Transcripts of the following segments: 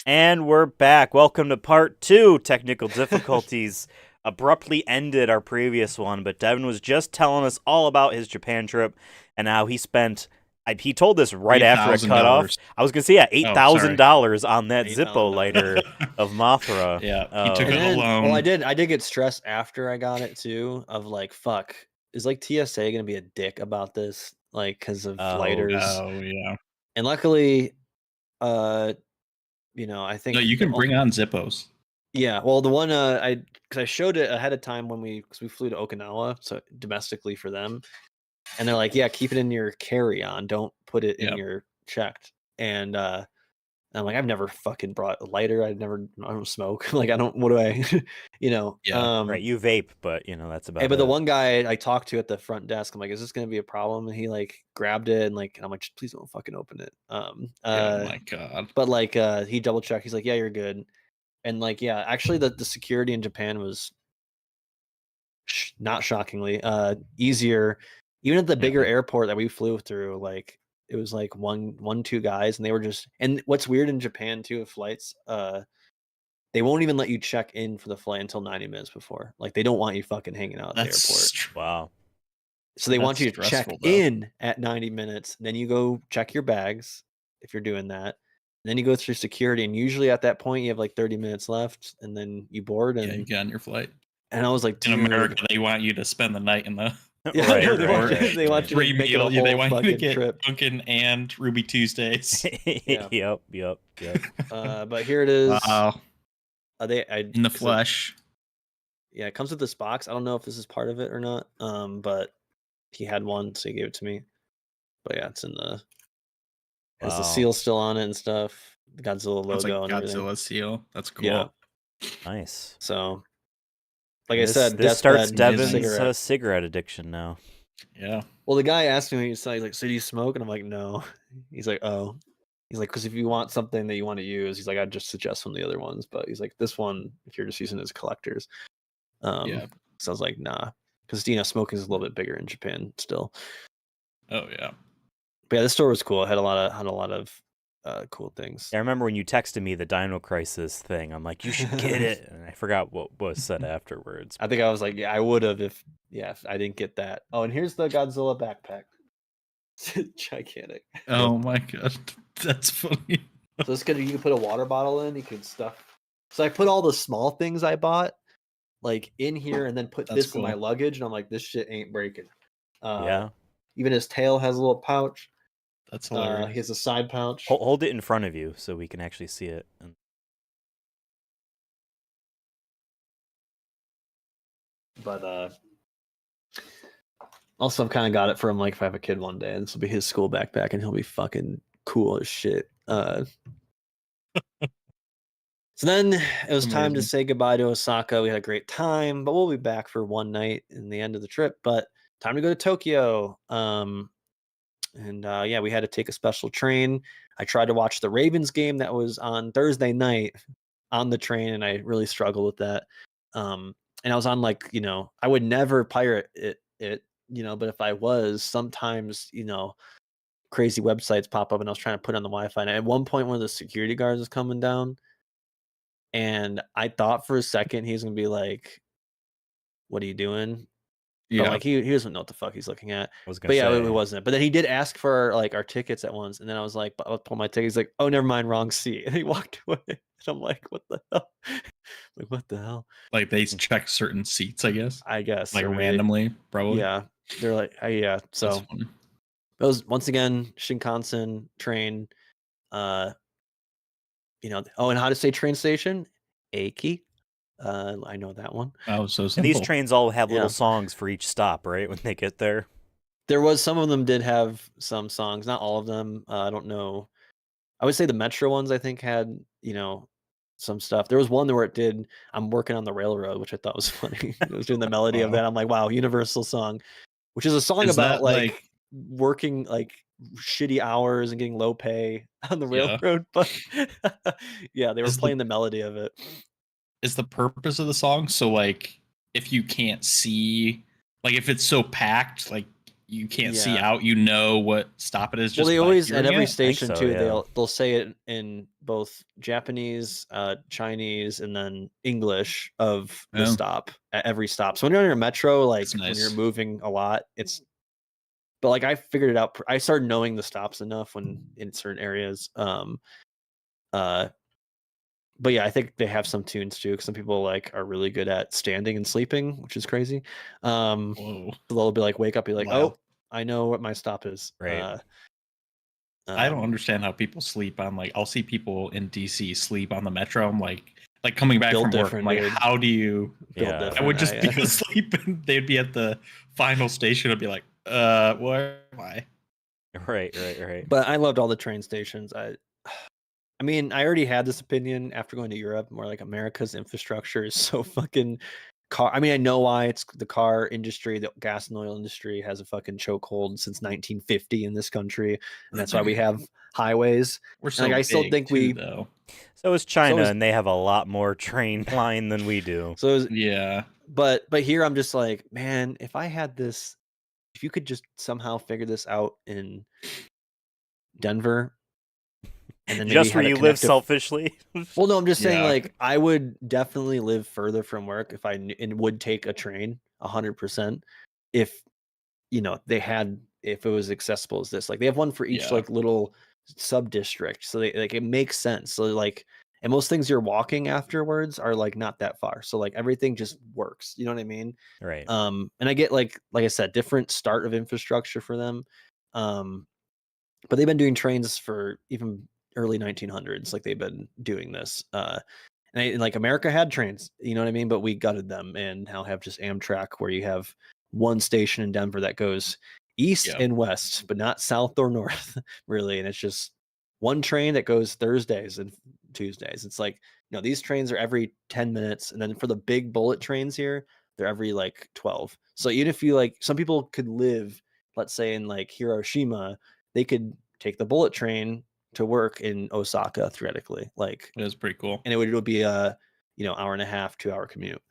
And we're back. Welcome to part two. Technical difficulties abruptly ended our previous one, but Devon was just telling us all about his Japan trip and how he spent. He told this right after it cut off. $8,000. I was gonna say, yeah, eight Oh, thousand sorry. dollars on that Zippo lighter $8,000. of Mothra. Yeah, he took And it then, alone. well, I did get stressed after I got it too. Of like, fuck, is like TSA gonna be a dick about this? Like, because of lighters. Oh, yeah. And luckily, I think No, you can bring on Zippos. Yeah, well, the one because I showed it ahead of time because we flew to Okinawa, so domestically for them, and they're like, yeah, keep it in your carry-on, don't put it in Yep. your checked. And I'm like, I've never fucking brought a lighter. I don't smoke. Like, I don't. What do I, Yeah. Right, you vape, but that's about Hey, but it. the one guy I talked to at the front desk, I'm like, is this gonna be a problem? And he like grabbed it and I'm like, please don't fucking open it. Oh my god. But he double checked. He's like, yeah, you're good. And yeah, actually the security in Japan was not shockingly easier. Even at the bigger airport that we flew through, it was like two guys, and they were just. And what's weird in Japan too, with flights, they won't even let you check in for the flight until 90 minutes before. Like, they don't want you fucking hanging out at the airport. Wow. So they want you to check in at 90 minutes. Then you go check your bags if you're doing that. Then you go through security, and usually at that point you have like 30 minutes left, and then you board. And you get on your flight. And I was like, in America, they want you to spend the night in the they want you to make it a whole they want you to get trip. Dunkin' and Ruby Tuesdays. Yep. But here it is. Wow. In the flesh. Yeah, it comes with this box. I don't know if this is part of it or not. But he had one, so he gave it to me. But yeah, it's in the. Has the seal still on it and stuff. The Godzilla logo and everything. Godzilla seal. That's cool. Yeah. Nice. So, I said, this starts Devon's cigarette addiction now. Yeah. Well, the guy asked me, he's like, so do you smoke? And I'm like, no. He's like, oh. He's like, because if you want something that you want to use, he's like, I'd just suggest one of the other ones. But he's like, this one, if you're just using it as collectors. So I was like, nah. Because, smoking is a little bit bigger in Japan still. Oh, yeah. But yeah, this store was cool. It had a lot of cool things. I remember when you texted me the Dino Crisis thing. I'm like, you should get it, and I forgot what was said afterwards. I think I was like, yeah, I would have if I didn't get that. Oh, and here's the Godzilla backpack. Gigantic. Oh my god, that's funny. So you can put a water bottle in. You can stuff. So I put all the small things I bought in here, and then put this in my luggage. And I'm like, this shit ain't breaking. Even his tail has a little pouch. That's hilarious. He has a side pouch. Hold it in front of you so we can actually see it. But also, I've kind of got it for him. Like, if I have a kid one day, and this will be his school backpack, and he'll be fucking cool as shit. So then it was time to say goodbye to Osaka. We had a great time, but we'll be back for one night in the end of the trip. But time to go to Tokyo. We had to take a special train. I tried to watch the Ravens game that was on Thursday night on the train, and I really struggled with that. And I was on I would never pirate it, but if I was, sometimes, crazy websites pop up, and I was trying to put on the Wi-Fi. And at one point, one of the security guards was coming down, and I thought for a second he was going to be like, what are you doing? Yeah, but he doesn't know what the fuck he's looking at. It wasn't. But then he did ask for our tickets at once, and then I was like, I'll pull my ticket. He's like, oh, never mind, wrong seat, and he walked away. And I'm like, what the hell? What the hell? Like, they check certain seats, I guess. Randomly, probably. Yeah, they're like, yeah. So it was once again Shinkansen train. And how to say train station? Eiki. I know that one. Oh, so simple. And these trains all have little songs for each stop, right? When they get there. There was some of them did have some songs, not all of them. I don't know. I would say the Metro ones, I think, had some stuff. There was one where it did "I'm Working on the Railroad," which I thought was funny. It was doing the melody of that. I'm like, wow, Universal song, which is a song about working shitty hours and getting low pay on the railroad. But yeah, they were playing the melody of it. Is the purpose of the song so if you can't see, if it's so packed, you can't see out. You know what stop it is. Well, just they always at every station so, too. yeah. They'll say it in both Japanese, Chinese, and then English of the stop at every stop. So when you're on your metro, like when you're moving a lot, it's. But like I figured it out. I started knowing the stops enough when in certain areas. But yeah, I think they have some tunes too. Because some people like are really good at standing and sleeping, which is crazy. So they'll be like, wake up, be like, oh, I know what my stop is. Right. I don't understand how people sleep on I'll see people in DC sleep on the metro. I'm like coming back from work. I'm like, how do you build different? I would just be asleep and they'd be at the final station. I'd be like, where am I? Right. But I loved all the train stations. I mean, I already had this opinion after going to Europe, more like America's infrastructure is so fucking I mean, I know why. It's the car industry, the gas and oil industry has a fucking chokehold since 1950 in this country, and that's why we have highways. We're so I still think though. So is China, and they have a lot more train line than we do. So yeah, but here I'm just like, man, if I had this, if you could just somehow figure this out in Denver. And then just where you live selfishly. Well, no, I'm just saying, like, I would definitely live further from work if and would take a train 100% if if it was accessible as this. Like, they have one for each like little sub district, so it makes sense. So like, and most things you're walking afterwards are like not that far, so like everything just works. You know what I mean? Right. And I get like I said, different start of infrastructure for them. But they've been doing trains for even early 1900s. Like they've been doing this. And like America had trains, you know what I mean? But we gutted them and now have just Amtrak, where you have one station in Denver that goes east and west, but not south or north, really. And it's just one train that goes Thursdays and Tuesdays. It's like, these trains are every 10 minutes. And then for the big bullet trains here, they're every like 12. So even if you like, some people could live, let's say in like Hiroshima, they could take the bullet train to work in Osaka theoretically. Like, that's pretty cool. And it would be a hour and a half, 2-hour commute.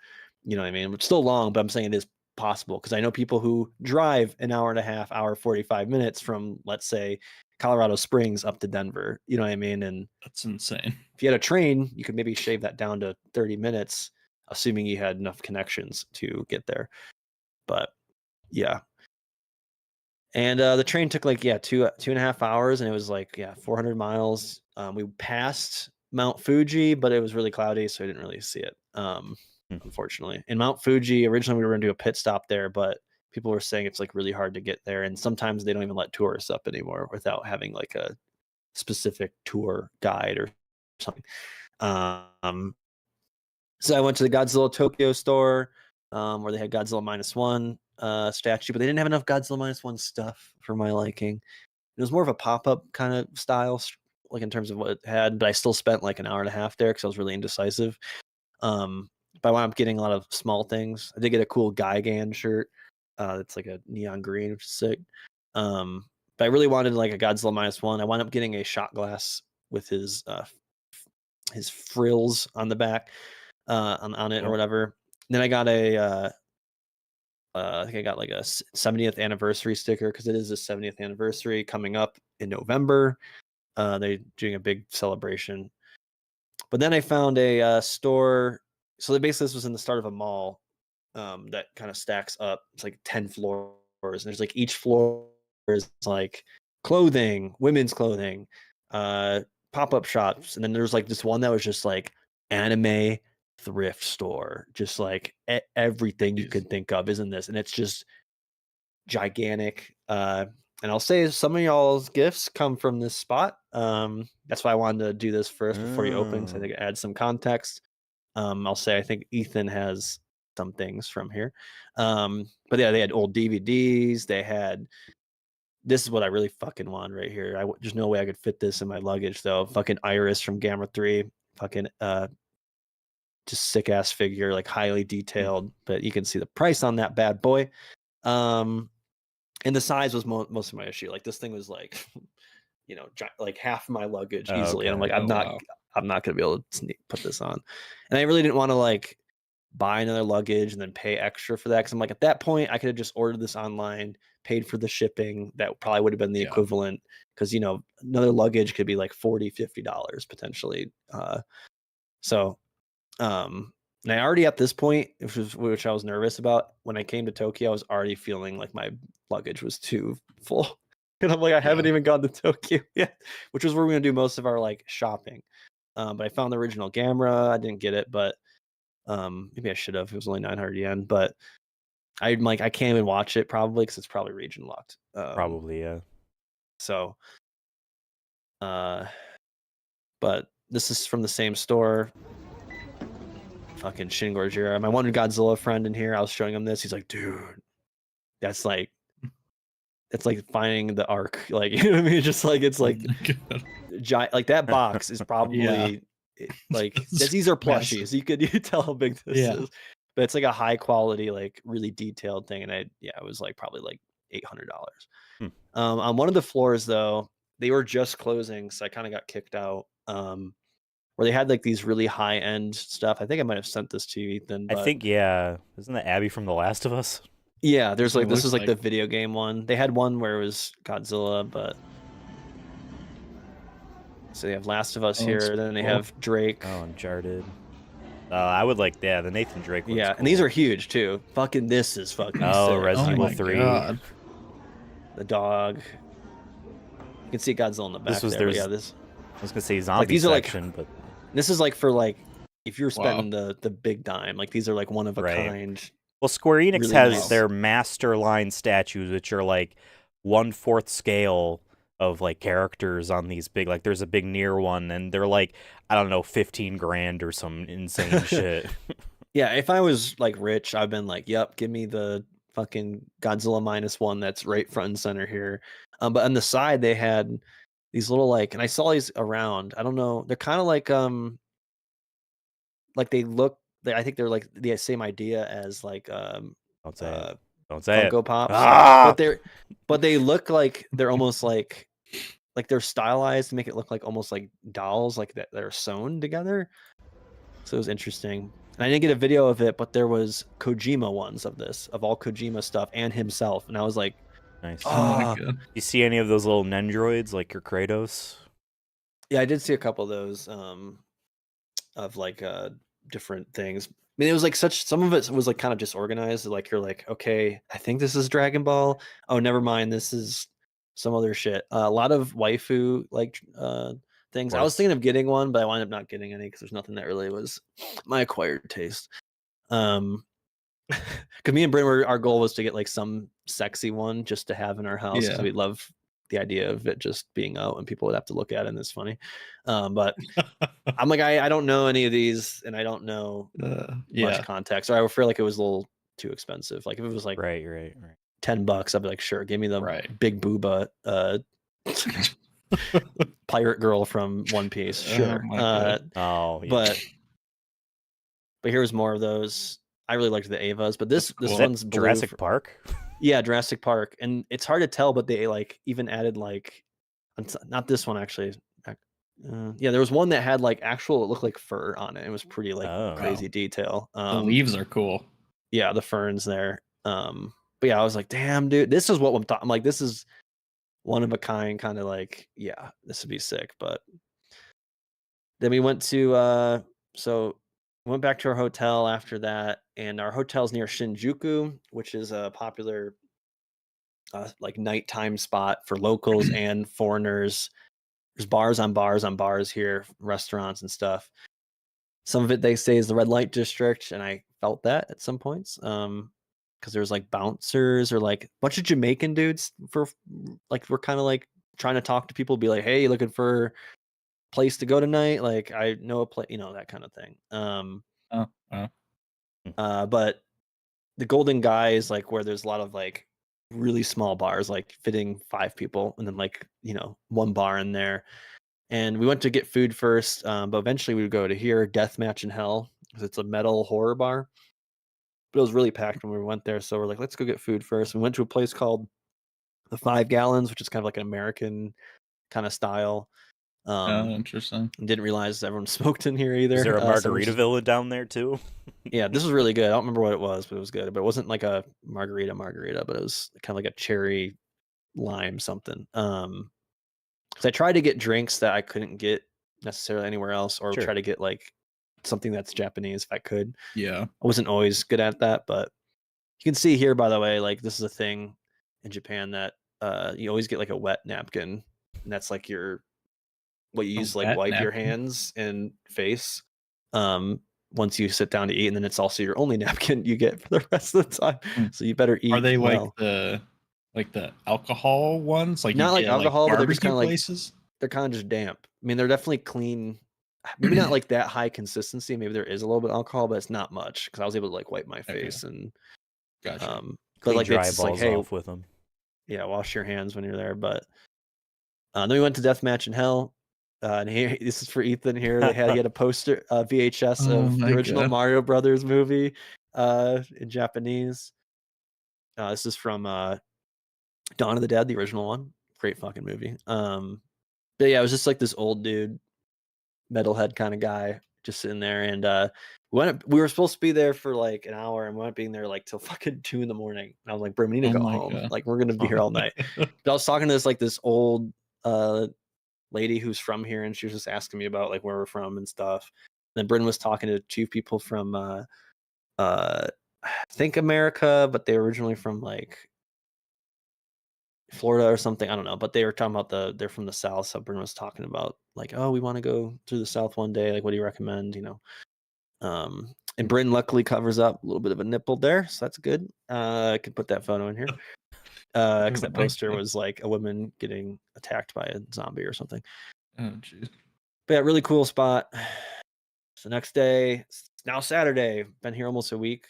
You know what I mean? It's still long, but I'm saying it is possible because I know people who drive an hour and a half, hour 45 minutes from, let's say, Colorado Springs up to Denver. You know what I mean? And that's insane. If you had a train, you could maybe shave that down to 30 minutes, assuming you had enough connections to get there. But yeah. And the train took like 2.5 hours, and it was like 400 miles. We passed Mount Fuji, but it was really cloudy, so I didn't really see it. Unfortunately, in Mount Fuji, originally we were going to do a pit stop there, but people were saying it's like really hard to get there, and sometimes they don't even let tourists up anymore without having like a specific tour guide or something. So I went to the Godzilla Tokyo store, where they had Godzilla -1 statue, but they didn't have enough Godzilla -1 stuff for my liking. It was more of a pop-up kind of style, like in terms of what it had, but I still spent like an hour and a half there because I was really indecisive. But I wound up getting a lot of small things. I did get a cool Gigan shirt. It's like a neon green, which is sick. But I really wanted like a Godzilla -1. I wound up getting a shot glass with his frills on the back, on it or whatever. And then I got I think I got like a 70th anniversary sticker because it is the 70th anniversary coming up in November. They're doing a big celebration. But then I found a store. So basically, this was in the start of a mall that kind of stacks up. It's like 10 floors, and there's like each floor is like clothing, women's clothing, pop-up shops, and then there's like this one that was just like anime thrift store, just like everything you could think of is in this, and it's just gigantic. And I'll say some of y'all's gifts come from this spot. That's why I wanted to do this first before you open, so I think it adds some context. I'll say I think Ethan has some things from here. But yeah, they had old DVDs. They had, this is what I really fucking want right here. There's no way I could fit this in my luggage though. Fucking Iris from Gamma 3. Fucking just sick ass figure, like highly detailed, but you can see the price on that bad boy. And the size was most of my issue. Like this thing was like, like half my luggage easily. Okay. And I'm like, I'm not gonna be able to put this on. And I really didn't want to like buy another luggage and then pay extra for that. Cause I'm like, at that point I could have just ordered this online, paid for the shipping. That probably would have been the equivalent, because another luggage could be like $40-$50 potentially. And I already at this point, which I was nervous about, when I came to Tokyo, I was already feeling like my luggage was too full. And I'm like, I haven't even gone to Tokyo yet, which is where we're going to do most of our like shopping. But I found the original camera. I didn't get it, but maybe I should have. It was only 900 yen, but I can't even watch it probably because it's probably region locked. Probably, yeah. So, but this is from the same store. Fucking Shin Gojira. My one Godzilla friend in here, I was showing him this. He's like, dude, that's like finding the Ark. Like, you know what I mean? Just like, it's like giant, like that box is probably like, these are plushies. You could tell how big this is, but it's like a high quality, like really detailed thing. And it was like probably like $800. On one of the floors though, they were just closing. So I kind of got kicked out. Where they had like these really high end stuff. I think I might have sent this to you, Ethan. I think, isn't that Abby from The Last of Us? Yeah, there's like, this is like the video game one. They had one where it was Godzilla, but so they have Last of Us here. Then they have Drake. Oh, Uncharted. I would like, the Nathan Drake one's cool. And these are huge too. Fucking this is fucking sick. Resident Evil 3. God. The dog. You can see Godzilla in the back there. This. I was gonna say zombie these section, are like, but this is like for like if you're spending the big dime. Like these are like one of a kind. Well, Square Enix really has nice. their master line statues, which are like 1/4 scale of like characters on these big. Like there's a big Nier one, and they're like, I don't know, 15 grand or some insane shit. Yeah, if I was like rich, I've been like, yep, give me the fucking Godzilla -1 that's right front and center here. But on the side they had these little like, and I saw these around. I don't know, they're kind of like they look. I think they're like the same idea as like Don't say Funko it. Pops, but they look like they're almost like they're stylized to make it look like almost like dolls, like that they're sewn together. So it was interesting. And I didn't get a video of it, but there was Kojima ones of all Kojima stuff and himself, and I was like, nice. Oh my God. You see any of those little Nendroids like your Kratos? Yeah, I did see a couple of those of like different things. I mean, it was like some of it was like kind of disorganized. Like you're like, okay, I think this is Dragon Ball. Oh, never mind, this is some other shit. A lot of waifu like things. I was thinking of getting one, but I wound up not getting any because there's nothing that really was my acquired taste. Because me and Bryn, our goal was to get like some sexy one just to have in our house because we love the idea of it just being out and people would have to look at it and it's funny. But I'm like, I don't know any of these and I don't know much context, or I would feel like it was a little too expensive. Like if it was like right. $10, I'd be like, sure, give me the big booba pirate girl from One Piece. Sure. But here's more of those. I really liked the Avas, but this one's Jurassic Park. Yeah, Jurassic Park, and it's hard to tell, but they like even added like, not this one actually. There was one that had like it looked like fur on it. It was pretty like crazy detail. The leaves are cool. Yeah, the ferns there. But yeah, I was like, damn, dude, this is what I'm talking. I'm like, this is one of a kind, kind of like, yeah, this would be sick. But then we went to went back to our hotel after that, and our hotel's near Shinjuku, which is a popular like nighttime spot for locals and foreigners. There's bars on bars on bars here, restaurants and stuff. Some of it they say is the red light district, and I felt that at some points. Because there's like bouncers or like a bunch of Jamaican dudes for like we're kind of like trying to talk to people, be like, hey, looking for place to go tonight, like I know a place, that kind of thing. But the Golden Guy is like where there's a lot of like really small bars, like fitting 5 people, and then like one bar in there. And we went to get food first, but eventually we would go to here, Deathmatch in Hell, because it's a metal horror bar. But it was really packed when we went there, so we're like, let's go get food first. We went to a place called the 5 Gallons, which is kind of like an American kind of style. Interesting. Didn't realize everyone smoked in here either. Is there a Margaritaville down there too? Yeah, this was really good. I don't remember what it was, but it was good. But it wasn't like a margarita, but it was kind of like a cherry lime something. Because I tried to get drinks that I couldn't get necessarily anywhere else, or try to get like something that's Japanese if I could. Yeah, I wasn't always good at that, but you can see here, by the way, like this is a thing in Japan that you always get like a wet napkin, and that's like what you use to like wipe your hands and face once you sit down to eat, and then it's also your only napkin you get for the rest of the time. So you better eat. Are they well. like the alcohol ones? Like not like alcohol, like but they're just kind of like places? They're kind of just damp. I mean, they're definitely clean. Maybe not like that high consistency. Maybe there is a little bit of alcohol, but it's not much because I was able to like wipe my face and gotcha. Clean but like your it's just like, eyeballs hey, off with them. Yeah, wash your hands when you're there. But then we went to Deathmatch in Hell. And here, this is for Ethan. Here he had a poster, VHS of the original Mario Brothers movie, in Japanese. This is from Dawn of the Dead, the original one. Great fucking movie. But yeah, it was just like this old dude, metalhead kind of guy, just sitting there. And we were supposed to be there for like an hour, and we went being there like till fucking 2 a.m. And I was like, bro, we need to go home. God. Like, we're gonna be here all night. But I was talking to this old lady who's from here, and she was just asking me about like where we're from and stuff. And then Bryn was talking to 2 people from I think America, but they were originally from like Florida or something. I don't know, but they were talking about they're from the South. So Bryn was talking about like, oh, we want to go to the South one day. Like, what do you recommend? And Bryn luckily covers up a little bit of a nipple there, so that's good. I could put that photo in here. Because that poster was like a woman getting attacked by a zombie or something. Oh, jeez. But yeah, really cool spot. So next day, it's now Saturday. Been here almost a week.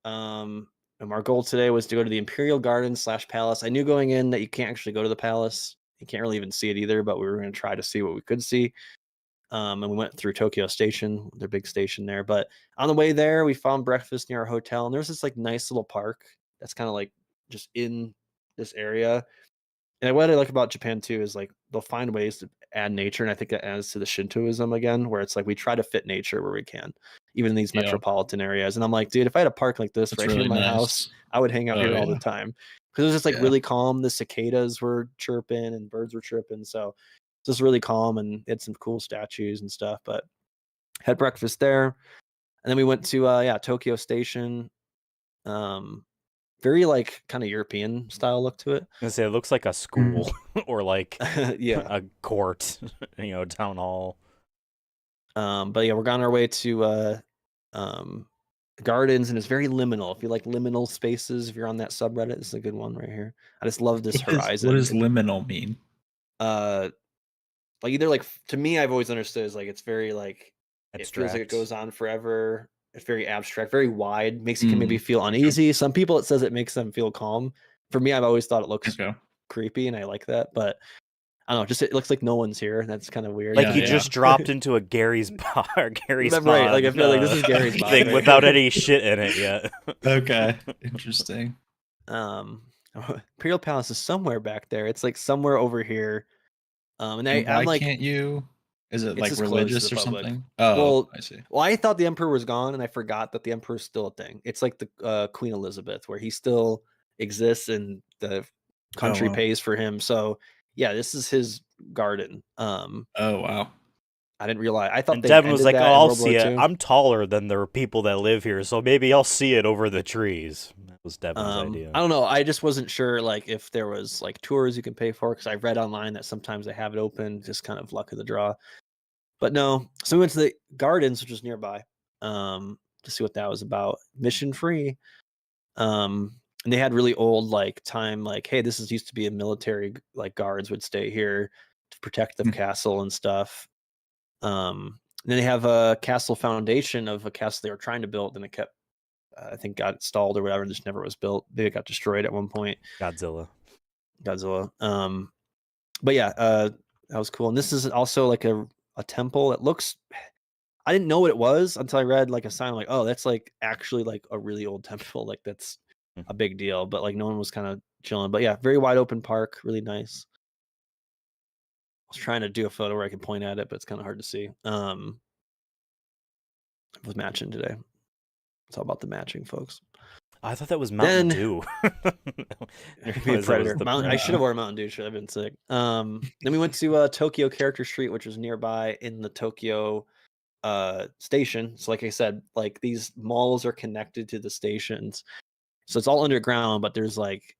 And our goal today was to go to the Imperial Gardens / Palace. I knew going in that you can't actually go to the palace. You can't really even see it either, but we were going to try to see what we could see. And we went through Tokyo Station, their big station there. But on the way there, we found breakfast near our hotel, and there's this like nice little park that's kind of like just in this area. And what I like about Japan too is like they'll find ways to add nature, and I think that adds to the Shintoism again, where it's like we try to fit nature where we can, even in these metropolitan areas. And I'm like, dude, if I had a park like this right near my house, I would hang out here all the time because it was just like really calm. The cicadas were chirping and birds were chirping, so just really calm, and had some cool statues and stuff. But had breakfast there, and then we went to Tokyo Station. Very like kind of European style look to it. I was gonna say it looks like a school or like a court, town hall. But yeah, we're on our way to gardens, and it's very liminal. If you like liminal spaces, if you're on that subreddit, this is a good one right here. I just love this horizon. What does liminal mean? Like either like to me, I've always understood is like it's very like abstract. It feels like it goes on forever. It's very abstract, very wide, makes you maybe feel uneasy. Some people, it says it makes them feel calm. For me, I've always thought it looks creepy, and I like that. But I don't know, just it looks like no one's here. That's kind of weird. Like you just dropped into a Gary's bar, Gary's right. Like I feel like this is Gary's bar thing without any shit in it yet. Okay, interesting. Imperial Palace is somewhere back there. It's like somewhere over here. And I'm like, can't you? Is it like religious or something? Oh, well, I see. Well, I thought the emperor was gone, and I forgot that the emperor is still a thing. It's like the Queen Elizabeth, where he still exists, and the country pays for him. So yeah, this is his garden. Oh wow. I didn't realize. I thought. And Devon was like, "Oh, I'll see it. I'm taller than the people that live here, so maybe I'll see it over the trees." That was Devon's idea. I don't know. I just wasn't sure, like, if there was like tours you can pay for, because I read online that sometimes they have it open, just kind of luck of the draw. But no, so we went to the gardens, which was nearby, to see what that was about. Mission free. And they had really old time, hey, this used to be a military, guards would stay here to protect the castle and stuff. And then they have a castle foundation of a castle they were trying to build, and it kept, I think, got stalled or whatever, and just never was built. They got destroyed at one point. Godzilla. But yeah, that was cool. And this is also like a temple. It looks, I didn't know what it was until I read a sign oh, that's actually a really old temple. That's a big deal. But no one was kind of chilling. But yeah, very wide open park, really nice. was trying to do a photo where I could point at it, but it's kind of hard to see. I was matching today. It's all about the matching, folks. I thought that was Mountain Dew. Be a predator. I should have worn Mountain Dew. Should have been sick. Then we went to Tokyo Character Street, which was nearby in the Tokyo station. So like I said, like these malls are connected to the stations. So it's all underground, but there's like,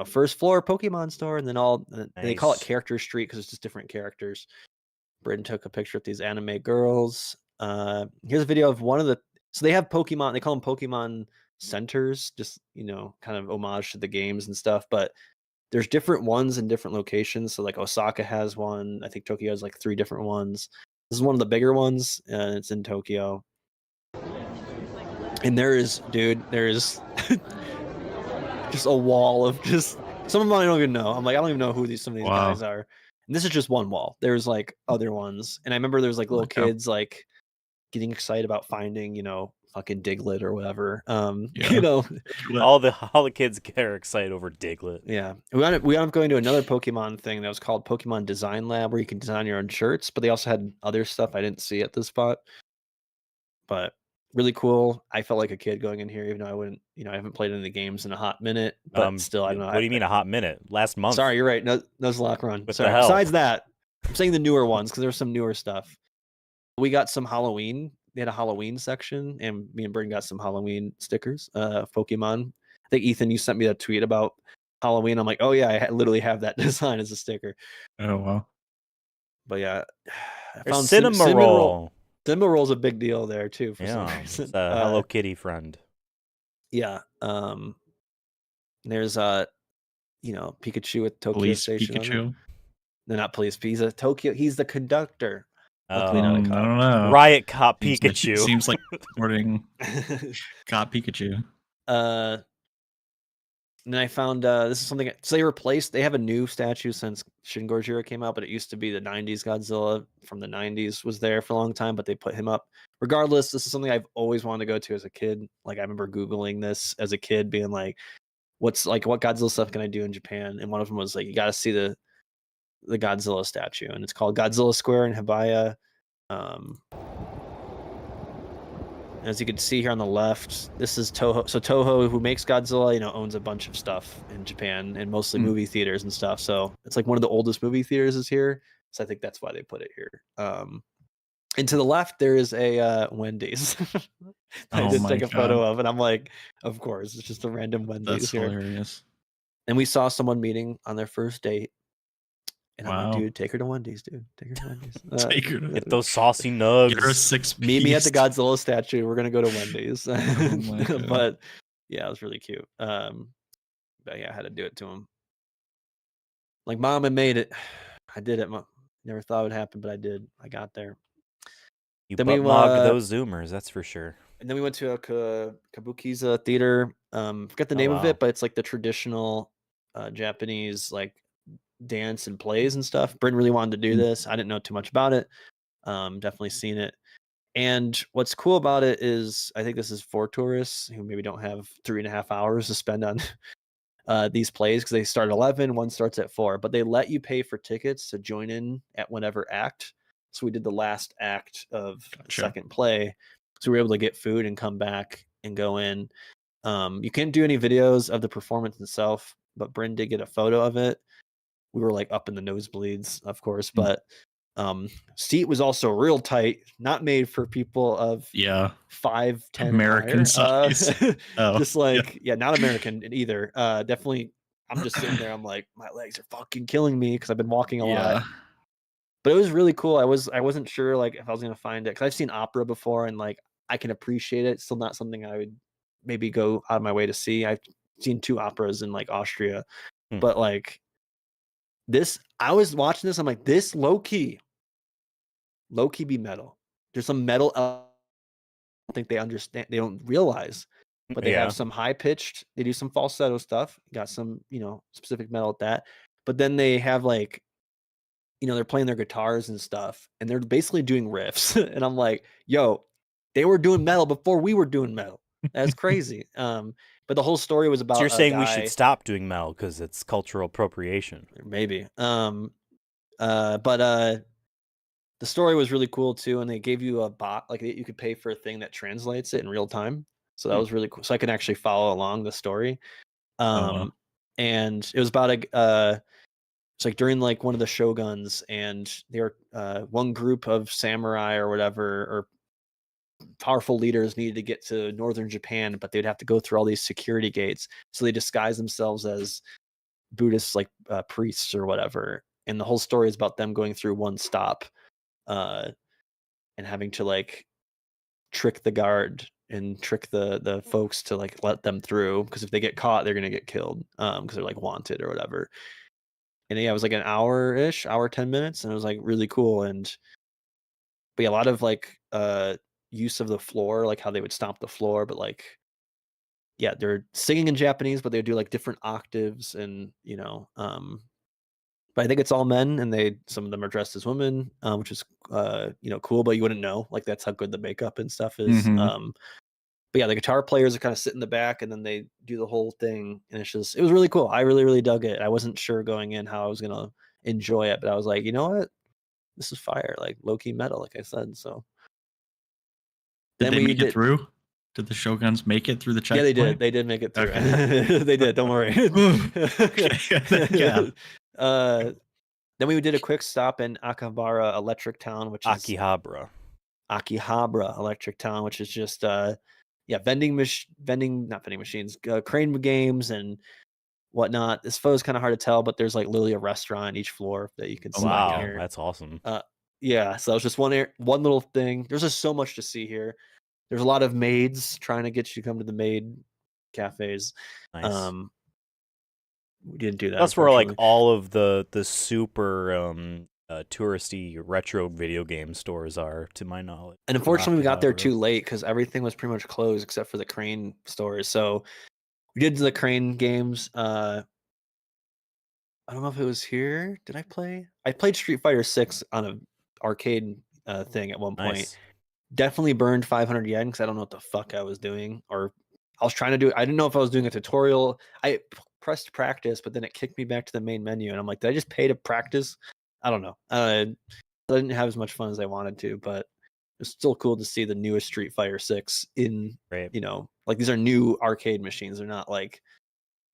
first floor Pokemon store, and then they call it Character Street because it's just different characters. Britton took a picture of these anime girls. Here's a video of one of the. So they have Pokemon. They call them Pokemon centers, just kind of homage to the games and stuff. But there's different ones in different locations. So like Osaka has one. I think Tokyo has like 3 different ones. This is one of the bigger ones, and it's in Tokyo. And there is just a wall of just some of them I don't even know. I'm like, I don't even know who some of these guys are. And this is just one wall. There's like other ones. And I remember there's like little kids like getting excited about finding, fucking Diglett or whatever. all the kids get excited over Diglett. Yeah. We ended up going to another Pokemon thing that was called Pokemon Design Lab, where you can design your own shirts, but they also had other stuff I didn't see at this spot. But really cool. I felt like a kid going in here, even though I wouldn't, I haven't played any of the games in a hot minute, but still, I don't know. What do you mean a hot minute? Last month. Sorry, you're right. Nuzlocke Run. What Sorry. the hell? Besides that, I'm saying the newer ones because there's some newer stuff. We got some Halloween. They had a Halloween section, and me and Bryn got some Halloween stickers. Pokemon. I think Ethan, you sent me that tweet about Halloween. I'm like, oh yeah, I literally have that design as a sticker. Oh wow. But yeah, I found Cinnamon Roll. Cinnamon Roll's a big deal there too. For some reason. It's a Hello Kitty friend. Yeah. There's Pikachu at Tokyo Police Station. Pikachu. No, not police. He's the conductor. I don't know. Riot Cop Pikachu. Seems like supporting Cop Pikachu. And then I found this is something. So they have a new statue since Shin Gojira came out, but it used to be the 90s Godzilla from the 90s was there for a long time, but they put him up. Regardless, this is something I've always wanted to go to as a kid. Like I remember Googling this as a kid, being like, what Godzilla stuff can I do in Japan? And one of them was like, you got to see the Godzilla statue, and it's called Godzilla Square in Hibiya. As you can see here on the left, this is Toho. So Toho, who makes Godzilla, owns a bunch of stuff in Japan and mostly movie theaters and stuff. So it's like one of the oldest movie theaters is here. So I think that's why they put it here. And to the left, there is a Wendy's. I did take a photo of, and I'm like, of course, it's just a random Wendy's. That's here. Hilarious. And we saw someone meeting on their first date. And wow. I'm like, dude, take her to Wendy's, dude. Take her to Wendy's. Take her to get those saucy nugs. Get her a 6-piece. Meet me at the Godzilla statue. We're gonna go to Wendy's. But yeah, it was really cute. But yeah, I had to do it to him. Like, Mom, I made it. I did it. Never thought it would happen, but I did. I got there. You butt-mogged those Zoomers, that's for sure. And then we went to a Kabukiza theater. Forget the name of it, but it's like the traditional Japanese like dance and plays and stuff. Bryn really wanted to do this. I didn't know too much about it. Definitely seen it. And what's cool about it is I think this is for tourists who maybe don't have 3.5 hours to spend on these plays, because they start at 11, one starts at 4, but they let you pay for tickets to join in at whatever act. So we did the last act of the second play. So we were able to get food and come back and go in. You can't do any videos of the performance itself, but Bryn did get a photo of it. We were like up in the nosebleeds, of course, but seat was also real tight, not made for people of 5'10" American size. Just like not American either. Definitely, I'm just sitting there. I'm like, my legs are fucking killing me because I've been walking a lot. But it was really cool. I wasn't sure like if I was gonna find it, because I've seen opera before and like I can appreciate it. It's still not something I would maybe go out of my way to see. I've seen 2 operas in like Austria, but like. This, I was watching this. I'm like, this low key be metal. There's some metal. I don't think they understand. They don't realize, but they have some high pitched. They do some falsetto stuff. Got some, specific metal at that. But then they have like, they're playing their guitars and stuff, and they're basically doing riffs. And I'm like, yo, they were doing metal before we were doing metal. That's crazy. But the whole story was about. So you're saying we should stop doing metal because it's cultural appropriation? Maybe. But the story was really cool too, and they gave you a bot, like you could pay for a thing that translates it in real time. So that was really cool. So I could actually follow along the story. wow. And it was about it's like during like one of the shoguns, and they were one group of samurai or whatever, or powerful leaders needed to get to northern Japan, but they'd have to go through all these security gates. So they disguise themselves as Buddhist like priests or whatever. And the whole story is about them going through one stop and having to like trick the guard and trick the folks to like let them through, because if they get caught, they're gonna get killed because they're like wanted or whatever. And yeah, it was like an hour-ish, hour 10 minutes, and it was like really cool. And but yeah, a lot of like use of the floor, like how they would stomp the floor, but like yeah, they're singing in Japanese, but they do like different octaves, and but I think it's all men, and some of them are dressed as women, which is cool, but you wouldn't know, like that's how good the makeup and stuff is. But yeah, the guitar players are kind of sit in the back, and then they do the whole thing, and it was really cool. I really, really dug it. I wasn't sure going in how I was gonna enjoy it, but I was like, you know what, this is fire, like low key metal, like I said. So Did they make it through? Did the Shoguns make it through the checkpoint? Yeah, they did. They did make it through. Okay. They did. Don't worry. Yeah. Then we did a quick stop in Akihabara Electric Town, which is Akihabara Electric Town, which is just not vending machines, crane games and whatnot. This photo is kind of hard to tell, but there's like literally a restaurant on each floor that you can see. Wow, here. That's awesome. Yeah, so it's just one little thing. There's just so much to see here. There's a lot of maids trying to get you to come to the maid cafes. Nice. We didn't do that. That's where like all of the super touristy retro video game stores are, to my knowledge. And unfortunately, we got there too late because everything was pretty much closed except for the crane stores. So we did the crane games. I don't know if it was here. Did I play? I played Street Fighter 6 on an arcade thing at one point. Nice. Definitely burned 500 yen because I don't know what the fuck I was doing, or I was trying to do. I didn't know if I was doing a tutorial. I pressed practice, but then it kicked me back to the main menu, and I'm like, did I just pay to practice? I don't know. I didn't have as much fun as I wanted to, but it's still cool to see the newest Street Fighter 6 in, like these are new arcade machines. They're not like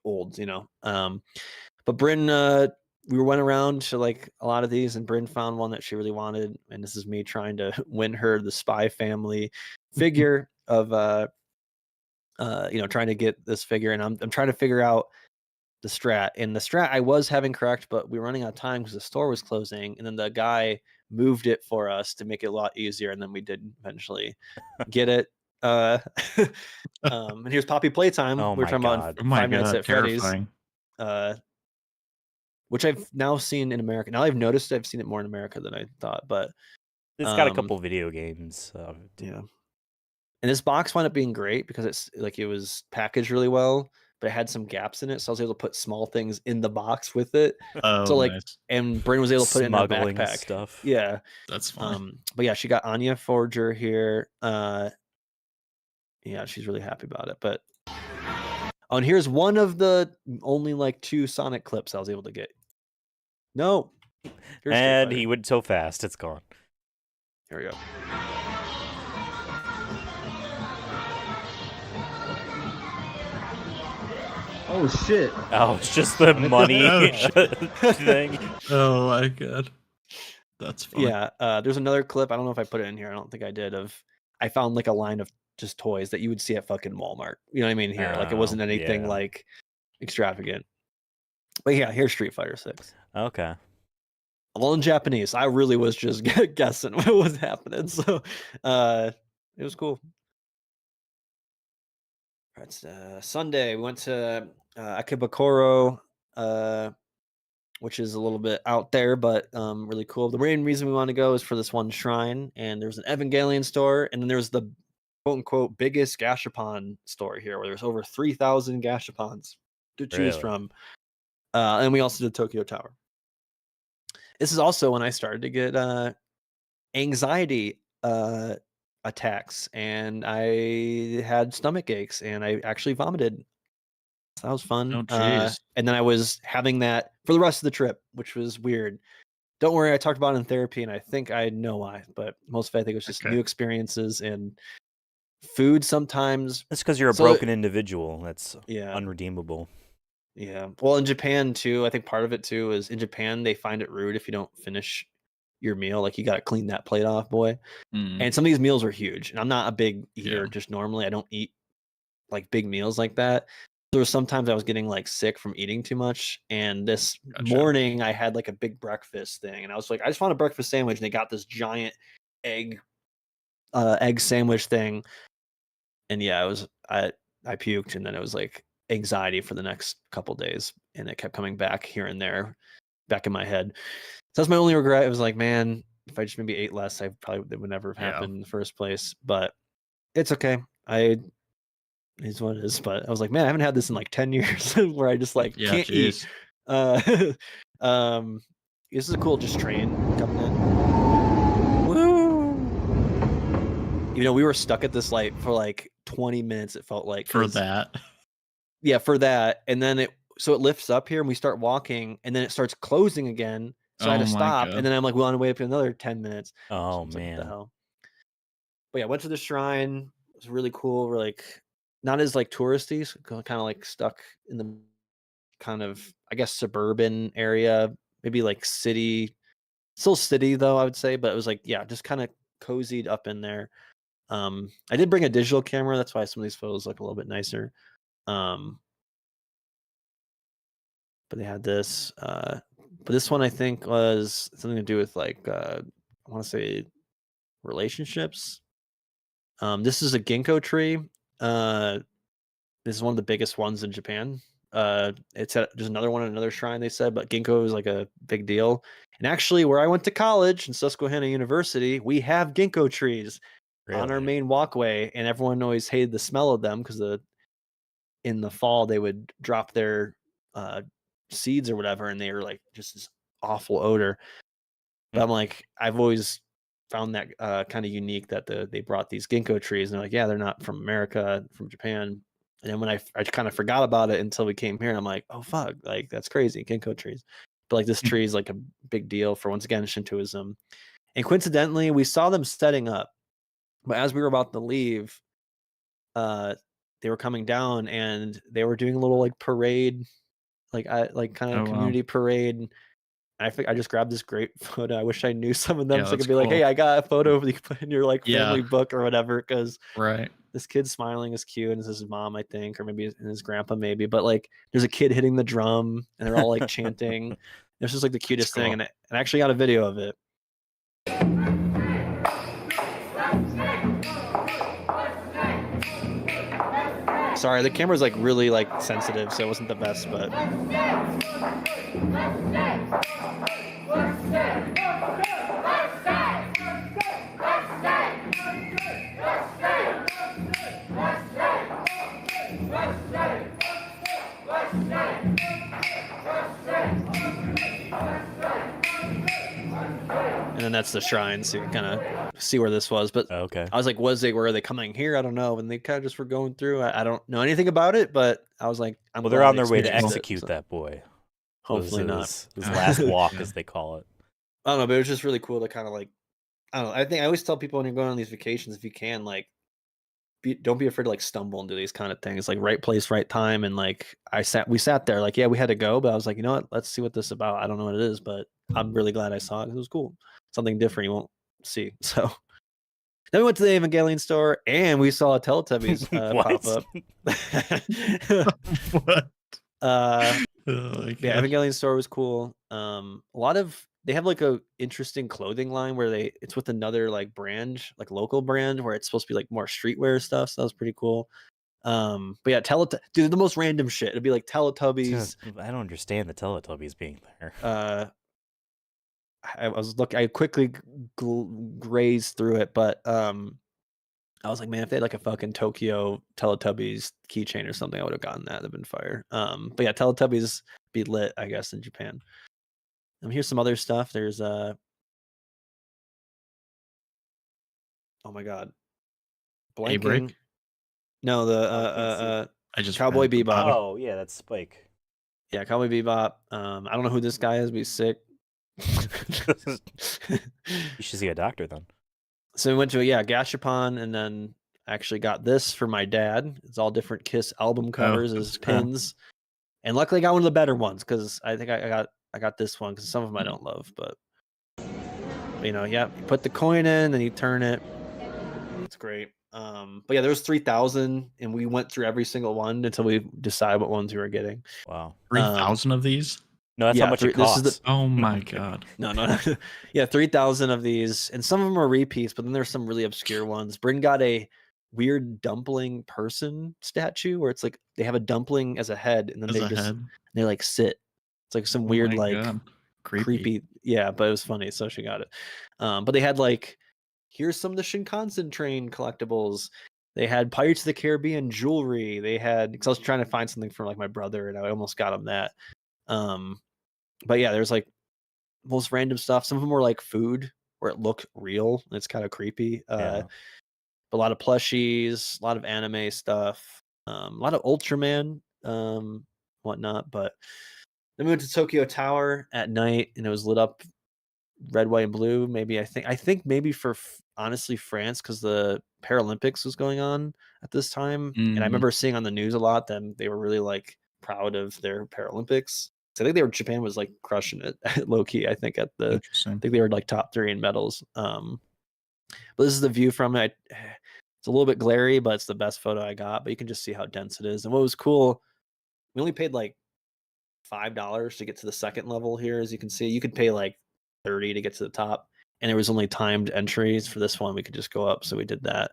old, But Bryn, we went around to like a lot of these, and Bryn found one that she really wanted, and this is me trying to win her the Spy Family figure of trying to get this figure, and I'm trying to figure out the strat. And the strat I was having correct, but we were running out of time because the store was closing, and then the guy moved it for us to make it a lot easier, and then we did eventually get it. And here's Poppy Playtime. Oh, we're talking about Five Nights at Freddy's. Which I've now seen in America. Now I've noticed I've seen it more in America than I thought, but it's got a couple video games. Yeah. And this box wound up being great because it's like it was packaged really well, but it had some gaps in it, so I was able to put small things in the box with it. So like, nice. And Bryn was able to put it in her backpack. Stuff. Yeah, that's fun. But yeah, she got Anya Forger here. Yeah, she's really happy about it. But and here's one of the only like 2 Sonic clips I was able to get. No. And he went so fast, it's gone. Here we go. Oh shit! Oh, it's just the money thing. Oh my god, that's fun. Yeah, there's another clip. I don't know if I put it in here. I don't think I did. I found like a line of just toys that you would see at fucking Walmart. You know what I mean? Here, like it wasn't anything like extravagant. But yeah, here's Street Fighter 6. Okay. All in Japanese. I really was just guessing what was happening. So it was cool. It's Sunday. We went to Akibakoro, which is a little bit out there, but really cool. The main reason we want to go is for this one shrine, and there's an Evangelion store, and then there's the quote-unquote biggest Gashapon store here, where there's over 3,000 Gashapons to choose from. And we also did Tokyo Tower. This is also when I started to get anxiety attacks, and I had stomach aches, and I actually vomited. So that was fun. Oh, geez. And then I was having that for the rest of the trip, which was weird. don't worry, I talked about it in therapy, and I think I know why. But most of it, I think it was just new experiences and food sometimes. That's because you're a broken individual. That's unredeemable. Yeah. Well, in Japan too, I think part of it too is in Japan they find it rude if you don't finish your meal. Like you got to clean that plate off, boy. And some of these meals are huge. And I'm not a big eater just normally. I don't eat like big meals like that. There was sometimes I was getting like sick from eating too much. And this morning I had like a big breakfast thing, and I was like, I just want a breakfast sandwich. And they got this giant egg sandwich thing. And yeah, I puked, and then it was like anxiety for the next couple days, and it kept coming back here and there, back in my head. So that's my only regret. It was like, man, if I just maybe ate less, I probably it would never have happened in the first place. But it's okay. It's what it is. But I was like, man, I haven't had this in like 10 years where I just like can't eat. This is a cool just train coming in. Woo! You know, we were stuck at this light for like 20 minutes. It felt like for that. Yeah, for that. And then it lifts up here and we start walking, and then it starts closing again. So I had to stop. And then I'm like, well, on the way up another 10 minutes. Oh, so man. Like, what the hell? But yeah, I went to the shrine. It was really cool. We're like, not as like touristy, so kind of like stuck in the kind of, I guess, suburban area, maybe like city, still city though, I would say. But it was like, yeah, just kind of cozied up in there. I did bring a digital camera. That's why some of these photos look a little bit nicer. But they had this. But this one I think was something to do with like I want to say relationships. This is a ginkgo tree. This is one of the biggest ones in Japan. It's there's another one at another shrine, they said, but ginkgo is like a big deal. And actually, where I went to college in Susquehanna University, we have ginkgo trees on our main walkway, and everyone always hated the smell of them because in the fall they would drop their seeds or whatever, and they were like just this awful odor. But I'm like, I've always found that kind of unique that they brought these ginkgo trees, and they're like, yeah, they're not from America, from Japan. And then when I kind of forgot about it until we came here, and I'm like, oh fuck, like that's crazy, ginkgo trees. But like this tree is like a big deal for, once again, Shintoism. And coincidentally, we saw them setting up, but as we were about to leave, they were coming down and they were doing a little like parade, like kind of community parade. I just grabbed this great photo. I wish I knew some of them so I could be like, hey, I got a photo that you put in your like family book or whatever. Because this kid smiling is cute, and this is his mom, I think, or maybe his grandpa, maybe. But like, there's a kid hitting the drum, and they're all like chanting. It's just like the cutest thing, and I actually got a video of it. Sorry, the camera's like really like sensitive, so it wasn't the best, but. And then that's the shrine, so you can kind of see where this was. But I was like, were they coming here? I don't know. And they kind of just were going through. I don't know anything about it, but I was like, well, they're on their way to execute that boy. Hopefully not. His last walk, as they call it. I don't know, but it was just really cool to kind of like, I don't know. I think I always tell people when you're going on these vacations, if you can, like, don't be afraid to like stumble and do these kind of things, like right place, right time. And like we sat there, like, yeah, we had to go, but I was like, you know what? Let's see what this is about. I don't know what it is, but I'm really glad I saw it. It was cool. Something different you won't see. So then we went to the Evangelion store and we saw a Teletubbies pop up. What? Yeah, Evangelion store was cool. They have like a interesting clothing line where it's with another like brand, like local brand, where it's supposed to be like more streetwear stuff. So that was pretty cool. But yeah, dude, the most random shit. It'd be like Teletubbies. I don't understand the Teletubbies being there. I quickly grazed through it, but I was like, man, if they had like a fucking Tokyo Teletubbies keychain or something, I would have gotten that. That'd been fire. But yeah, Teletubbies be lit, I guess, in Japan. Here's some other stuff. There's oh my god, blanking. No, the I just Cowboy Bebop. Oh yeah, that's Spike. Yeah, Cowboy Bebop. I don't know who this guy is, but he's sick. You should see a doctor then. So we went to Gashapon, and then actually got this for my dad. It's all different Kiss album covers as pins, and luckily I got one of the better ones because I think I got this one because some of them I don't love, but you put the coin in, then you turn it. It's great. But yeah, there was 3,000, and we went through every single one until we decide what ones we were getting. Wow, 3,000 of these. No, that's how much it costs. Oh my god. No. Yeah, 3,000 of these, and some of them are repeats, but then there's some really obscure ones. Bryn got a weird dumpling person statue where it's like they have a dumpling as a head, and then they like sit. It's like some weird creepy. Yeah, but it was funny, so she got it. But they had like, here's some of the Shinkansen train collectibles. They had Pirates of the Caribbean jewelry. They had, because I was trying to find something for like my brother, and I almost got him that. But yeah, there's like most random stuff. Some of them were like food where it looked real, and it's kind of creepy. A lot of plushies, a lot of anime stuff, a lot of Ultraman, whatnot. But then we went to Tokyo Tower at night, and it was lit up red, white, and blue. Maybe I think maybe for honestly France, because the Paralympics was going on at this time, and I remember seeing on the news a lot that they were really like proud of their Paralympics. So I think Japan was like crushing it low key. I think I think they were like top 3 in medals. But this is the view from it. It's a little bit glary, but it's the best photo I got. But you can just see how dense it is. And what was cool, we only paid like $5 to get to the second level here. As you can see, you could pay like $30 to get to the top, and there was only timed entries for this one. We could just go up, so we did that.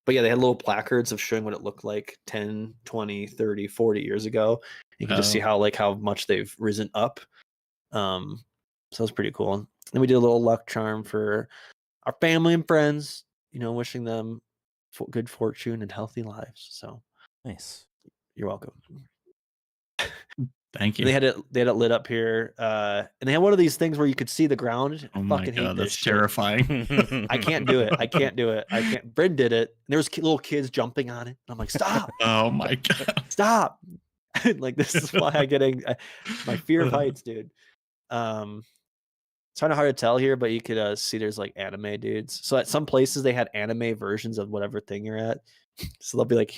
But yeah, they had little placards of showing what it looked like 10, 20, 30, 40 years ago. You can just see how much they've risen up. So it was pretty cool. Then we did a little luck charm for our family and friends, wishing them good fortune and healthy lives. So nice. You're welcome. Thank you. They had it lit up here, and they had one of these things where you could see the ground. Oh my god, that's terrifying. I can't do it. I can't. Bryn did it. And there was little kids jumping on it. And I'm like, stop. Oh my god, stop. Like, this is why I'm getting my fear of heights, dude. It's kind of hard to tell here, but you could see there's like anime dudes. So at some places they had anime versions of whatever thing you're at. So they'll be like,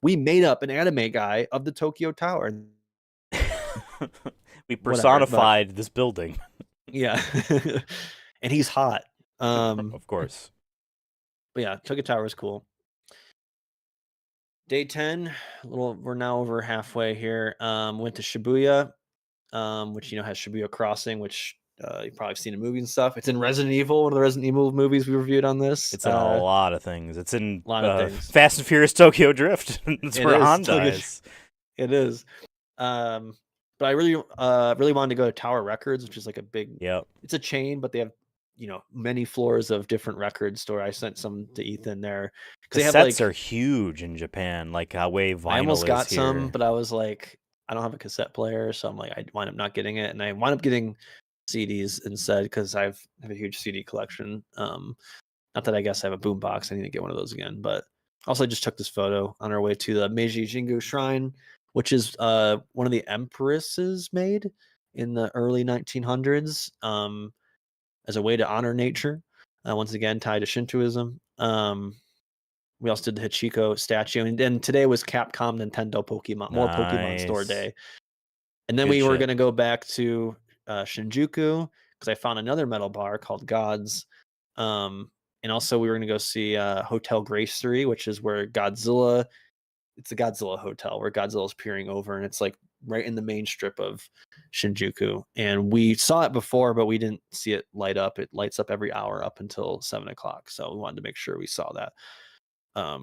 we made up an anime guy of the Tokyo Tower. We personified this building. Yeah. And he's hot. Of course. But yeah, Tokyo Tower is cool. Day 10, we're now over halfway here. Went to Shibuya, which has Shibuya Crossing, which you've probably seen in movies and stuff. It's in Resident Evil, one of the Resident Evil movies we reviewed on this. It's in a lot of things. It's in a lot of things. Fast and Furious Tokyo Drift. It's where Honda is. It is. But I really wanted to go to Tower Records, which is like a big. Yeah. It's a chain, but they have many floors of different record store. I sent some to Ethan there because they have are huge in Japan. Like how way vinyl. I almost got here. some, but I was like, I don't have a cassette player, so I'm like, I wind up not getting it, and I wind up getting CDs instead because I have a huge CD collection. Not that I guess I have a boombox. I need to get one of those again, but also I just took this photo on our way to the Meiji Jingu Shrine, which is one of the empresses made in the early 1900s as a way to honor nature. Once again, tied to Shintoism. We also did the Hachiko statue, and then today was Capcom, Nintendo, Pokemon, more Pokemon Store Day. And then we were going to go back to Shinjuku because I found another metal bar called Gods. And also we were going to go see Hotel Grace 3, which is where Godzilla. It's the Godzilla hotel where Godzilla's peering over, and it's like right in the main strip of Shinjuku. And we saw it before, but we didn't see it light up. It lights up every hour up until 7:00. So we wanted to make sure we saw that. But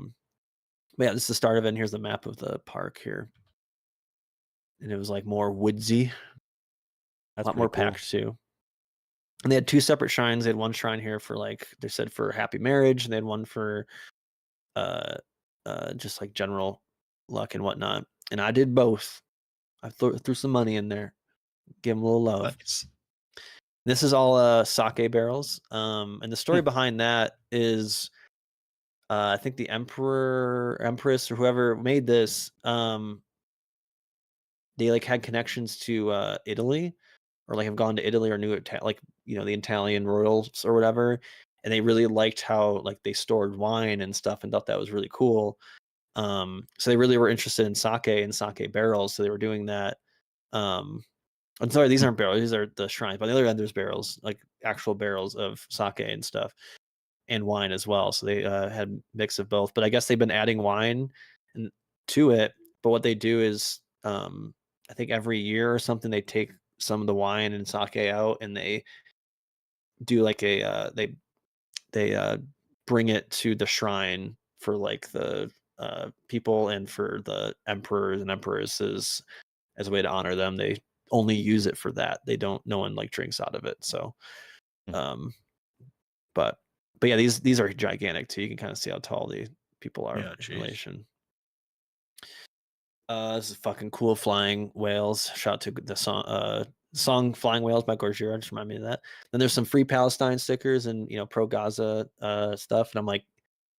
yeah, this is the start of it. And here's the map of the park here. And it was like more woodsy. That's a lot more cool. packed too. And they had 2 separate shrines. They had one shrine here for they said for happy marriage, and they had one for just like general luck and whatnot. And I did both. I threw some money in there, give them a little love. Nice. This is all sake barrels. And the story behind that is I think the empress or whoever made this they like had connections to Italy, or like have gone to Italy or knew it, like the Italian royals or whatever, and they really liked how like they stored wine and stuff and thought that was really cool. So they really were interested in sake and sake barrels, so they were doing that. I'm sorry, these aren't barrels; these are the shrines. But on the other end, there's barrels, like actual barrels of sake and stuff, and wine as well. So they had a mix of both. But I guess they've been adding wine and to it. But what they do is, I think every year or something, they take some of the wine and sake out, and they do like they bring it to the shrine for like the people and for the emperors and empresses as a way to honor them. They only use it for that. They don't. No one like drinks out of it. So, but yeah, these are gigantic too. You can kind of see how tall the people are in relation. This is fucking cool. Flying whales. Shout out to the song Flying Whales by Gojira. Just remind me of that. Then there's some Free Palestine stickers and pro Gaza stuff. And I'm like,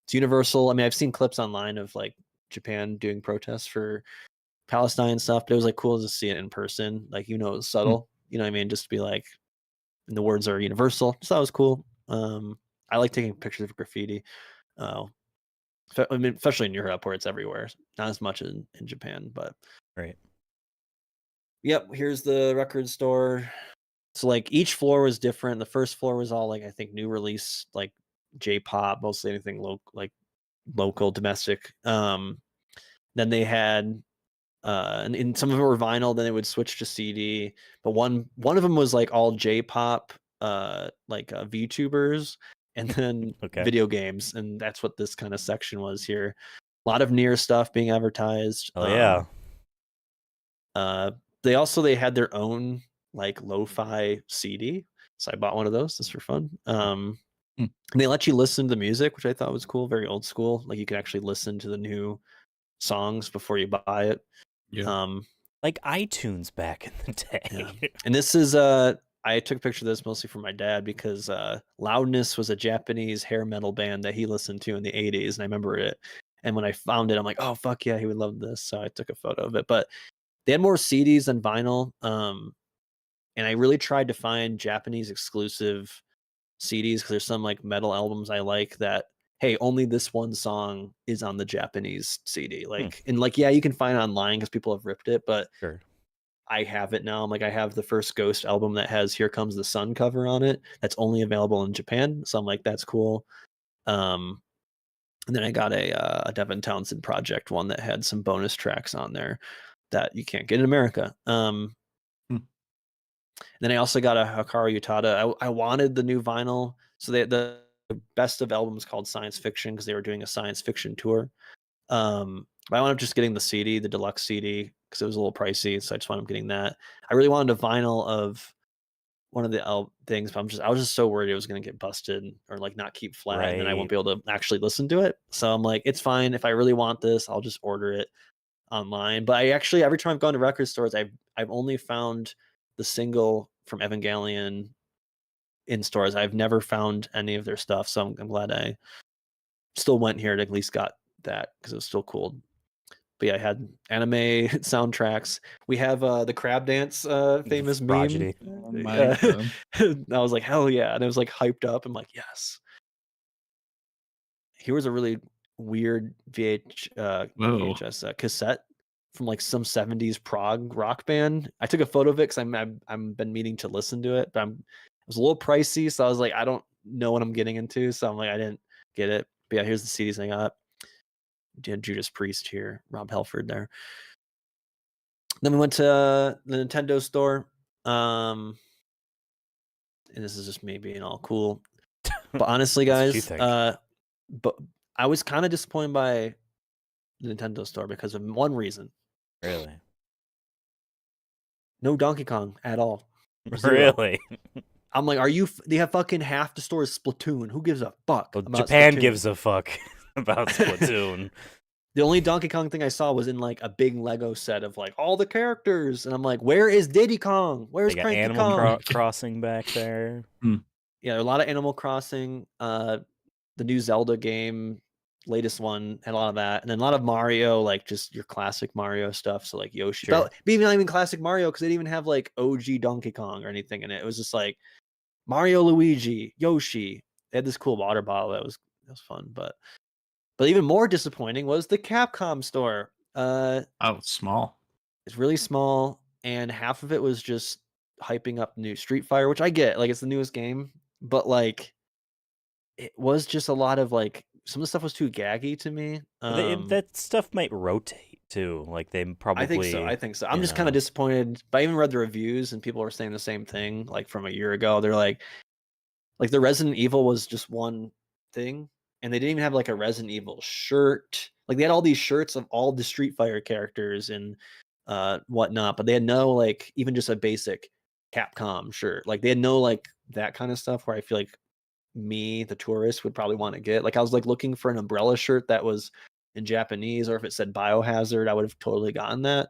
it's universal. I mean, I've seen clips online of like Japan doing protests for Palestine stuff, but it was like cool to see it in person. Like, it was subtle. You know what I mean? Just to be like, and the words are universal. Just thought it was cool. I like taking pictures of graffiti. I mean, especially in Europe where it's everywhere. Not as much in Japan, but right. Yep, here's the record store. So like each floor was different. The first floor was all like I think new release, like J-pop, mostly anything local, domestic. Then they had and some of them were vinyl. Then it would switch to CD. But one of them was like all J-pop, VTubers, and then video games, and that's what this kind of section was here. A lot of Nier stuff being advertised. Oh yeah. They had their own like lo-fi CD, so I bought one of those just for fun. And they let you listen to the music, which I thought was cool. Very old school. Like you can actually listen to the new songs before you buy it. Yeah. Like iTunes back in the day. Yeah. And this is I took a picture of this mostly for my dad because Loudness was a Japanese hair metal band that he listened to in the 80s, and I remember it. And when I found it, I'm like, oh fuck yeah, he would love this. So I took a photo of it. But they had more CDs than vinyl. And I really tried to find Japanese exclusive CDs because there's some like metal albums I like that, hey, only this one song is on the Japanese CD. Like, and like, yeah, you can find it online because people have ripped it, but sure. I have it now. I'm like, I have the first Ghost album that has Here Comes the Sun cover on it. That's only available in Japan. So I'm like, that's cool. And then I got a Devon Townsend Project one that had some bonus tracks on there that you can't get in America. Then I also got a Hikaru Utada. I wanted the new vinyl. So the best of albums called Science Fiction because they were doing a science fiction tour. But I wound up just getting the CD, the deluxe CD, because it was a little pricey. So I just wound up getting that. I really wanted a vinyl of one of the things, but I was just so worried it was going to get busted or like not keep flat, and then I won't be able to actually listen to it. So I'm like, it's fine. If I really want this, I'll just order it online. But I actually, every time I've gone to record stores, I've only found the single from Evangelion in stores. I've never found any of their stuff, so I'm glad I still went here and at least got that because it was still cool. But yeah, I had anime soundtracks. We have the crab dance famous meme. Oh my God. I was like, hell yeah. And it was like hyped up. I'm like, yes. Here was a really weird VHS cassette from like some 70s prog rock band. I took a photo of it because I've been meaning to listen to it, but it was a little pricey, so I was like, I don't know what I'm getting into, so I'm like, I didn't get it. But yeah, here's the CDs I got. Judas Priest here, Rob Halford there. Then we went to the Nintendo store. And this is just me being all cool. But honestly, guys, but I was kind of disappointed by the Nintendo store because of one reason. Really? No Donkey Kong at all. Really? I'm like, they have fucking half the store is Splatoon. Who gives a fuck? Well, Japan gives a fuck about Splatoon. The only Donkey Kong thing I saw was in like a big Lego set of like all the characters, and I'm like, where is Diddy Kong? Where's they got Cranky Animal Kong? Crossing back there. Yeah, a lot of Animal Crossing. The new Zelda game latest one had a lot of that, and then a lot of Mario, like just your classic Mario stuff. So like Yoshi, Sure. but even not even classic Mario because they didn't even have like OG Donkey Kong or anything in it. It was just like Mario, Luigi, Yoshi. They had this cool water bottle that was fun, but even more disappointing was the Capcom store. Small. It's really small, and half of it was just hyping up new Street Fighter, which I get, like it's the newest game, but like it was just a lot of like some of the stuff was too gaggy to me. That stuff might rotate too. Like they probably. I think so. I'm just kind of disappointed. But I even read the reviews, and people were saying the same thing. Like from a year ago, they're like the Resident Evil was just one thing, and they didn't even have like a Resident Evil shirt. Like they had all these shirts of all the Street Fighter characters and whatnot, but they had no like even just a basic Capcom shirt. Like they had no like that kind of stuff where I feel like me, the tourist, would probably want to get. Like I was like looking for an umbrella shirt that was in Japanese, or if it said Biohazard, I would have totally gotten that.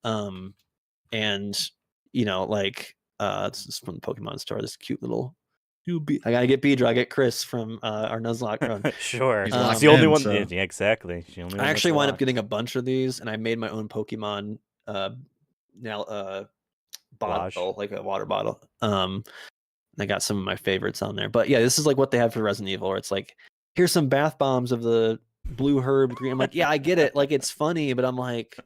And like this is from the Pokemon store, this cute little I gotta get Beedra, I get Chris from our Nuzlocke run. Sure. He's It's the only one. so. Yeah, exactly. I actually wound up getting a bunch of these, and I made my own Pokemon bottle, like a water bottle. I got some of my favorites on there. But yeah, this is like what they have for Resident Evil, where it's like, here's some bath bombs of the blue herb green. I'm like, yeah, I get it. Like it's funny, but I'm like,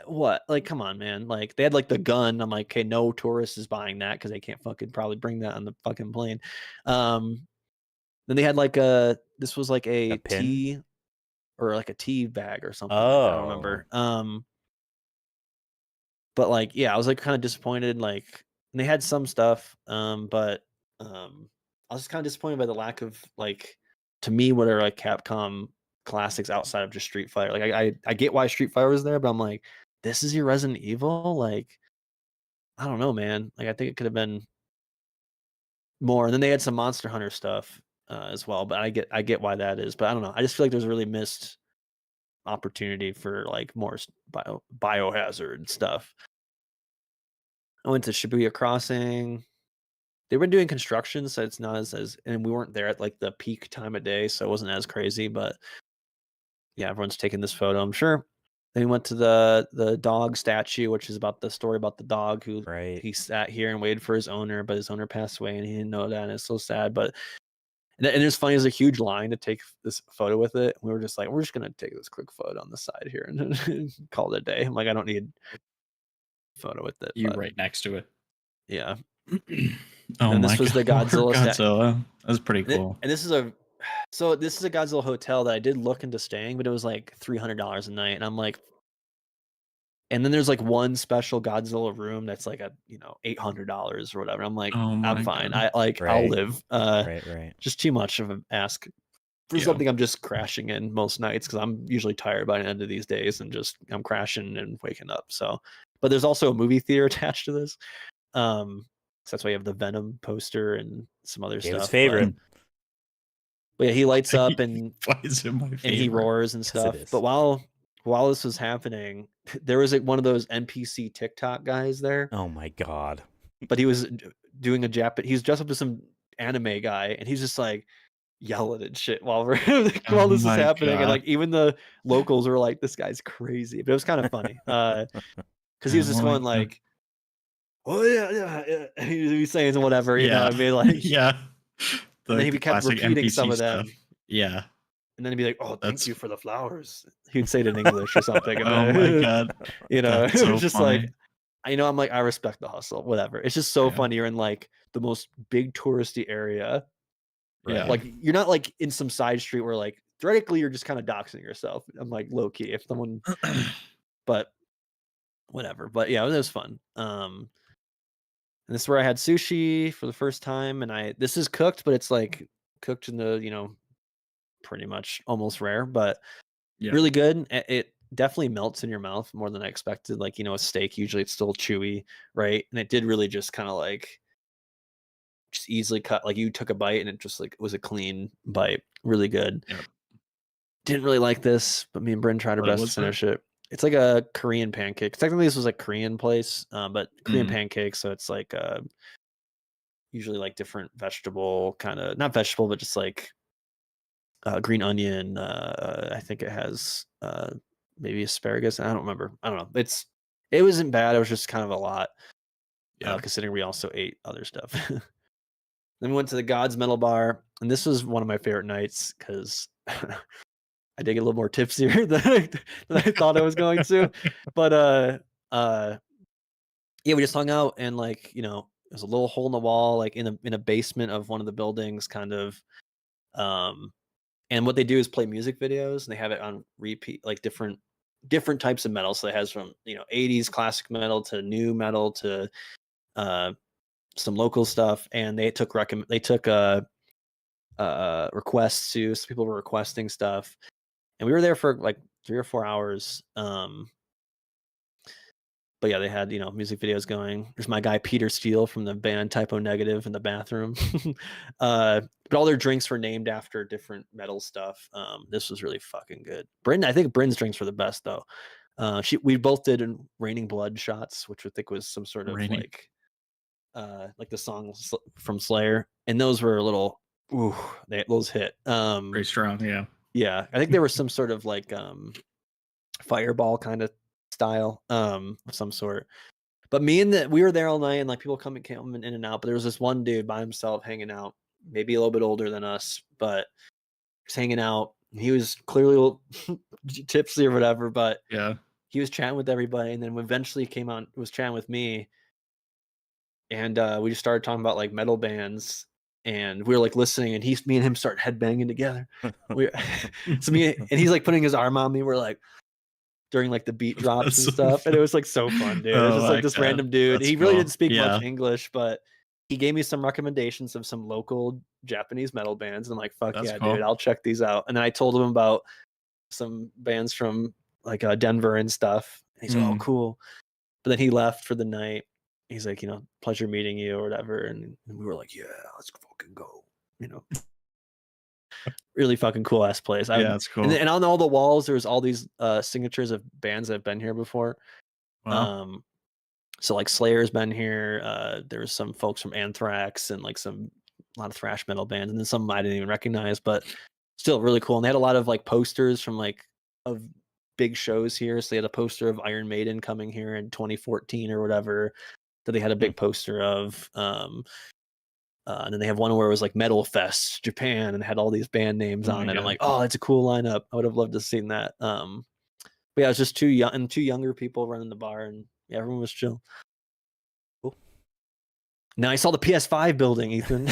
what? Like, come on, man. Like they had like the gun. I'm like, okay, no tourist is buying that because they can't fucking probably bring that on the fucking plane. Then they had like this was like a tea or like a tea bag or something. Oh. I don't remember. But like, yeah, I was like kind of disappointed. Like, and they had some stuff, but I was just kind of disappointed by the lack of like, to me, what are like Capcom classics outside of just Street Fighter. Like, I get why Street Fighter was there, but I'm like, this is your Resident Evil. Like, I don't know, man. Like, I think it could have been more. And then they had some Monster Hunter stuff as well. But I get why that is. But I don't know. I just feel like there's a really missed opportunity for like more biohazard stuff. I went to Shibuya Crossing. They were doing construction, so it's not as and we weren't there at like the peak time of day, so it wasn't as crazy. But yeah, everyone's taking this photo, I'm sure. Then we went to the dog statue, which is about the story about the dog who he sat here and waited for his owner, but his owner passed away and he didn't know that, and it's so sad. But and it's funny, there's a huge line to take this photo with it. We were just like, we're just gonna take this quick photo on the side here and call it a day. I'm like, I don't need a photo with it. You right next to it. Yeah. And this was the Godzilla statue. That was pretty cool. And this is a Godzilla hotel that I did look into staying, but it was like $300 a night, and I'm like, and then there's like one special Godzilla room that's like a $800 or whatever. I'm like, I'm fine. God. I'll live. Right. Just too much of an ask for something I'm just crashing in most nights because I'm usually tired by the end of these days and just I'm crashing and waking up. So, but there's also a movie theater attached to this. So that's why you have the Venom poster and some other stuff. His favorite. But yeah, he lights up and why is it my favorite? And he roars and stuff. But while this was happening, there was like one of those NPC TikTok guys there. Oh my god! But he was doing he was dressed up as some anime guy, and he's just like yelling and shit while this is happening. God. And like even the locals were like, "This guy's crazy," but it was kind of funny because he was just going like, "Oh yeah," he was saying whatever, you know what I mean? Like And then he kept repeating NPC some of them. Yeah. And then he'd be like, "Oh, thank you for the flowers." He'd say it in English or something. Oh my god! It was just funny. Like, I'm like, I respect the hustle. Whatever. It's just so funny. You're in like the most big touristy area. Yeah. Like you're not like in some side street where like theoretically you're just kind of doxing yourself. I'm like low key if someone, but whatever. But yeah, it was fun. And this is where I had sushi for the first time, and this is cooked, but it's like cooked in the pretty much almost rare, but really good. It definitely melts in your mouth more than I expected. Like a steak, usually it's still chewy, right? And it did really just kind of like just easily cut. Like you took a bite and it just like was a clean bite. Really good. Didn't really like this, but me and Bryn tried our best to finish it. It's like a Korean pancake. Technically, this was a Korean place, but Korean pancakes. So it's like usually like different vegetable kind of, not vegetable, but just like green onion. I think it has maybe asparagus. I don't remember. I don't know. It wasn't bad. It was just kind of a lot. Yeah. Considering we also ate other stuff. Then we went to the God's Metal Bar, and this was one of my favorite nights because I did get a little more tipsier than I thought I was going to. But yeah, we just hung out and like, there's a little hole in the wall, like in a basement of one of the buildings, kind of. And what they do is play music videos, and they have it on repeat, like different types of metal. So it has from 80s classic metal to new metal to some local stuff, and they took requests too. So people were requesting stuff, and we were there for like 3 or 4 hours. But yeah, they had music videos going. There's my guy Peter Steele from the band Typo Negative in the bathroom. But all their drinks were named after different metal stuff. This was really fucking good. I think Bryn's drinks were the best though. We both did Raining Blood shots, which I think was some sort of like the song from Slayer, and those were a little those hit. Very strong, yeah. Yeah, I think there was some sort of like fireball kind of style of some sort. But we were there all night, and like people coming in and out. But there was this one dude by himself hanging out, maybe a little bit older than us, but just hanging out. He was clearly a little tipsy or whatever, but yeah, he was chatting with everybody, and then eventually came on, was chatting with me, and we just started talking about like metal bands, and we were like listening, and me and him start headbanging together. So and he's like putting his arm on me. We're like during like the beat drops and stuff, and it was like so fun, dude. It was just like this random dude. He really didn't speak much English, but he gave me some recommendations of some local Japanese metal bands, and I'm like, fuck yeah, dude, I'll check these out. And then I told him about some bands from like Denver and stuff. And he's like, oh, cool. But then he left for the night. He's like, pleasure meeting you or whatever. And we were like, yeah, let's fucking go. Really fucking cool ass place. Yeah, that's cool. And on all the walls, there was all these signatures of bands that have been here before. Wow. So like Slayer's been here. There was some folks from Anthrax and like a lot of thrash metal bands, and then some I didn't even recognize, but still really cool. And they had a lot of like posters from like of big shows here. So they had a poster of Iron Maiden coming here in 2014 or whatever that they had a big poster of. And then they have one where it was like Metal Fest Japan and had all these band names on it. God. I'm like, oh, it's a cool lineup. I would have loved to have seen that. But yeah, it was just two younger people running the bar, and yeah, everyone was chill. Cool. Now I saw the PS5 building, Ethan,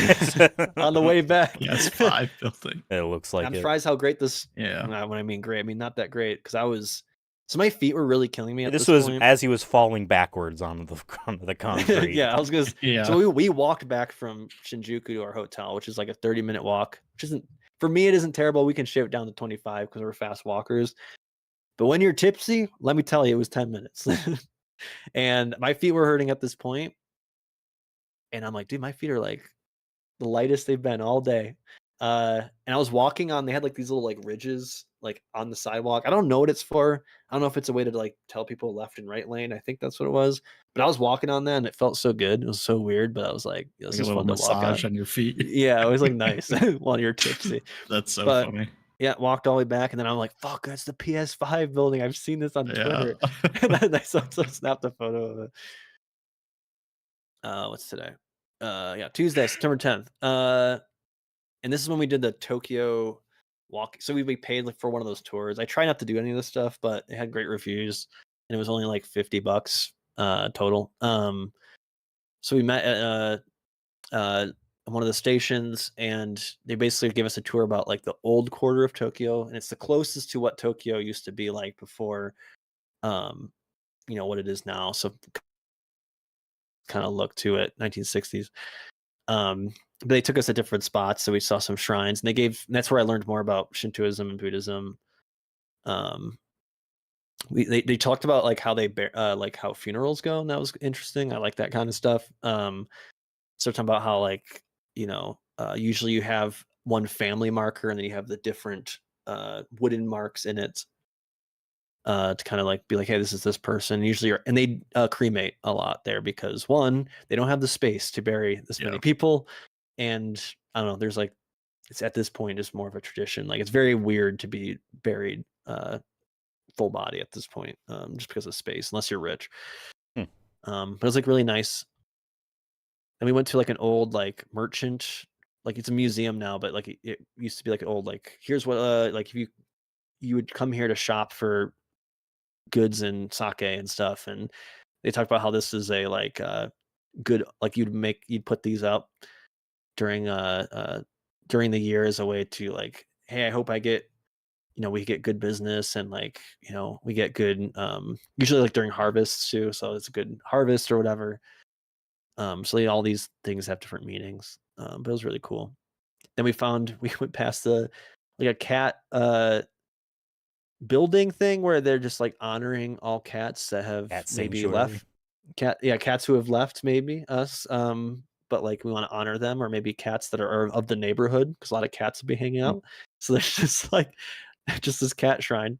on the way back. PS5 building. It looks like I'm surprised how great this. Yeah. When I mean great, I mean not that great, because so my feet were really killing me. This was point. As he was falling backwards onto the concrete. Yeah, I was gonna. Yeah. So we walked back from Shinjuku to our hotel, which is like a 30-minute walk, which isn't, for me, it isn't terrible. We can shave it down to 25 because we're fast walkers. But when you're tipsy, let me tell you, it was 10 minutes. And my feet were hurting at this point. And I'm like, dude, my feet are like the lightest they've been all day. And I was walking on, they had like these little like ridges like on the sidewalk. I don't know what it's for. I don't know if it's a way to like tell people left and right lane. I think that's what it was. But I was walking on that and it felt so good. It was so weird, but I was like, this is fun to walk on your feet. Yeah, it was like nice while you're tipsy. That's so funny. Yeah, walked all the way back, and then I'm like, fuck, that's the PS5 building. I've seen this on Twitter. And then I snapped a photo of it. What's today? Tuesday, September 10th. And this is when we did the Tokyo walk. So we paid like for one of those tours. I try not to do any of this stuff, but it had great reviews, and it was only like $50 total. So we met at one of the stations, and they basically give us a tour about like the old quarter of Tokyo, and it's the closest to what Tokyo used to be like before, what it is now. So kind of look to it, 1960s. But they took us to different spots, so we saw some shrines, and that's where I learned more about Shintoism and Buddhism. They talked about like how like how funerals go, and that was interesting. I like that kind of stuff. So talking about how like usually you have one family marker, and then you have the different wooden marks in it to kind of like be like, hey, this is this person. Usually, and they cremate a lot there because one, they don't have the space to bury this many people, and I don't know. There's like it's at this point just more of a tradition. Like it's very weird to be buried full body at this point, just because of space, unless you're rich. But it was like really nice. And we went to like an old like merchant, like it's a museum now, but like it used to be like an old like here's what like if you would come here to shop for goods and sake and stuff, and they talked about how this is a like good, like you'd put these up during the year as a way to like, hey, I hope I get, we get good business, and like, we get good usually like during harvests too, so it's a good harvest or whatever. So all these things have different meanings, but it was really cool. Then we went past like a cat building thing where they're just like honoring all cats that have maybe left cats who have left, maybe us, but like we want to honor them, or maybe cats that are of the neighborhood, because a lot of cats will be hanging out. So there's just like just this cat shrine.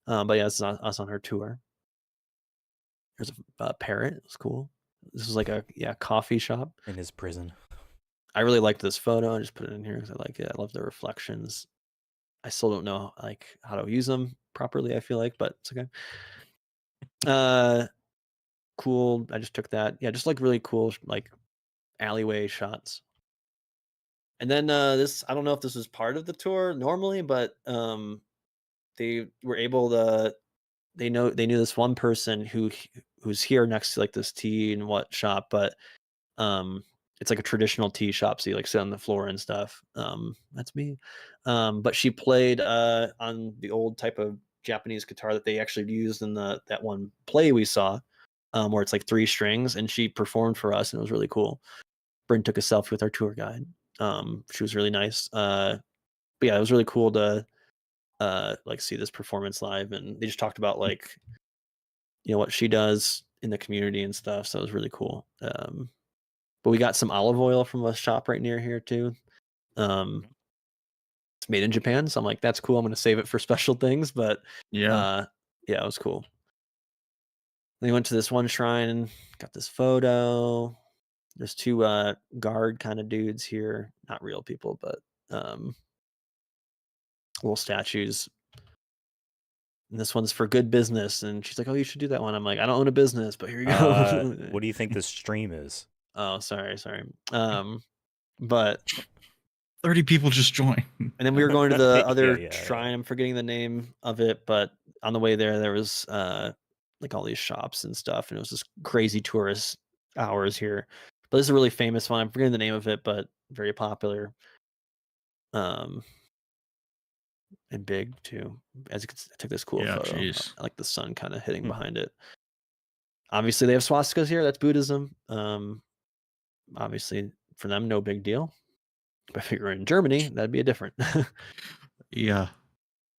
But yeah, it's us on her tour. There's a parrot. It was cool. This was like a coffee shop in his prison. I really liked this photo. I just put it in here because I like it. I love the reflections. I still don't know like how to use them properly, I feel like, but it's okay. Cool. I just took that. Yeah, just like really cool like alleyway shots. And then this, I don't know if this was part of the tour normally, but they were able to, they knew this one person who's here next to like this tea and what shop, but it's like a traditional tea shop, so you like sit on the floor and stuff. That's me. But she played on the old type of Japanese guitar that they actually used in that one play we saw, where it's like 3 strings, and she performed for us, and it was really cool. Bryn took a selfie with our tour guide. She was really nice. But yeah, it was really cool to like see this performance live, and they just talked about like what she does in the community and stuff. So it was really cool. But we got some olive oil from a shop right near here too. It's made in Japan, so I'm like, that's cool. I'm going to save it for special things. But yeah, it was cool. Then we went to this one shrine and got this photo. There's 2 guard kind of dudes here, not real people, but little statues. And this one's for good business. And she's like, oh, you should do that one. I'm like, I don't own a business, but here you go. What do you think this stream is? Oh, sorry. But 30 people just joined. And then we were going to the other shrine. I'm forgetting the name of it, but on the way there was like all these shops and stuff, and it was just crazy tourist hours here. But this is a really famous one. I'm forgetting the name of it, but very popular. And big too. As you can see, I took this cool photo. I like the sun kind of hitting behind it. Obviously, they have swastikas here. That's Buddhism. Obviously, for them, no big deal. But if you're in Germany, that'd be a different. Yeah.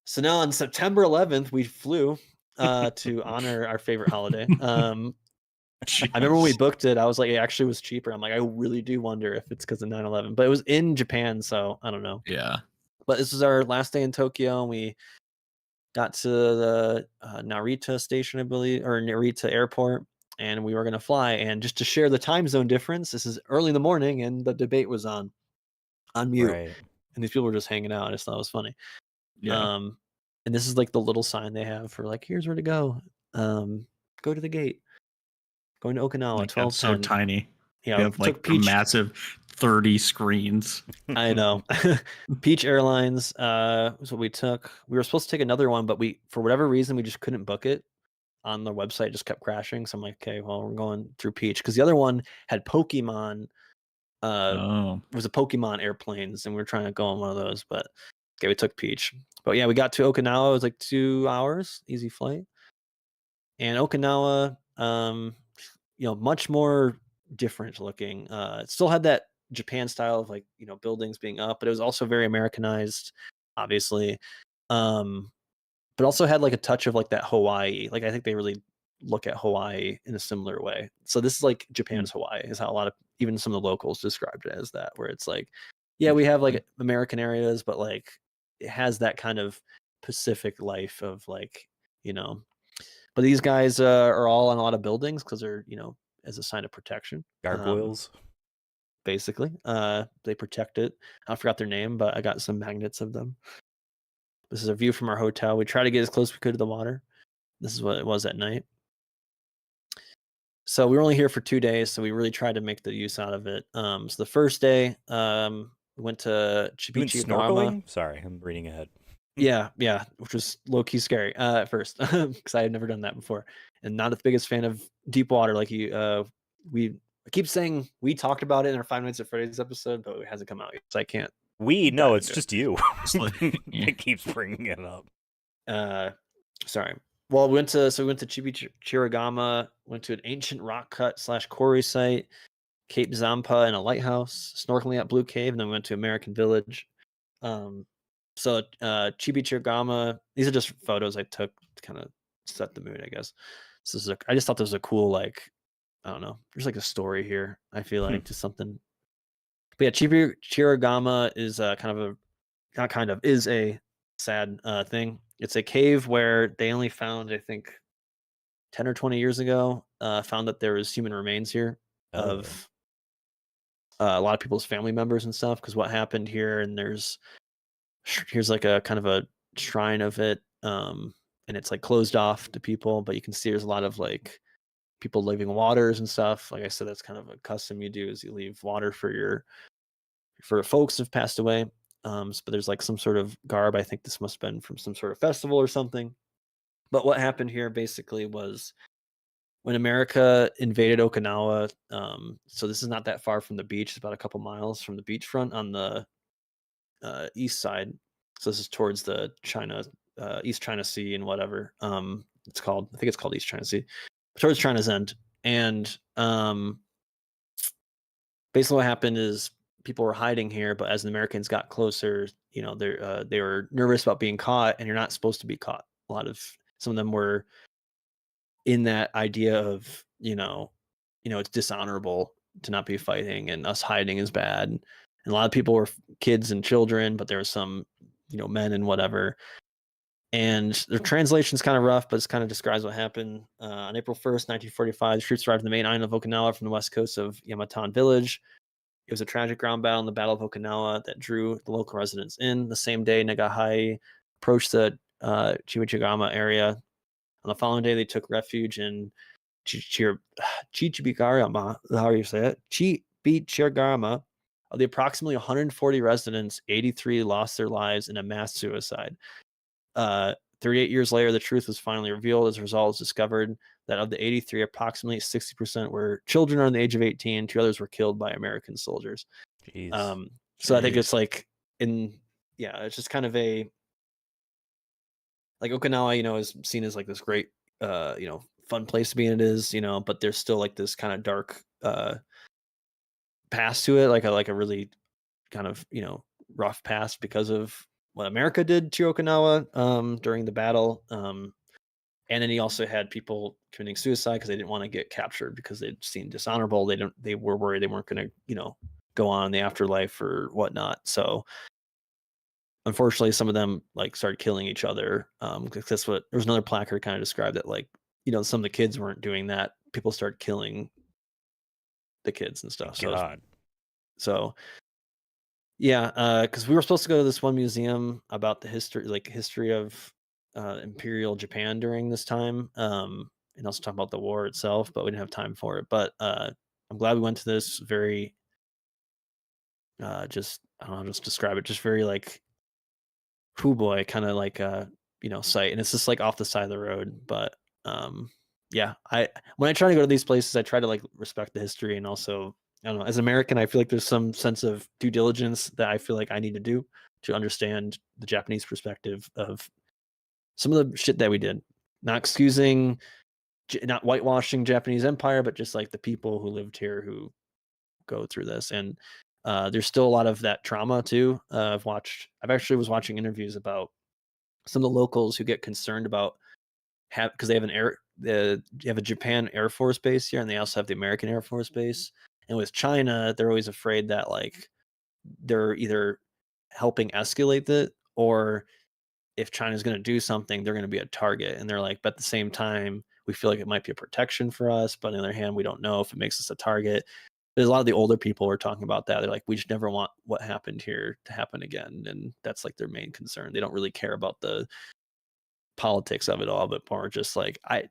So now on September 11th, we flew to honor our favorite holiday. I remember when we booked it, I was like, it actually was cheaper. I'm like, I really do wonder if it's because of 9/11. But it was in Japan, so I don't know. Yeah. But this was our last day in Tokyo, and we got to the Narita station, I believe, or Narita airport, and we were going to fly. And just to share the time zone difference, this is early in the morning, and the debate was on mute. Right. And these people were just hanging out. I just thought it was funny. Yeah. And this is like the little sign they have for like, here's where to go. Go to the gate. Going to Okinawa. Like, that's so tiny. Yeah, you have like a massive 30 screens. I know. Peach Airlines was what we took. We were supposed to take another one, but for whatever reason, we just couldn't book it on the website. It just kept crashing. So I'm like, okay, well, we're going through Peach, because the other one had Pokemon. It was a Pokemon airplanes, and we were trying to go on one of those, but okay, we took Peach. But yeah, we got to Okinawa. It was like 2 hours, easy flight. And Okinawa, much more different looking. It still had that Japan style of like, buildings being up, but it was also very Americanized, obviously. But also had like a touch of like that Hawaii. Like I think they really look at Hawaii in a similar way. So this is like Japan's Hawaii, is how a lot of even some of the locals described it as that, where it's like, yeah, we have like American areas, but like it has that kind of Pacific life of like, but these guys are all on a lot of buildings because they're, as a sign of protection. Gargoyles. basically. They protect it. I forgot their name, but I got some magnets of them. This is a view from our hotel. We try to get as close as we could to the water. This is what it was at night. So we were only here for 2 days, so we really tried to make the use out of it. So the first day, we went to Chibichigama. Snorkeling? Sorry, I'm reading ahead. Yeah, which was low-key scary at first because I had never done that before, and not the biggest fan of deep water. Like I keep saying we talked about it in our 5 Nights at Freddy's episode, but it hasn't come out yet, so I can't. No, it's just you. Yeah. It keeps bringing it up. Sorry. Well, we went to Chibichirigama, went to an ancient rock cut / quarry site, Cape Zampa, and a lighthouse, snorkeling at Blue Cave, and then we went to American Village. So Chibichirigama, these are just photos I took to kind of set the mood, I guess. So I just thought this was a cool, like, I don't know, there's like a story here. I feel like just something. But yeah, Chibichirigama is is a sad thing. It's a cave where they only found, I think, 10 or 20 years ago, found that there was human remains here of a lot of people's family members and stuff. Because what happened here, and here's like a kind of a shrine of it, and it's like closed off to people, but you can see there's a lot of like people leaving waters and stuff. Like I said, that's kind of a custom you do, is you leave water for folks who've passed away. But there's like some sort of garb. I think this must have been from some sort of festival or something. But what happened here basically was when America invaded Okinawa. So this is not that far from the beach. It's about a couple miles from the beachfront on the east side. So this is towards the East China Sea and whatever. It's called. I think it's called East China Sea, towards China's end. And basically what happened is people were hiding here, but as the Americans got closer, they were nervous about being caught, and you're not supposed to be caught. Some of them were in that idea of, it's dishonorable to not be fighting, and us hiding is bad. And a lot of people were kids and children, but there were some, men and whatever. And the translation's kind of rough, but it kind of describes what happened. On April 1st, 1945, the troops arrived in the main island of Okinawa from the west coast of Yamatan Village. It was a tragic ground battle in the Battle of Okinawa that drew the local residents in. The same day, Nagahai approached the Chibichigama area. On the following day, they took refuge in Chichibigarama. How do you say it? Chibichigama. Of the approximately 140 residents, 83 lost their lives in a mass suicide. 38 years later, the truth was finally revealed. As a result, it was discovered that of the 83, approximately 60% were children under the age of 18. 2 others were killed by American soldiers. So I think it's like it's just kind of a, like, Okinawa, is seen as like this great, fun place to be in. It is, but there's still like this kind of dark past to it, like a really kind of, rough past because of what America did to Okinawa during the battle. And then he also had people committing suicide because they didn't want to get captured because they'd seen dishonorable. They were worried they weren't going to, go on in the afterlife or whatnot. So unfortunately, some of them like started killing each other. That's what, there was another placard kind of described that, like, some of the kids weren't doing that. People started killing the kids and stuff. So yeah, because we were supposed to go to this one museum about the history of Imperial Japan during this time, and also talk about the war itself, but we didn't have time for it. But I'm glad we went to this very, just, I don't know, just describe it, just very like boy kind of like site, and it's just like off the side of the road. But when I try to go to these places, I try to like respect the history, and also, I don't know, as an American, I feel like there's some sense of due diligence that I feel like I need to do to understand the Japanese perspective of some of the shit that we did. Not excusing, not whitewashing Japanese Empire, but just like the people who lived here who go through this. And there's still a lot of that trauma too. I've actually was watching interviews about some of the locals who get concerned about because they have a Japan Air Force base here, and they also have the American Air Force base. And with China, they're always afraid that like they're either helping escalate it, or if China's going to do something, they're going to be a target. And they're like, but at the same time, we feel like it might be a protection for us. But on the other hand, we don't know if it makes us a target. there's a lot of the older people were talking about that. They're like, we just never want what happened here to happen again, and that's like their main concern. They don't really care about the politics of it all, but more just like I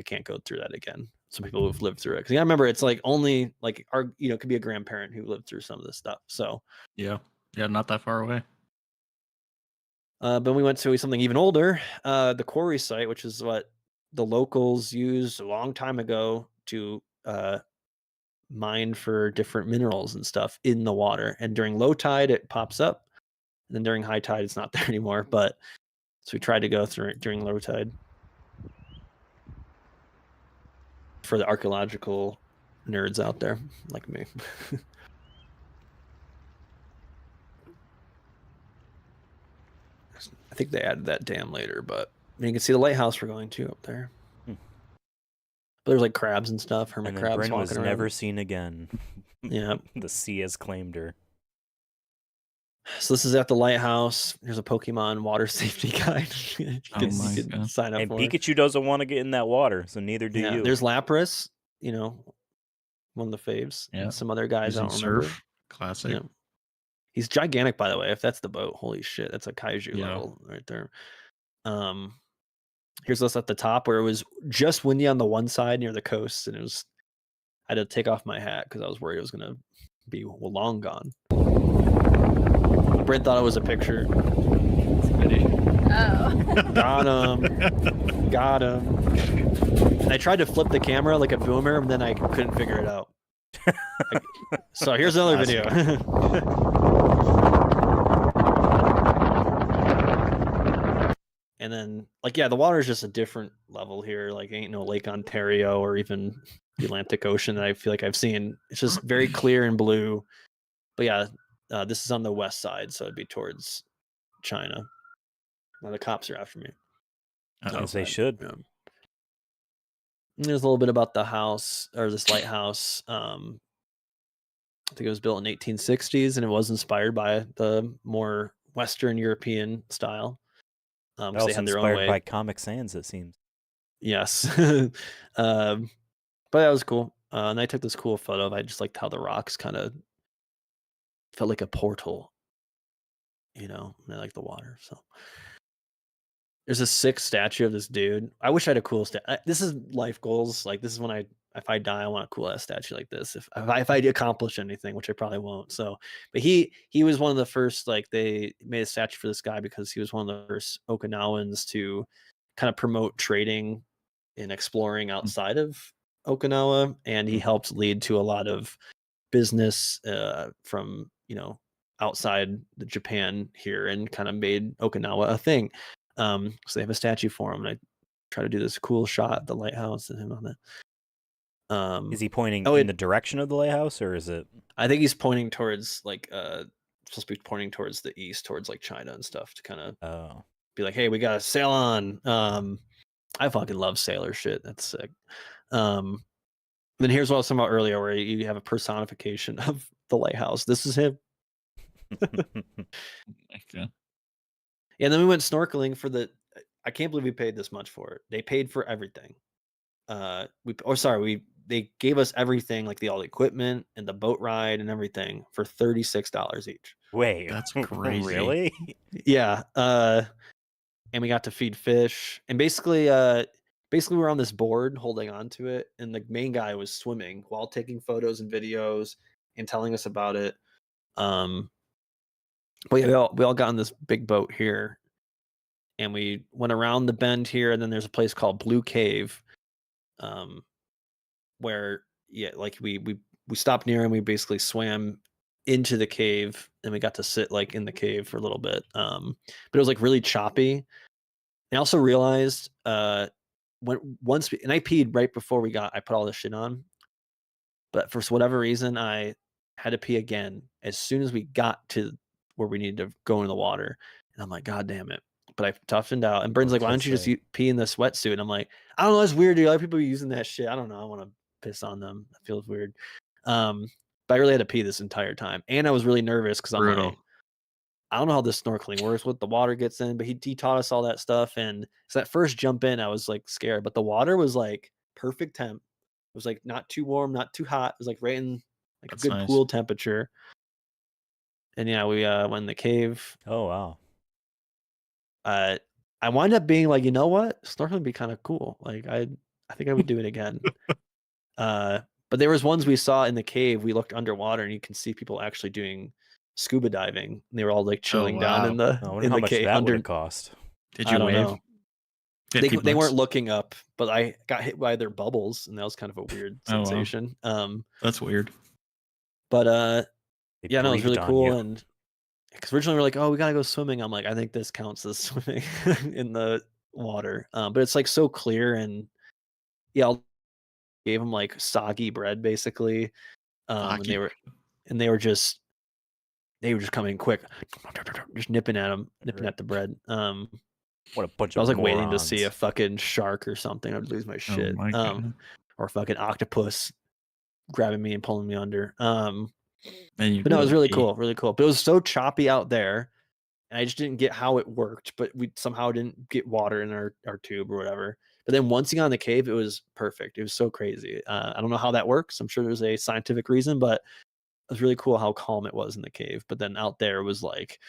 can't go through that again. Some people who've lived through it, because I remember it's like only like our could be a grandparent who lived through some of this stuff. So yeah, not that far away. But we went to something even older, the quarry site, which is what the locals used a long time ago to mine for different minerals and stuff in the water. And during low tide, it pops up, and then during high tide, it's not there anymore. But so we tried to go through it during low tide for the archaeological nerds out there like me. I think they added that dam later, but you can see the lighthouse we're going to up there. But there's like crabs and stuff, hermit and then crabs. Bryn was walking never around. seen again. Yeah. The sea has claimed her. So this is at the lighthouse. There's a Pokemon water safety guide. you can sign up and for. Pikachu doesn't want to get in that water, so neither do you. There's Lapras, one of the faves. Yeah. And some other guys I don't remember. Surf. Classic. Yeah. He's gigantic, by the way. If that's the boat, holy shit, that's a kaiju level right there. Here's us at the top where it was just windy on the one side near the coast, and I had to take off my hat because I was worried it was gonna be long gone. Brent thought it was a picture. Oh. Got him. And I tried to flip the camera like a boomer, and then I couldn't figure it out. So here's another video. And then, the water is just a different level here. Like, ain't no Lake Ontario or even the Atlantic Ocean that I feel like I've seen. It's just very clear and blue. But this is on the west side, so it'd be towards China. Now the cops are after me. As they should. Yeah. There's a little bit about the house, or this lighthouse. I think it was built in 1860s, and it was inspired by the more Western European style. Also they had their inspired own way. by Comic Sans, it seems. Yes. But that was cool. And I took this cool photo. I just liked how the rocks kind of felt like a portal, and I like the water. So there's a sick statue of this dude. I wish I had a cool this is life goals. Like, this is when if I die, I want a cool ass statue like this. If I accomplish anything, which I probably won't. So, but he was one of the first. Like, they made a statue for this guy because he was one of the first Okinawans to kind of promote trading and exploring outside of Okinawa, and he helped lead to a lot of business from outside the Japan here, and kind of made Okinawa a thing. So they have a statue for him, and I try to do this cool shot at the lighthouse and him on that. Is he pointing in the direction of the lighthouse, or is it? I think he's pointing towards supposed to be pointing towards the east, towards like China and stuff, to kind of be like, hey, we gotta sail on. I fucking love sailor shit. That's sick. Then here's what I was talking about earlier, where you have a personification of the lighthouse. This is him. Okay. And then we went snorkeling for I can't believe we paid this much for it. They paid for everything. They gave us everything, like all the equipment and the boat ride and everything, for $36 each. Wait, that's crazy. Really? Yeah. And we got to feed fish, and basically we were on this board holding on to it, and the main guy was swimming while taking photos and videos and telling us about it. But yeah, we all got on this big boat here, and we went around the bend here, and then there's a place called Blue Cave, where we stopped near, and we basically swam into the cave, and we got to sit in the cave for a little bit. But it was really choppy. I also realized and I peed right before I put all this shit on, but for whatever reason I had to pee again as soon as we got to where we needed to go into the water, and I'm like, God damn it! But I toughened out, and Bryn's like, why don't you just pee in the sweatsuit? And I'm like, I don't know, it's weird, dude. Other people are using that shit. I don't know. I want to piss on them. It feels weird. But I really had to pee this entire time, and I was really nervous because I'm like, I don't know how this snorkeling works, what the water gets in, but he taught us all that stuff. And so that first jump in, I was scared, but the water was perfect temp. was like not too warm, not too hot. It was like right in like That's a good nice. pool temperature. And yeah, we went in the cave. Oh wow. I wound up being like, you know what? Snorkeling would be kind of cool. Like I think I would do it again. But there was ones we saw in the cave. We looked underwater and you can see people actually doing scuba diving. And they were all like chilling down in the I wonder how much cave that would under. have cost. Did you I don't wave? know. 50 They weren't bucks? looking up, but I got hit by their bubbles, and that was kind of a weird Oh, wow. sensation. That's weird. But They yeah, no, it was really breathed on cool. you. And because originally we are like, oh, we gotta go swimming. I'm like, I think this counts as swimming in the water. But it's like so clear, and yeah, I gave them like soggy bread basically. And they were just coming quick, just nipping at the bread. What a bunch I was of like waiting to see a morons. fucking shark or something. I'd lose my shit. my God. Or a fucking octopus grabbing me and pulling me under. And But no, it was really cool, really cool. But it was so choppy out there, and I just didn't get how it worked. But we somehow didn't get water in our tube or whatever. But then once you got in the cave, it was perfect. It was so crazy. I don't know how that works. I'm sure there's a scientific reason, but it was really cool how calm it was in the cave. But then out there was like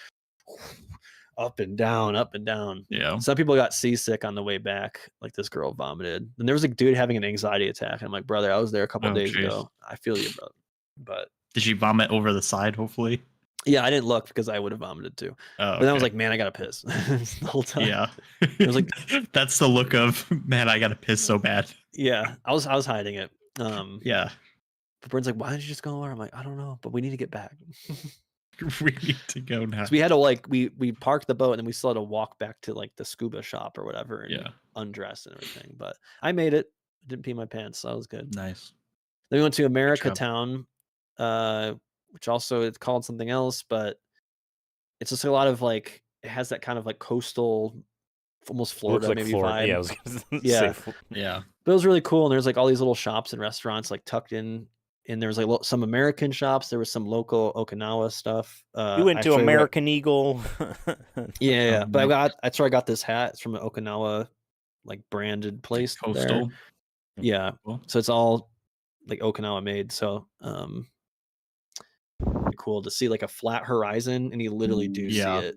up and down, up and down. Yeah. Some people got seasick on the way back. Like this girl vomited. And there was a dude having an anxiety attack. And I'm like, brother, I was there a couple days ago. I feel you, bro. But did she vomit over the side, hopefully? Yeah, I didn't look because I would have vomited too. But then I was like, man, I gotta piss the whole time. Yeah. It was like that's the look of, man, I gotta piss so bad. Yeah. I was hiding it. Yeah. But Brent's like, why did you just go over? I'm like, I don't know, but we need to get back. We need to go now. So we had to like we parked the boat and then we still had to walk back to like the scuba shop or whatever and undress and everything. But I made it. I didn't pee my pants, so that was good. Nice. Then we went to America Town, which also it's called something else, but it's just a lot of like it has that kind of like coastal, almost Florida like maybe Florida. vibe. Yeah, I was gonna yeah, say, yeah. But it was really cool, and there's like all these little shops and restaurants like tucked in. And there was like some American shops. There was some local Okinawa stuff. You went to American Eagle. Yeah. But that's where I got this hat. It's from an Okinawa like branded place. Coastal. There. Yeah. Cool. So it's all like Okinawa made. So cool to see like a flat horizon, and you literally do see it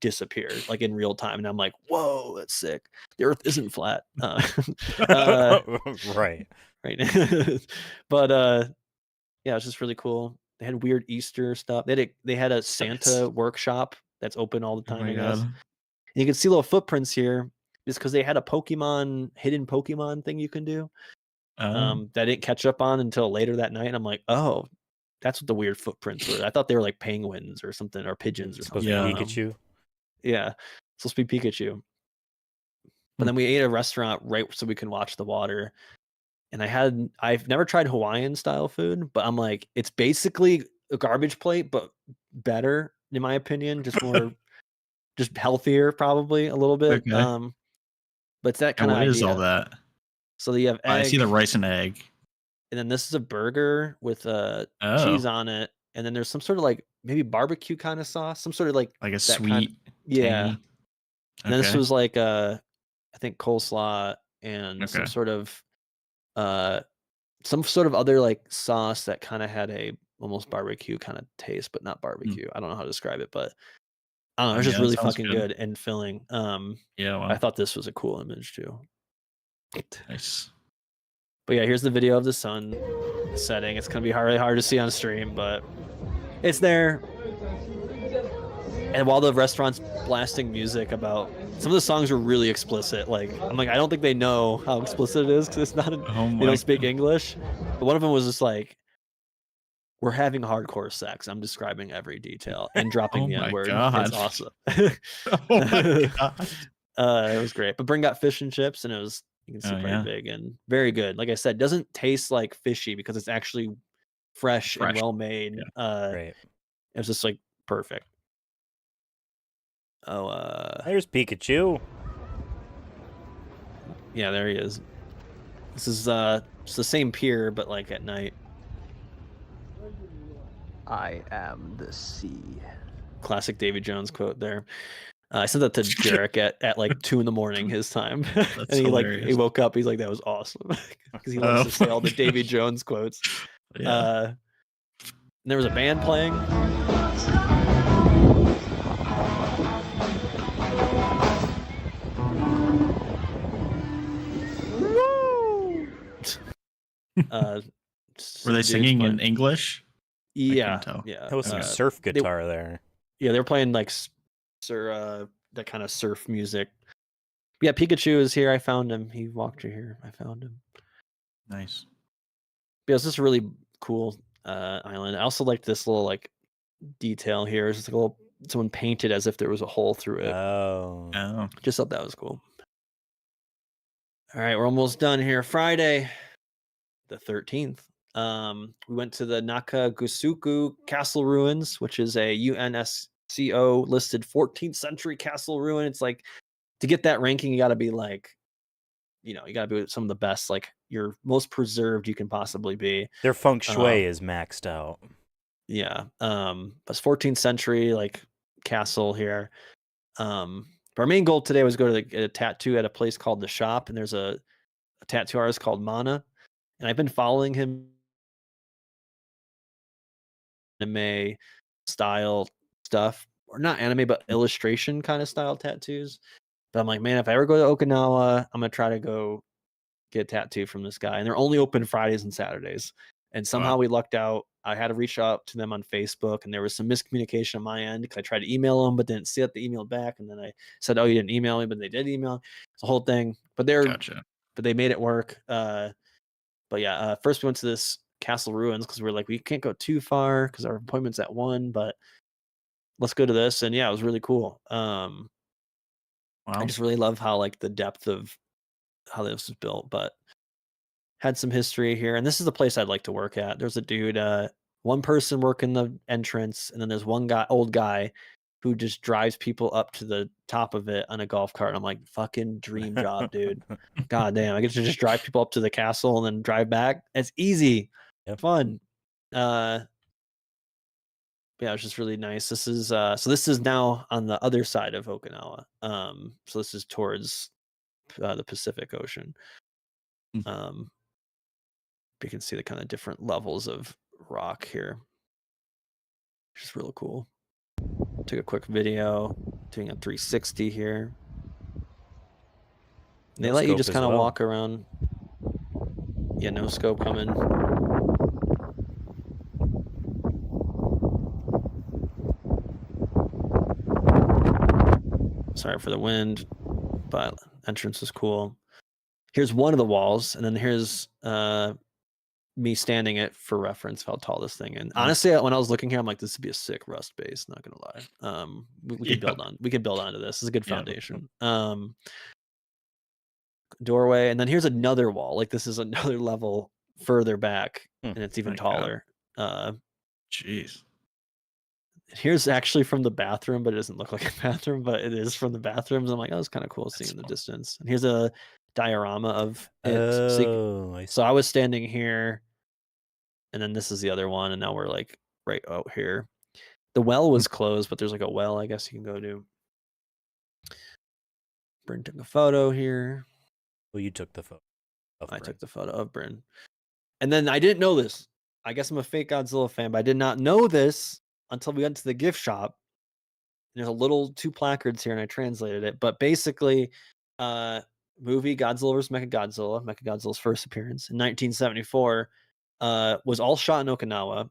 disappear like in real time. And I'm like, whoa, that's sick. The Earth isn't flat. Right. But yeah, it's just really cool. They had weird Easter stuff. They had a Santa workshop that's open all the time. I guess. And you can see little footprints here, just because they had a hidden Pokemon thing you can do. That I didn't catch up on until later that night. And I'm like, oh, that's what the weird footprints were. I thought they were like penguins or something, or pigeons or something. Yeah, Pikachu. Yeah, supposed to be Pikachu. But then we ate at a restaurant right so we can watch the water. And I've never tried Hawaiian style food, but I'm like, it's basically a garbage plate, but better in my opinion, just more, just healthier, probably a little bit. Okay. But it's that kind of idea. What is all that? So you have egg. I see the rice and egg. And then this is a burger with cheese on it. And then there's some sort of like maybe barbecue kind of sauce, some sort of like a sweet. Yeah. Tangy. And then this was like I think coleslaw and some sort of other like sauce that kind of had a almost barbecue kind of taste, but not barbecue. I don't know how to describe it, but I don't know. It's just really fucking good and filling. Yeah, wow. I thought this was a cool image too. Nice. But yeah, here's the video of the sun setting. It's gonna be really hard to see on stream, but it's there. And while the restaurant's blasting music about some of the songs were really explicit. Like I'm like, I don't think they know how explicit it is because it's not. They don't speak English. But one of them was just like, "We're having hardcore sex. I'm describing every detail and dropping the N-word. It's awesome." Oh my god! It was great. But Bring got fish and chips, and it was you can see pretty big and very good. Like I said, doesn't taste like fishy because it's actually fresh. And well made. Yeah. Right. It was just like perfect. Oh, there's Pikachu. Yeah, there he is. This is it's the same pier, but like at night. I am the sea. Classic Davy Jones quote there. I sent that to Jarek at like 2 a.m. his time, and he hilarious. he woke up. He's like, "That was awesome," because he loves to say all the Davy Jones quotes. Yeah. There was a band playing. Were they singing in English? Yeah, tell. yeah. That was some surf guitar there. Yeah, they were playing like that kind of surf music. Yeah, Pikachu is here. I found him. He walked through here. I found him. Nice. Yeah, it's just a really cool island. I also like this little like detail here. It's just like a little someone painted as if there was a hole through it. Oh. Just thought that was cool. All right, we're almost done here. Friday, the 13th. We went to the Nakagusuku Castle Ruins, which is a UNESCO listed 14th century castle ruin. It's like to get that ranking, you got to be like, you got to be some of the best, like you're most preserved you can possibly be. Their feng shui is maxed out. Yeah. It's 14th century like castle here. Our main goal today was go to get a tattoo at a place called The Shop, and there's a tattoo artist called Mana, and I've been following him. Anime style stuff, or not anime, but illustration kind of style tattoos. But I'm like, man, if I ever go to Okinawa, I'm gonna try to go get a tattoo from this guy. And they're only open Fridays and Saturdays. And somehow we lucked out. I had to reach out to them on Facebook, and there was some miscommunication on my end because I tried to email them, but didn't see that the email back. And then I said, "Oh, you didn't email me," but they did email. It's a whole thing. But but they made it work. But yeah, first we went to this castle ruins because we're like, we can't go too far because our appointment's at 1, but let's go to this. And yeah, it was really cool. I just really love how like the depth of how this was built, but had some history here. And this is the place I'd like to work at. There's a dude, one person working the entrance, and then there's one old guy who just drives people up to the top of it on a golf cart. I'm like, fucking dream job, dude. God damn, I get to just drive people up to the castle and then drive back. It's easy. Yep. Fun. Yeah, it's just really nice. This is so this is now on the other side of Okinawa. So this is towards the Pacific Ocean. You can see the kind of different levels of rock here. Which is really cool. Took a quick video, doing a 360 here. And they let you just kind of walk around. Yeah, no scope coming. Sorry for the wind, but entrance is cool. Here's one of the walls, and then here's me standing it for reference how tall this thing is. Honestly, when I was looking here, I'm like, this would be a sick rust base, not gonna lie. We could build on onto this. This is a good foundation. Doorway, and then here's another wall. Like this is another level further back, and it's even taller. Jeez. Here's actually from the bathroom, but it doesn't look like a bathroom, but it is from the bathrooms. I'm like, oh, it's kind of cool seeing the distance. And here's a diorama of it. So I was standing here, and then this is the other one, and now we're like right out here. The well was closed, but there's like a well I guess you can go to. Bryn took a photo here. Well, you took the photo. I took the photo of Bryn. And then I didn't know this. I guess I'm a fake Godzilla fan, but I did not know this until we went to the gift shop. There's a little 2 placards here, and I translated it. But basically, movie Godzilla vs. Mechagodzilla's first appearance in 1974, was all shot in Okinawa,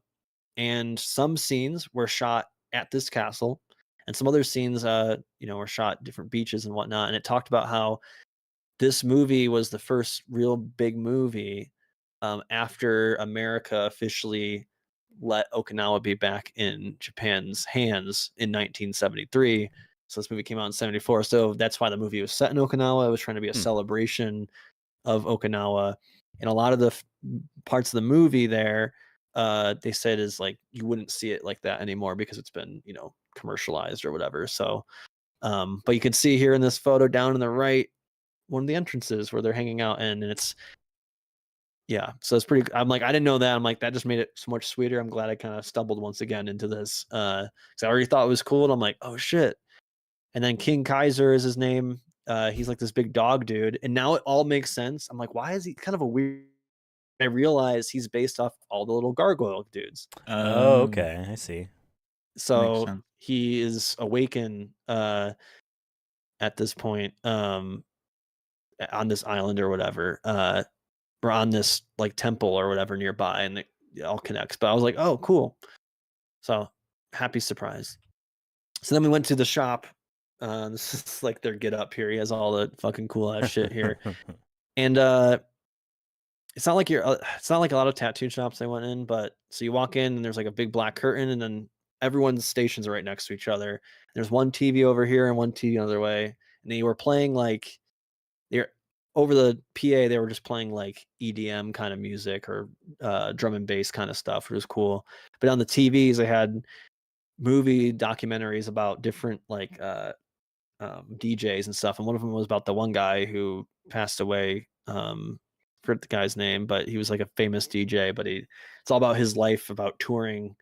and some scenes were shot at this castle, and some other scenes, were shot at different beaches and whatnot. And it talked about how this movie was the first real big movie after America officially let Okinawa be back in Japan's hands in 1973. So this movie came out in 74. So that's why the movie was set in Okinawa. It was trying to be a celebration of Okinawa. And a lot of the parts of the movie there, they said is like, you wouldn't see it like that anymore because it's been, commercialized or whatever. So, but you can see here in this photo down on the right, one of the entrances where they're hanging out in, and it's, yeah, so it's pretty. I'm like, I didn't know that. I'm like, that just made it so much sweeter. I'm glad I kind of stumbled once again into this because I already thought it was cool, and I'm like, oh shit, And then King Kaiser is his name. He's like this big dog dude. And now it all makes sense. I'm like, why is he kind of a weird? I realize he's based off all the little gargoyle dudes. Oh, okay. I see. So he is awakened at this point on this island or whatever, or on this like temple or whatever nearby, and it all connects. But I was like, oh, cool. So happy surprise. So then we went to the shop. This is like their get up here. He has all the fucking cool ass shit here. And it's not like it's not like a lot of tattoo shops I went in, but so you walk in and there's like a big black curtain, and then everyone's stations are right next to each other. There's one TV over here and one TV another way. And they were playing like they're over the PA, they were just playing like EDM kind of music or drum and bass kind of stuff, which was cool. But on the TVs, they had movie documentaries about different like DJs and stuff. And one of them was about the one guy who passed away. Forget the guy's name, but he was like a famous DJ. But it's all about his life, about touring,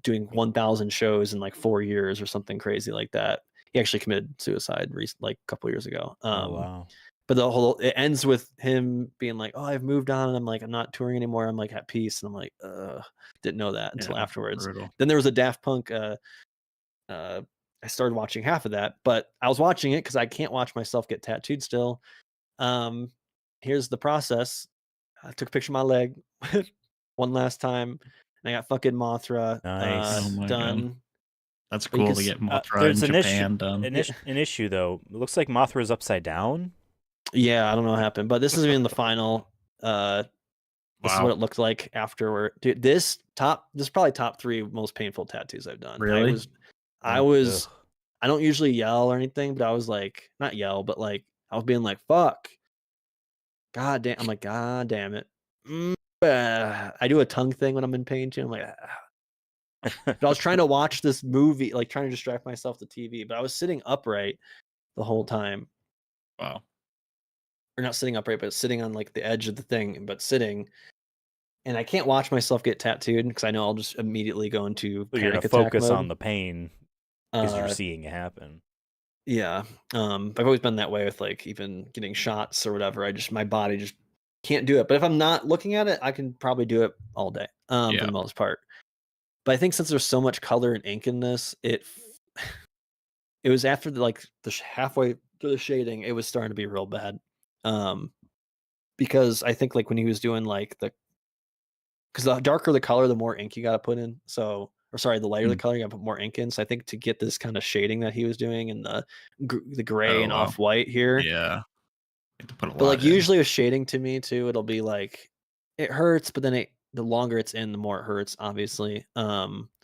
doing 1,000 shows in like 4 years or something crazy like that. He actually committed suicide like a couple years ago. Oh, wow. But it ends with him being like, "Oh, I've moved on." And I'm like, "I'm not touring anymore. I'm like at peace." And I'm like, didn't know that until afterwards. Brutal. Then there was a Daft Punk. I started watching half of that, but I was watching it because I can't watch myself get tattooed still. Here's the process. I took a picture of my leg one last time, and I got fucking Mothra done. God. That's cool to get Mothra there's in Japan done. An issue, though. It looks like Mothra's upside down. Yeah, I don't know what happened, but this is even the final. This is what it looked like afterward. Dude, this is probably top 3 most painful tattoos I've done. Really? I don't usually yell or anything, but I was like, not yell, but like I was being like, fuck. God damn. I'm like, God damn it. I do a tongue thing when I'm in pain too. I'm like, but I was trying to watch this movie, like trying to distract myself to TV, but I was sitting upright the whole time. Wow. Or not sitting upright, but sitting on like the edge of the thing, but sitting. And I can't watch myself get tattooed because I know I'll just immediately go into panic you're gonna attack focus mode. on the pain because you're seeing it happen. Yeah. I've always been that way with like even getting shots or whatever. My body just can't do it. But if I'm not looking at it, I can probably do it all day for the most part. But I think since there's so much color and ink in this, it was after the halfway through the shading, it was starting to be real bad. Because I think like when he was doing like because the darker the color, the more ink you got to put in. The lighter the color, you got to put more ink in. So I think to get this kind of shading that he was doing and the gray and off white here, you have to put a lot. But like usually with shading to me too, it'll be like it hurts, but then the longer it's in, the more it hurts, obviously. But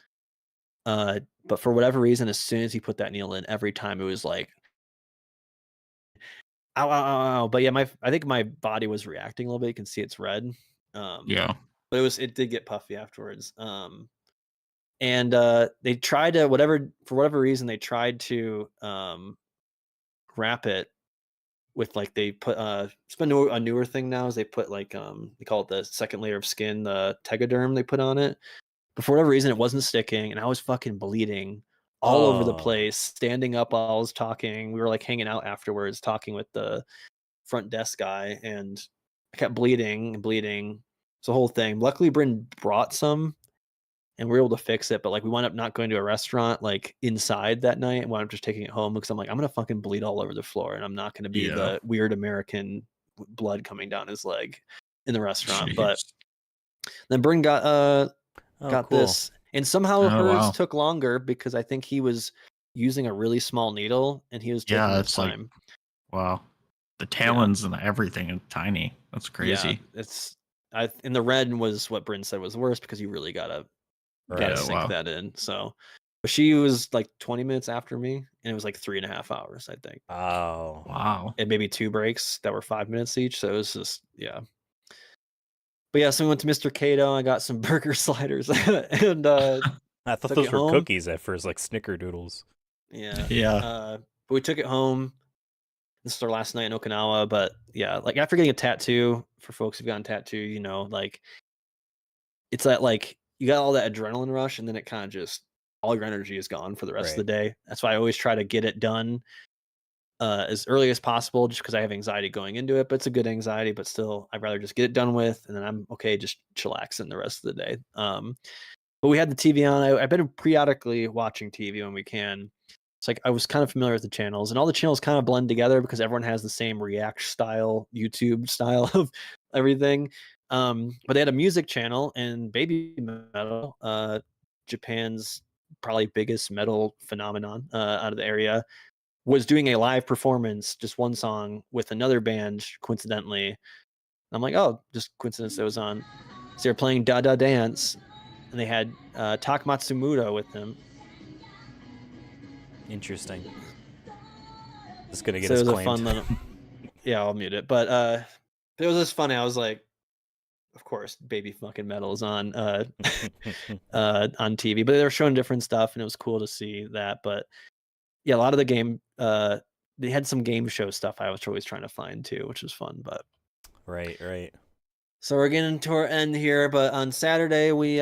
for whatever reason, as soon as he put that needle in, every time it was like, ow, ow, ow, ow. But yeah, I think my body was reacting a little bit. You can see it's red. But it did get puffy afterwards. And they tried to for whatever reason, they tried to wrap it with like they put it's been a newer thing now is they put like they call it the second layer of skin, the tegaderm they put on it. But for whatever reason, it wasn't sticking, and I was fucking bleeding all over the place, standing up while I was talking. We were like hanging out afterwards, talking with the front desk guy, and I kept bleeding and bleeding. It's a whole thing. Luckily, Bryn brought some, and we were able to fix it. But like, we wound up not going to a restaurant like inside that night, and wound up just taking it home because I'm like, I'm gonna fucking bleed all over the floor, and I'm not gonna be the weird American blood coming down his leg in the restaurant. Jeez. But then Bryn got cool. This, and somehow hers took longer because I think he was using a really small needle, and he was taking his time. Like, the talons and everything are tiny. That's crazy. Yeah, and the red was what Bryn said was worse because you really gotta sink that in. So, but she was like 20 minutes after me, and it was like 3.5 hours, I think. Oh, wow! And maybe 2 breaks that were 5 minutes each. So it was just But yeah, so we went to Mr. Cato. I got some burger sliders, and I thought those were cookies at first, like snickerdoodles. Yeah. But we took it home. This is our last night in Okinawa. But yeah, like after getting a tattoo, for folks who've gotten tattoo, like it's that like you got all that adrenaline rush, and then it kind of just all your energy is gone for the rest of the day. That's why I always try to get it done as early as possible, just because I have anxiety going into it. But it's a good anxiety, but still, I'd rather just get it done with, and then I'm okay just chillaxing the rest of the day. But we had the TV on. I've been periodically watching TV when we can. It's like I was kind of familiar with the channels, and all the channels kind of blend together because everyone has the same React style, YouTube style of everything. But they had a music channel, and Baby Metal, Japan's probably biggest metal phenomenon out of the area, was doing a live performance, just one song with another band, coincidentally. I'm like, oh, just coincidence that was on. So they're playing Da Da Dance, and they had Tak Matsumuto with them. Interesting. It's gonna get So us it was claimed. a fun little. Yeah, I'll mute it. But it was just funny. I was like, of course, Baby fucking Metal is on on TV, but they were showing different stuff, and it was cool to see that. But yeah, a lot of the game, they had some game show stuff I was always trying to find too, which was fun. But right. so we're getting to our end here. But on Saturday, we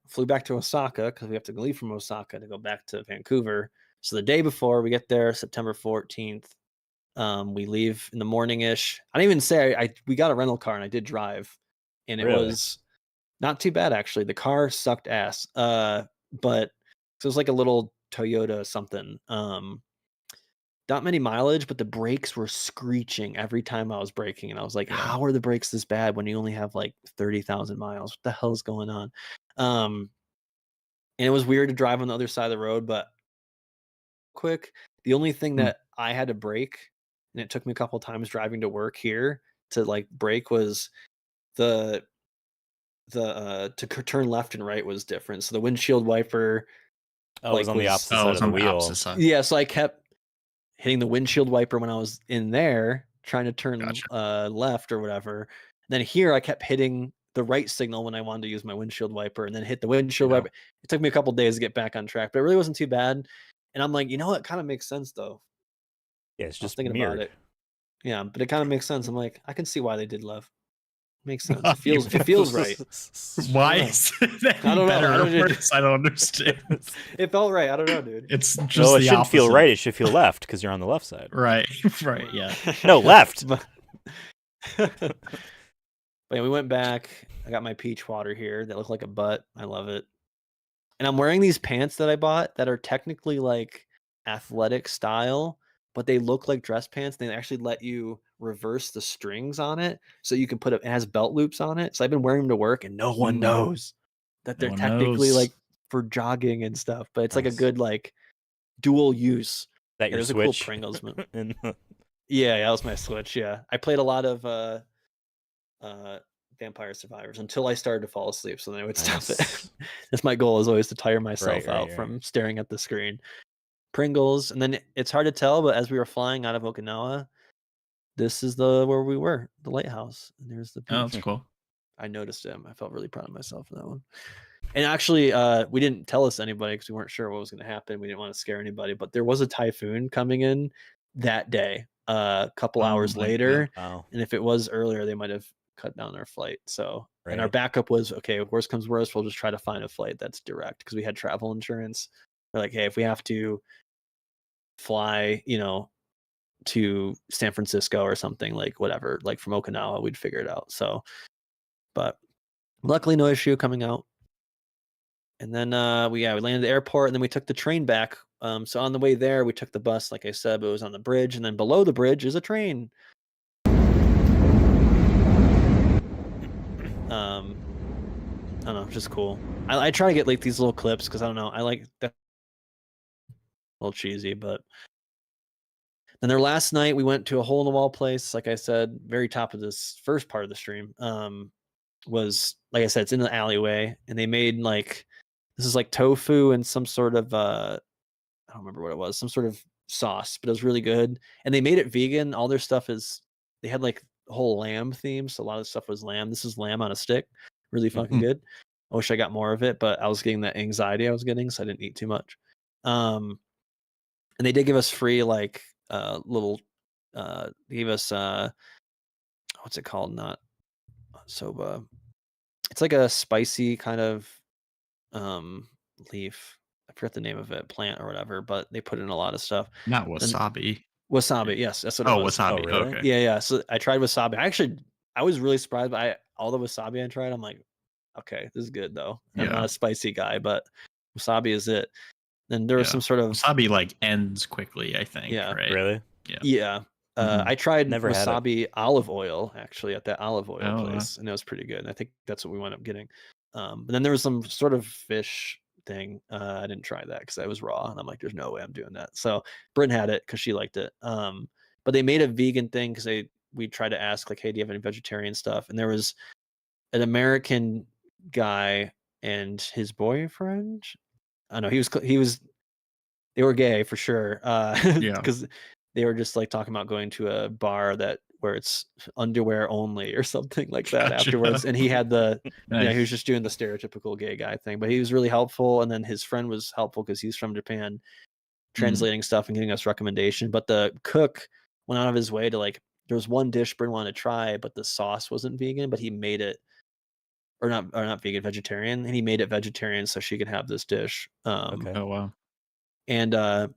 flew back to Osaka because we have to leave from Osaka to go back to Vancouver. So the day before we get there, September 14th, we leave in the morning-ish. I didn't even say we got a rental car and I did drive, and it was not too bad actually. The car sucked ass, but it was like a little Toyota something. Not many mileage, but the brakes were screeching every time I was braking, and I was like, how are the brakes this bad when you only have like 30,000 miles? What the hell is going on? And it was weird to drive on the other side of the road, but quick. The only thing that I had to brake, and it took me a couple times driving to work here to like brake, was the turn left and right was different. So the windshield wiper, it was on the opposite side of the wheel. Yeah, so I kept hitting the windshield wiper when I was in there trying to turn left or whatever. And then here I kept hitting the right signal when I wanted to use my windshield wiper, and then hit the windshield wiper. It took me a couple days to get back on track, but it really wasn't too bad. And I'm like, you know what? It kind of makes sense though. Yeah, it's just thinking mirrored. about it. Yeah, but it kind of makes sense. I'm like, I can see why they did Love. Makes sense. It feels right. Why is that better or worse? I don't understand. It felt right. I don't know, dude. It's just it shouldn't feel right. It should feel left because you're on the left side. Right. Yeah. No, left. But yeah, we went back. I got my peach water here that look like a butt. I love it. And I'm wearing these pants that I bought that are technically like athletic style, but they look like dress pants. They actually let you reverse the strings on it, so you can it has belt loops on it. So I've been wearing them to work, and no one knows that they're technically like for jogging and stuff. But it's like a good like dual use. That your there's switch. A cool Pringles. Yeah, that was my switch. Yeah, I played a lot of Vampire Survivors until I started to fall asleep, so then I would stop it. That's my goal, is always to tire myself out from staring at the screen. Pringles, and then it's hard to tell, but as we were flying out of Okinawa, this is where we were, the lighthouse, and there's the beach. Oh, that's cool. I noticed him. I felt really proud of myself for that one. And actually, we didn't tell this to anybody because we weren't sure what was going to happen. We didn't want to scare anybody, but there was a typhoon coming in that day, a couple hours later. Wow. And if it was earlier, they might have cut down our flight. So, and our backup was, okay, if worst comes worst, we'll just try to find a flight that's direct, because we had travel insurance. We're like, hey, if we have to fly, to San Francisco or something, like whatever, like from Okinawa, we'd figure it out. So, but luckily no issue coming out. And then we landed at the airport, and then we took the train back. So on the way there, we took the bus, like I said, but it was on the bridge, and then below the bridge is a train. I don't know, just cool. I try to get like these little clips because I don't know, I like that. A little cheesy, but then their last night we went to a hole in the wall place, like I said, very top of this first part of the stream. Was, like I said, it's in the alleyway, and they made like, this is like tofu and some sort of I don't remember what it was, some sort of sauce, but it was really good. And they made it vegan. All their stuff is, they had like a whole lamb theme, so a lot of stuff was lamb. This is lamb on a stick, really fucking good. I wish I got more of it, but I was getting that anxiety I was getting, so I didn't eat too much. And they did give us free like little they gave us what's it called, not soba, it's like a spicy kind of leaf. I forget the name of it, plant or whatever, but they put in a lot of stuff. Not wasabi. Wasabi, yes, that's what it was. Wasabi. Oh, really? Okay. Yeah. So I tried wasabi. I was really surprised by all the wasabi I tried. I'm like, okay, this is good though. I'm not a spicy guy, but wasabi is it. And there was some sort of wasabi like ends quickly, I think. Yeah. Right. Really? Yeah. I tried Never had wasabi olive oil actually at that olive oil place, and it was pretty good. And I think that's what we wound up getting. But then there was some sort of fish thing. I didn't try that because I was raw, and I'm like, there's no way I'm doing that. So Bryn had it because she liked it. But they made a vegan thing because we tried to ask like, hey, do you have any vegetarian stuff? And there was an American guy and his boyfriend. I know he was they were gay for sure. Because they were just like talking about going to a bar where it's underwear only or something like that afterwards. And he had he was just doing the stereotypical gay guy thing, but he was really helpful. And then his friend was helpful because he's from Japan, translating stuff and giving us recommendation. But the cook went out of his way to like, there was one dish Bryn wanted to try, but the sauce wasn't vegan, but he made it, or not vegan, vegetarian, and he made it vegetarian so she could have this dish. Okay. Oh wow. And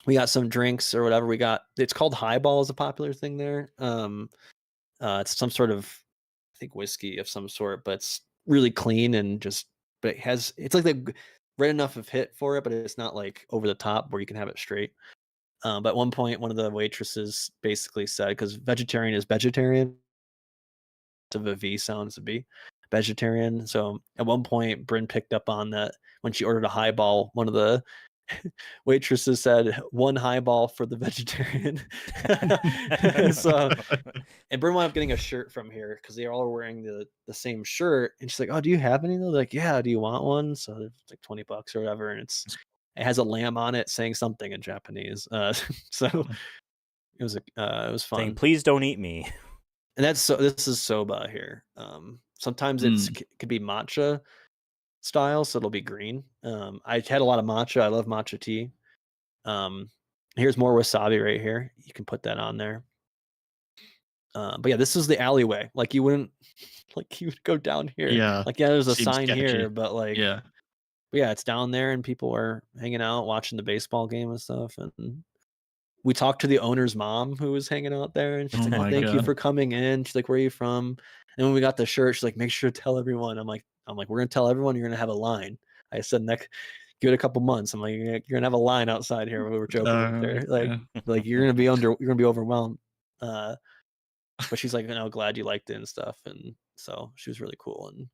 we got some drinks or whatever. It's called Highball, is a popular thing there. It's some sort of, I think, whiskey of some sort, but it's really clean and but it's like the right enough of hit for it, but it's not like over the top where you can have it straight. But at one point, one of the waitresses basically said, because vegetarian is vegetarian, of a V sounds a B, vegetarian. So at one point, Bryn picked up on that when she ordered a highball. One of the waitresses said, "1 highball for the vegetarian." So, and Bryn wound up getting a shirt from here because they all were wearing the same shirt. And she's like, "Oh, do you have any?" They're like, "Yeah, do you want one?" So it's like $20 or whatever, and it has a lamb on it saying something in Japanese. So it was fun. Saying, "Please don't eat me." And this is soba here. Sometimes it could be matcha style, so it'll be green. I had a lot of matcha. I love matcha tea. Here's more wasabi right here. You can put that on there. But yeah, this is the alleyway. Like you would go down here. Yeah. Like, yeah, there's a Seems sign sketchy. here, but like, yeah, it's down there and people are hanging out, watching the baseball game and stuff. And we talked to the owner's mom who was hanging out there, and she's like, "Thank you for coming in." She's like, "Where are you from?" And when we got the shirt, she's like, "Make sure to tell everyone." I'm like, "We're gonna tell everyone. You're gonna have a line." I said, "Give it a couple months." I'm like, "You're gonna have a line outside here." We were joking with her, like you're gonna be overwhelmed. But she's like, glad you liked it and stuff, and so she was really cool. And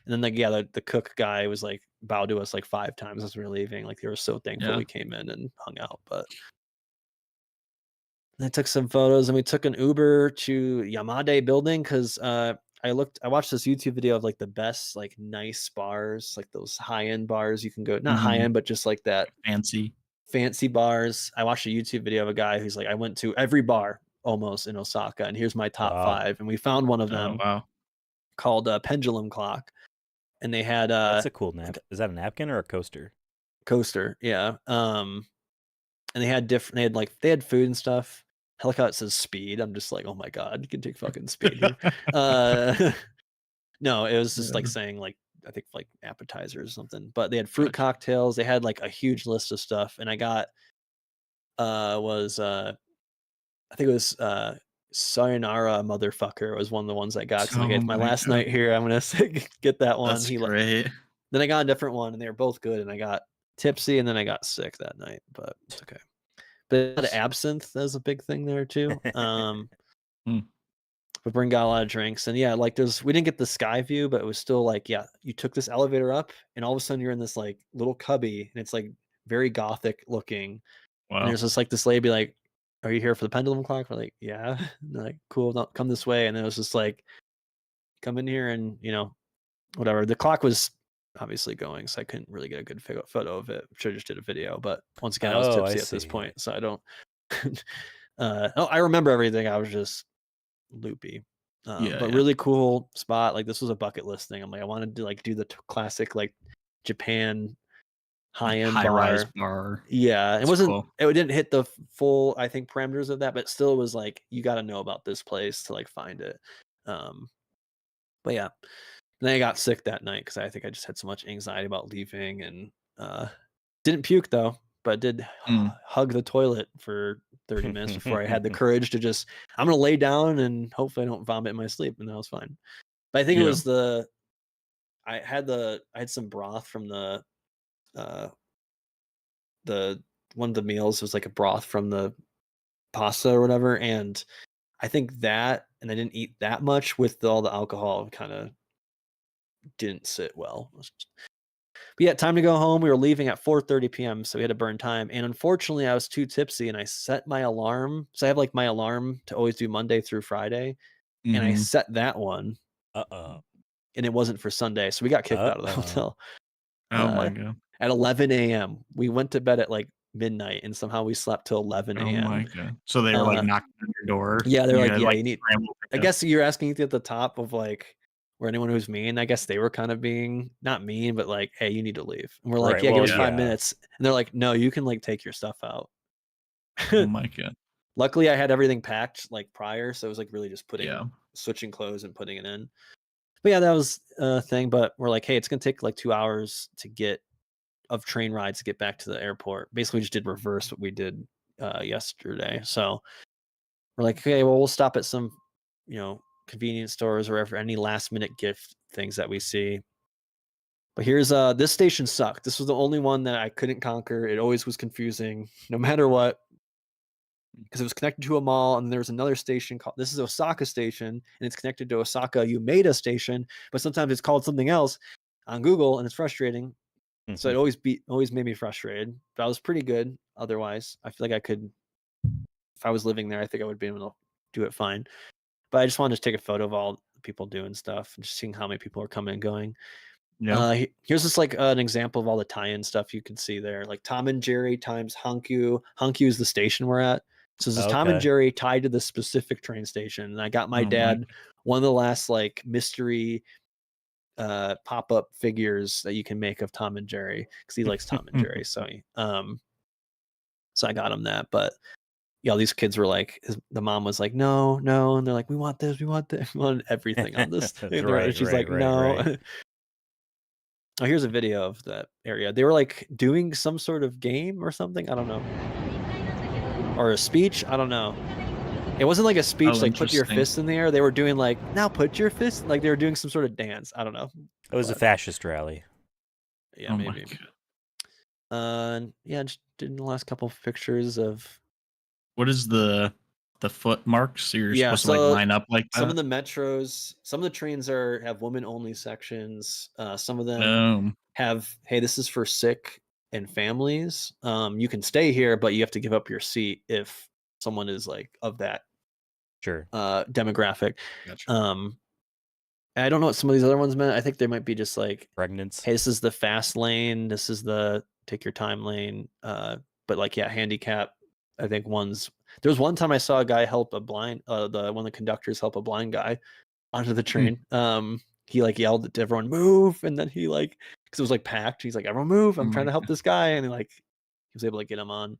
then the cook guy was like bowed to us like 5 times as we were leaving. Like they were so thankful we came in and hung out, but. I took some photos and we took an Uber to Yamade building because I watched this YouTube video of like the best like nice bars, like those high-end bars you can go, not high-end, but just like that fancy bars. I watched a YouTube video of a guy who's like, I went to every bar almost in Osaka, and here's my top 5. And we found one of them called Pendulum Clock. And they had that's a cool nap. Is that a napkin or a coaster? Coaster, yeah. And they had food and stuff. I like how it says speed. I'm just like, oh my god, you can take fucking speed here. No, it was just like saying like, I think like appetizers or something. But they had fruit cocktails. They had like a huge list of stuff, and I got I think it was Sayonara Motherfucker was one of the ones I got. So my last night here, I'm gonna get that one. That's great. Then I got a different one, and they were both good. And I got tipsy, and then I got sick that night, but it's okay. But absinthe is a big thing there too. But Bryn got a lot of drinks, and yeah, like we didn't get the sky view, but it was still like, yeah, you took this elevator up, and all of a sudden you're in this like little cubby, and it's like very gothic looking. Wow. And there's just like this lady like, "Are you here for the pendulum clock?" We're like, "Yeah." And they're like, "Cool, no, come this way." And then it was just like, come in here and whatever. The clock was obviously going, so I couldn't really get a good photo of it. Should have just did a video, but once again, I was tipsy at this point, so I don't. I remember everything. I was just loopy, but really cool spot. Like this was a bucket list thing. I'm like, I wanted to like do the classic like Japan high-end bar. Yeah, it wasn't. Cool. It didn't hit the full, I think, parameters of that, but still was like, you got to know about this place to like find it. But yeah. And then I got sick that night because I think I just had so much anxiety about leaving, and Didn't puke though, but did hug the toilet for 30 minutes before I had the courage to just, I'm going to lay down and hopefully I don't vomit in my sleep. And that was fine. But I think it was I had some broth from the one of the meals was like a broth from the pasta or whatever. And I think that, and I didn't eat that much with all the alcohol, kind of didn't sit well. But yeah, time to go home. We were leaving at 4:30 p.m., so we had to burn time. And unfortunately, I was too tipsy, and I set my alarm. So I have like my alarm to always do Monday through Friday, and I set that one. And it wasn't for Sunday, so we got kicked out of the hotel. Oh my god! At 11 a.m., we went to bed at like midnight, and somehow we slept till 11 a.m. Oh my god! So they were like knocking on your door. Yeah, they're like, yeah, you need. I guess you're asking at the top of like. Or anyone who's mean, I guess they were kind of being not mean, but like, hey, you need to leave. And we're like, give us 5 minutes. And they're like, no, you can like take your stuff out. Oh my god. Luckily I had everything packed like prior. So it was like really just switching clothes and putting it in. But yeah, that was a thing. But we're like, hey, it's gonna take like 2 hours to get of train rides to get back to the airport. Basically, we just did reverse what we did yesterday. So we're like, okay, well, we'll stop at some, convenience stores or for any last minute gift things that we see. But here's this station sucked. This was the only one that I couldn't conquer. It always was confusing no matter what, because it was connected to a mall, and there's another station called, this is Osaka Station, and it's connected to Osaka Umeda Station, but sometimes it's called something else on Google, and it's frustrating. So it always made me frustrated. But I was pretty good otherwise. I feel like I could, if I was living there, I think I would be able to do it fine. But I just wanted to take a photo of all the people doing stuff and just seeing how many people are coming and going. Yeah. Here's just like an example of all the tie-in stuff you can see there. Like Tom and Jerry times Hankyu. Hankyu is the station we're at. So this is Tom and Jerry tied to the specific train station. And I got my dad one of the last like mystery pop-up figures that you can make of Tom and Jerry because he likes Tom and Jerry. So I got him that. But yeah, these kids were like, the mom was like, no, and they're like, we want this, we want everything on this thing. She's like, no. Right. Oh, here's a video of that area. They were like doing some sort of game or something. I don't know. Or a speech. I don't know. It wasn't like a speech, like put your fist in the air. They were doing like, now put your fist, like they were doing some sort of dance. I don't know. It was a fascist rally. Yeah, maybe. Yeah, just did the last couple of pictures of. What is the foot marks? So you're supposed to like line up like that? Some of the metros, some of the trains have women only sections. Some of them have, hey, this is for sick and families. You can stay here, but you have to give up your seat if someone is like of that demographic. Gotcha. I don't know what some of these other ones meant. I think they might be just like pregnant. Hey, this is the fast lane. This is the take your time lane. But like, yeah, handicap. I think there was one time I saw a guy help a blind, one of the conductors help a blind guy onto the train. He like yelled at everyone, move. And then he like, cause it was like packed. He's like, everyone move. I'm trying to help this guy. And he was able to get him on.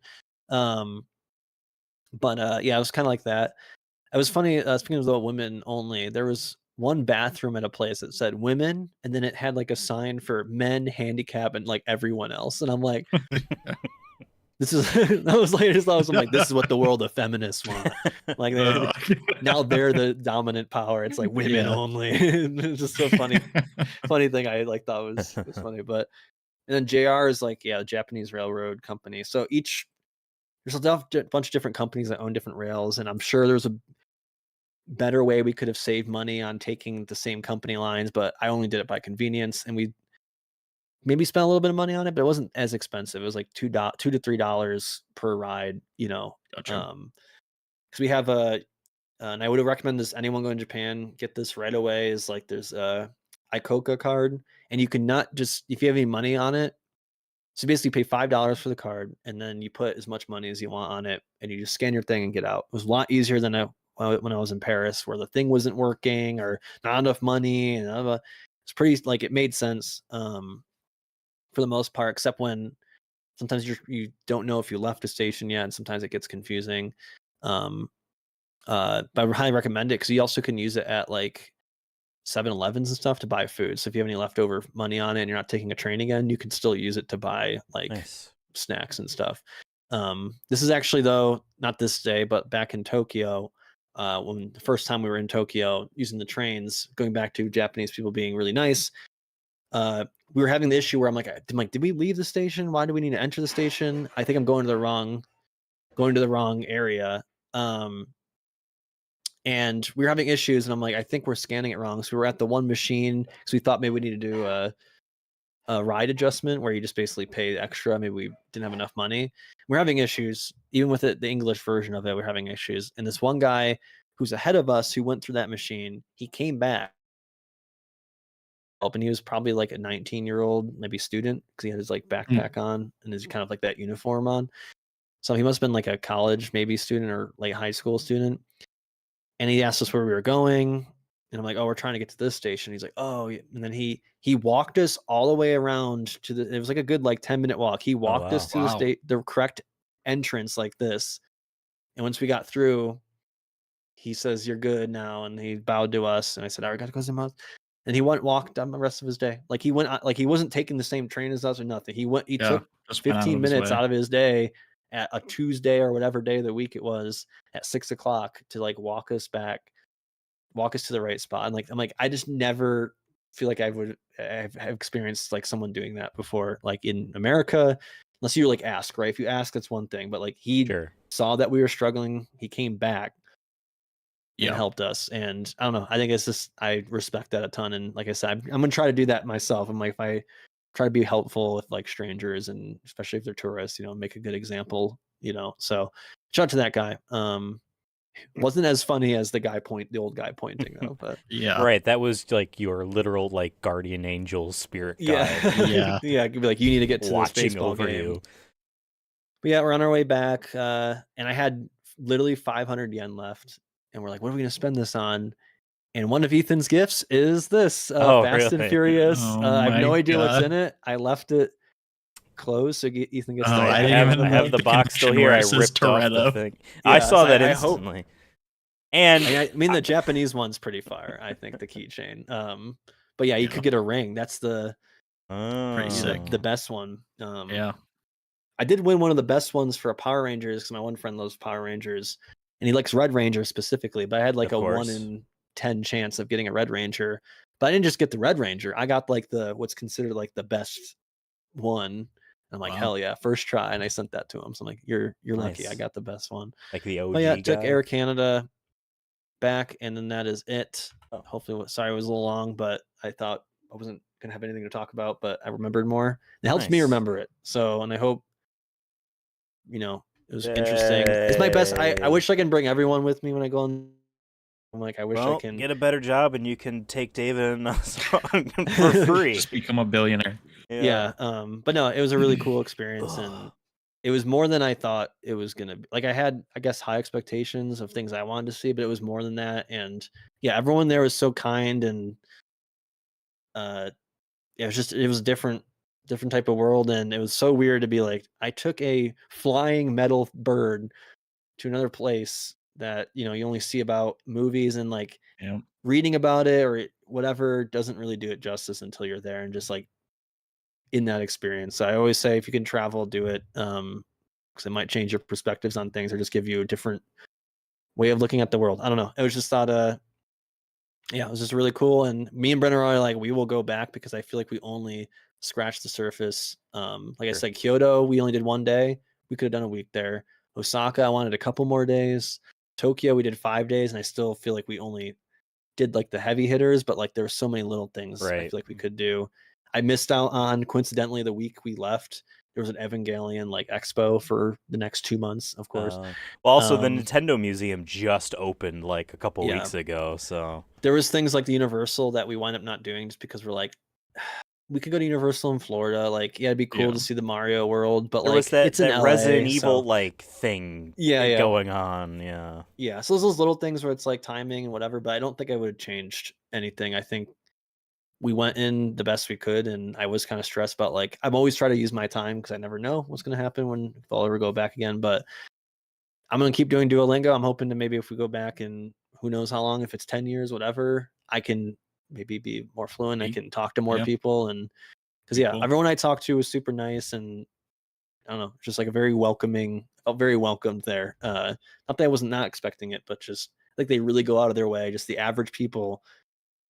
But yeah, it was kind of like that. It was funny. Speaking of the women only, there was one bathroom at a place that said women. And then it had like a sign for men, handicap, and like everyone else. And I'm like, this is that was like I'm like, this is what the world of feminists want. Like now they're the dominant power. It's like women only. It's just so funny thing I like thought was funny. But and then JR is like, yeah, the Japanese railroad company. So there's a bunch of different companies that own different rails, and I'm sure there's a better way we could have saved money on taking the same company lines, but I only did it by convenience, and we maybe spent a little bit of money on it, but it wasn't as expensive. It was like $2 to $3 per ride, Gotcha. Because we have and I would recommend this anyone going to Japan get this right away. Is like there's a Icoca card, and you can not just if you have any money on it. So basically, pay $5 for the card, and then you put as much money as you want on it, and you just scan your thing and get out. It was a lot easier than when I was in Paris, where the thing wasn't working or not enough money, and it's pretty like it made sense. For the most part, except when sometimes you don't know if you left a station yet, and sometimes it gets confusing. But I would highly recommend it because you also can use it at like 7-Elevens and stuff to buy food. So if you have any leftover money on it and you're not taking a train again, you can still use it to buy like snacks and stuff. This is actually, though, not this day, but back in Tokyo, when the first time we were in Tokyo using the trains, going back to Japanese people being really nice. We were having the issue where I'm like, did we leave the station? Why do we need to enter the station? I think I'm going to the wrong area. And we were having issues, and I'm like, I think we're scanning it wrong. So we were at the one machine, because we thought maybe we need to do a ride adjustment where you just basically pay extra. Maybe we didn't have enough money. We're having issues, even with it, the English version of it. We're having issues, and this one guy who's ahead of us, who went through that machine, he came back, and he was probably like a 19-year-old, maybe student, because he had his like backpack on and his kind of like that uniform on. So he must have been like a college maybe student or like high school student. And he asked us where we were going, and I'm like, "Oh, we're trying to get to this station." He's like, "Oh," and then he walked us all the way around to the. It was like a good like 10-minute walk. He walked us to the correct entrance like this, and once we got through, he says, "You're good now," and he bowed to us, and I said, "I got to go to the house." And he walked on the rest of his day. Like he went, like he wasn't taking the same train as us or nothing. He took 15 minutes out of his day at a Tuesday or whatever day of the week it was at 6:00 to like walk us to the right spot. And like, I'm like, I just never feel like I've experienced like someone doing that before, like in America, unless you like ask, right? If you ask, that's one thing, but like he saw that we were struggling. He came back and helped us. And I don't know, I think it's just, I respect that a ton. And like I said, I'm gonna try to do that myself. I'm like, if I try to be helpful with like strangers, and especially if they're tourists, make a good example, so shout out to that guy. Wasn't as funny as the old guy pointing though, but right, that was like your literal like guardian angel spirit guide. Yeah, could be like, you need to get to watching this baseball over game. you. But yeah, we're on our way back, and I had literally 500 yen left, and we're like, what are we gonna spend this on? And one of Ethan's gifts is this Fast and Furious. I have no idea what's in it. I left it closed, so Ethan gets. I have the box still here. I ripped off the thing. I saw that instantly. And I mean, the Japanese one's pretty fire. I think the keychain. But yeah, you could get a ring. That's the pretty sick. The best one. I did win one of the best ones for a Power Rangers, because my one friend loves Power Rangers, and he likes Red Ranger specifically. But I had like a 1 in 10 chance of getting a Red Ranger, but I didn't just get the Red Ranger. I got like what's considered like the best one. I'm like, hell yeah, first try. And I sent that to him. So I'm like, you're lucky. I got the best one. Like the OG. But yeah, took Air Canada back, and then that is it. Hopefully, sorry it was a little long, but I thought I wasn't gonna have anything to talk about, but I remembered more. It helps me remember it. So, and I hope it was interesting. It's my best. I wish I can bring everyone with me when I go on. I'm like, I wish I can get a better job, and you can take David and us for free. Just become a billionaire. Yeah. But no, it was a really cool experience, and it was more than I thought it was gonna be. Like, I had, I guess, high expectations of things I wanted to see, but it was more than that. And yeah, everyone there was so kind, and it was a different type of world, and it was so weird to be like, I took a flying metal bird to another place that you only see about movies, and like reading about it or whatever doesn't really do it justice until you're there and just like in that experience. So I always say, if you can travel, do it, because it might change your perspectives on things or just give you a different way of looking at the world. I don't know. It was just thought, it was just really cool. And me and Brenner are like, we will go back, because I feel like we only scratched the surface. Like I said, Kyoto, we only did 1 day. We could have done a week there. Osaka, I wanted a couple more days. Tokyo, we did 5 days, and I still feel like we only did like the heavy hitters, but like there were so many little things I feel like we could do. I missed out on, coincidentally, the week we left, there was an Evangelion like expo for the next 2 months, of course. Well, also the Nintendo Museum just opened like a couple weeks ago, so there was things like the Universal that we wound up not doing just because we're like, we could go to Universal in Florida. Like, it'd be cool to see the Mario World, but there like was that, it's an Resident Evil like thing going on. Yeah. So those little things where it's like timing and whatever, but I don't think I would have changed anything. I think we went in the best we could, and I was kind of stressed about, like, I'm always trying to use my time because I never know what's going to happen if I'll ever go back again. But I'm going to keep doing Duolingo. I'm hoping to maybe if we go back in who knows how long, if it's 10 years, whatever, I can maybe be more fluent. I can talk to more people. And because everyone I talked to was super nice, and I don't know, just like a very welcoming, felt very welcomed there. Not that I wasn't not expecting it, but just like they really go out of their way. Just the average people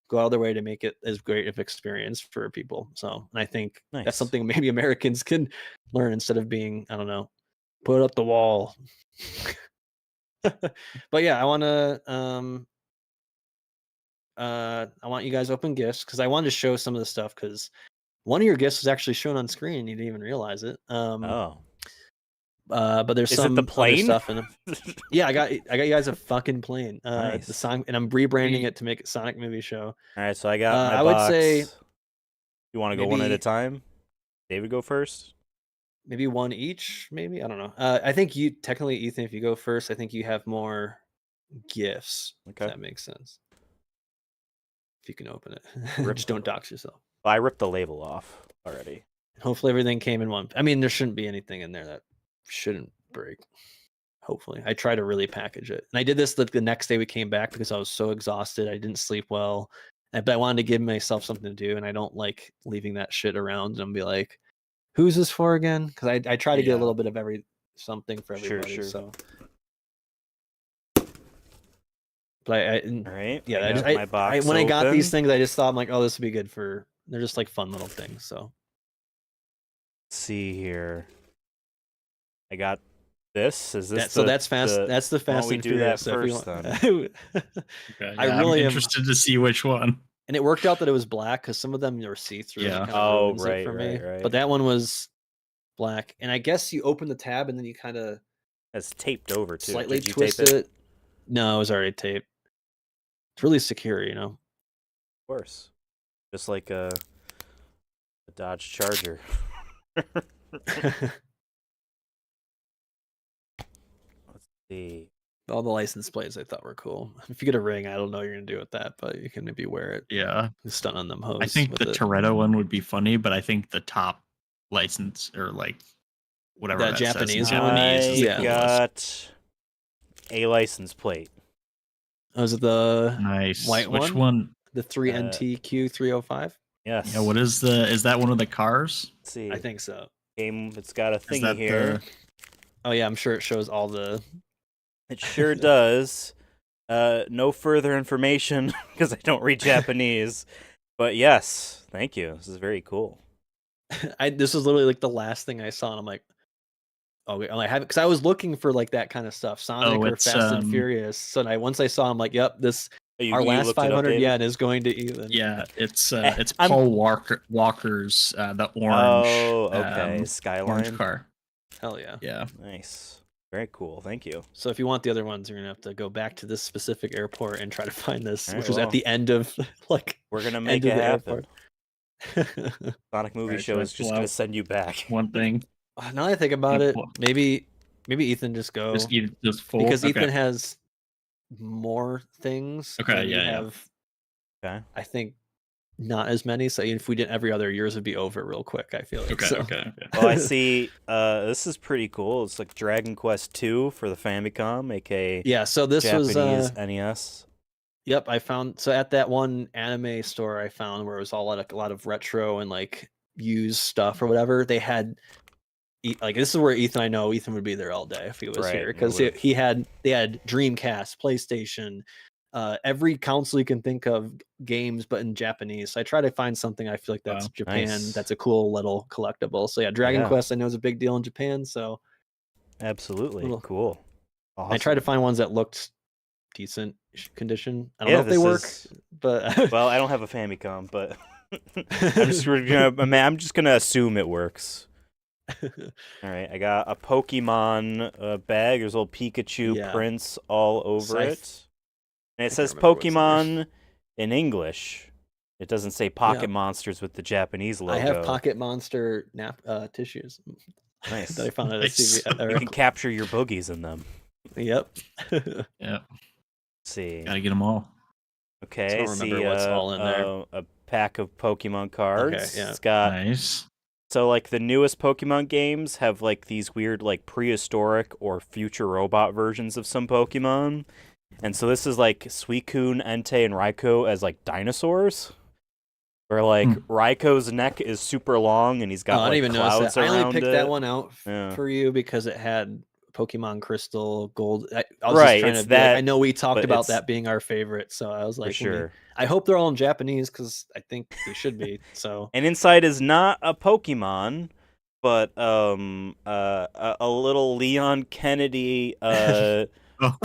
go out of their way to make it as great of experience for people. So, and I think that's something maybe Americans can learn instead of being, I don't know, put up the wall. But yeah, I want you guys to open gifts because I wanted to show some of the stuff because one of your gifts was actually shown on screen and you didn't even realize it. But there's some the plane? other stuff in them. Yeah, I got you guys a fucking plane. Nice. The song, and I'm rebranding it to make it Sonic Movie Show. All right, so I got my I box. would say you want to go one at a time. David, go first. Maybe one each. Maybe I don't know. I think you technically, Ethan, if you go first, I think you have more gifts. Okay, if that makes sense. If you can open it, just don't dox yourself. Well, I ripped the label off already. Hopefully everything came in one. I mean, there shouldn't be anything in there that shouldn't break. Hopefully, I try to really package it, and I did this the next day we came back because I was so exhausted. I didn't sleep well, but I wanted to give myself something to do, and I don't like leaving that shit around and be like, "Who's this for again?" Because I try to get a little bit of something for everybody. Sure. So, but all right, yeah, my box when I got open. these things, I just thought I'm like, "Oh, this would be good for." They're just like fun little things. So, let's see here. I got this. Is this that's fast? That's the Fast and Furious. That first, then. Okay, yeah, I really am interested to see which one. And it worked out that it was black because some of them are see-through. Yeah. Right, for me. right. But that one was black, and I guess you open the tab and then you kind of it's taped over too. Slightly Did you twist tape it? No, it was already taped. It's really secure, you know. Of course, just like a Dodge Charger. Let's see. All the license plates I thought were cool. If you get a ring, I don't know what you're gonna do with that, but you can maybe wear it. Yeah, Stun on them hoes. I think the Toretto one would be funny, but I think the top license or like whatever that that Japanese says, one. I got a license plate. Oh, is it the nice white one? Which one? The 3NTQ305? Yes. Yeah, what is that one of the cars? Let's see. I think so. It's got a thingy here. Oh yeah, I'm sure it shows all the. It sure does. No further information because I don't read Japanese. But yes, thank you. This is very cool. This was literally like the last thing I saw, and I'm like, oh, I have it because I was looking for like that kind of stuff, Sonic or Fast and Furious. So once I saw, I'm like, yep, this our last 500 yen is going to Ethan. Yeah, it's Paul Walker's the orange. Oh, okay, Skyline orange car. Hell yeah, yeah, nice, very cool. Thank you. So if you want the other ones, you're gonna have to go back to this specific airport and try to find this, which was at the end of like. We're gonna make it happen. Sonic Movie Show is just gonna send you back. One thing. Now that I think about it, maybe Ethan just go just full because Ethan has more things. Okay, yeah. Okay. I think not as many. So if we did every other, yours would be over real quick. I feel like. Okay. Well, I see. This is pretty cool. It's like Dragon Quest 2 for the Famicom, aka So this Japanese was NES. Yep, I found at that one anime store I found where it was all like a lot of retro and like used stuff or whatever. They had like this is where Ethan would be there all day if he was here because they had Dreamcast, PlayStation, every console you can think of, games but in Japanese. So I try to find something I feel like that's Japan. Nice. That's a cool little collectible. So yeah, Dragon Quest I know is a big deal in Japan. So absolutely cool. Awesome. I tried to find ones that looked decent condition. I don't know if they work, but well, I don't have a Famicom, but I'm just gonna assume it works. All right, I got a Pokemon bag. There's little Pikachu prints all over it, and it says Pokemon in English. It doesn't say Pocket Monsters with the Japanese logo. I have Pocket Monster tissues. Nice. That I found at a You can capture your boogies in them. Yep. Yep. Let's see. Gotta get them all. Okay. I don't remember what's all in there. A pack of Pokemon cards. Okay, yeah. It's got nice. So like the newest Pokemon games have like these weird like prehistoric or future robot versions of some Pokemon. And so this is like Suicune, Entei, and Raikou as like dinosaurs. Where like Raiko's neck is super long and he's got I didn't like even notice clouds that. I around only picked it. that one out Yeah. for you because it had Pokemon Crystal Gold. I was Right, just trying it's to be like, that, I know we talked but about it's- that being our favorite, so I was For like, sure. I hope they're all in Japanese because I think they should be. So And inside is not a Pokemon, but a little Leon Kennedy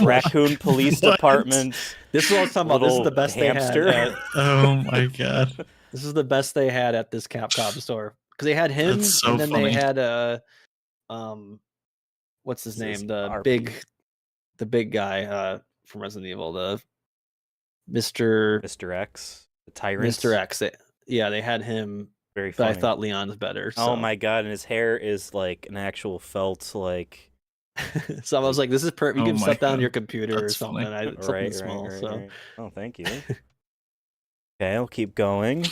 raccoon police What? department. this is what I was talking about. This is little the best hamster. they had. Oh my god. This is the best they had at this Capcom store because they had him, That's so and then funny. they had what's his This is name? The RP. big guy from Resident Evil, the Mr. X, the tyrant. Mr. X. They had him, Very but funny. I thought Leon's better. Oh So. my god, and his hair is like an actual felt like. So I was like, "This is perfect. You Oh can my set down God. your computer That's or something. funny. Something small." So Right. Oh, thank you. Okay, I'll keep going.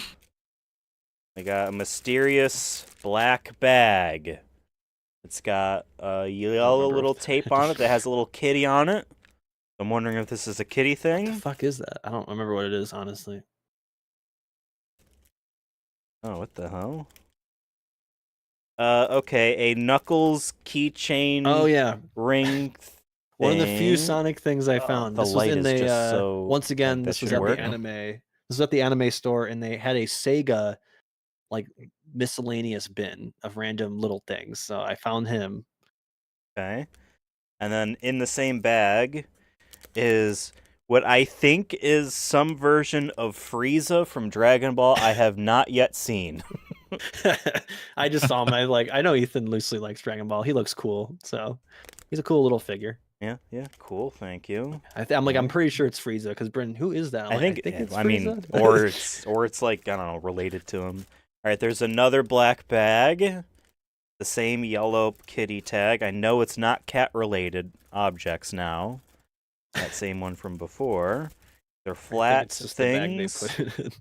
I got a mysterious black bag. It's got a yellow remember. little tape on it that has a little kitty on it. I'm wondering if this is a kitty what thing. the fuck is that? I don't remember what it is, honestly. Oh, what the hell? Okay, a Knuckles keychain. Oh yeah, ring. one of the few thing. Sonic things I found. the This was light in is the just so, once again. like, that This was should at work. the anime. This was at the anime store, and they had a Sega like miscellaneous bin of random little things. So I found him. Okay. And then in the same bag is what I think is some version of Frieza from Dragon Ball I have not yet seen. I just saw him. I know Ethan loosely likes Dragon Ball. He looks cool, so he's a cool little figure. Yeah, cool, thank you. I'm pretty sure it's Frieza because Bryn, who is that? I think it's I mean, Frieza. or it's like, I don't know, related to him. All right, there's another black bag. The same yellow kitty tag. I know it's not cat-related objects now. That same one from before. They're flat it's just the bag they things. put it in.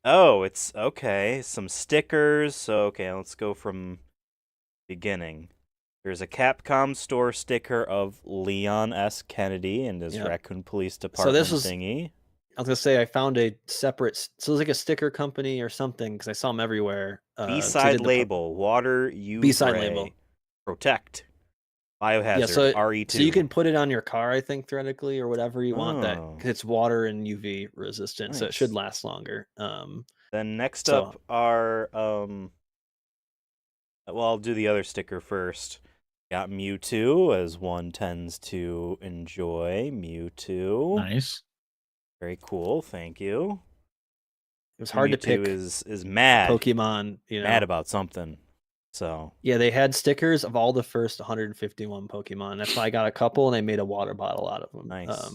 Oh, it's okay. Some stickers. So, okay, let's go from beginning. There's a Capcom store sticker of Leon S. Kennedy and his Raccoon Police Department thingy. I was gonna say I found a separate. So it's like a sticker company or something because I saw them everywhere. B-side label, water UV. B-side label, protect, biohazard. Yeah, so RE2. So you can put it on your car, I think theoretically, or whatever you want. That because it's water and UV resistant, so it should last longer. Then next up are well, I'll do the other sticker first. Got Mewtwo, as one tends to enjoy. Mewtwo. Nice. Very cool, thank you. It was hard to pick. Is mad. Pokemon, mad about something. So yeah, they had stickers of all the first 151 Pokemon. That's why I got a couple, and they made a water bottle out of them. Nice.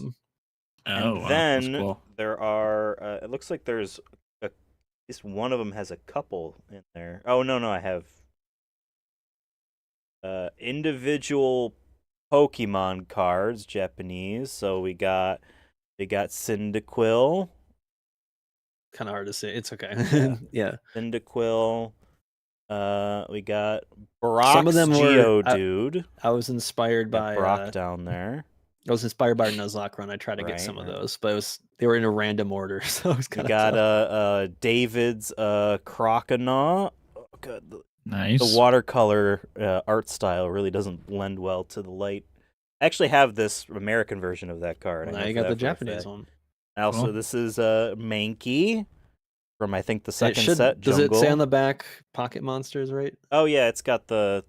And then cool. there are. It looks like there's at least one of them has a couple in there. Oh no, I have individual Pokemon cards, Japanese. So we got Cyndaquil. Kind of hard to say. It's okay. Yeah. Cyndaquil. We got Brock's Some of them Geodude. I was inspired by Brock down there. I was inspired by Nuzlocke Run. I tried to get some of those, but they were in a random order, so it was kind of. We got David's Croconaw. Oh, God, nice. The watercolor art style really doesn't blend well to the light. I actually have this American version of that card. Now you got the Japanese one. Also, this is Mankey from, I think, the second set. Does it say on the back Pocket Monsters, right? Oh yeah, it's got the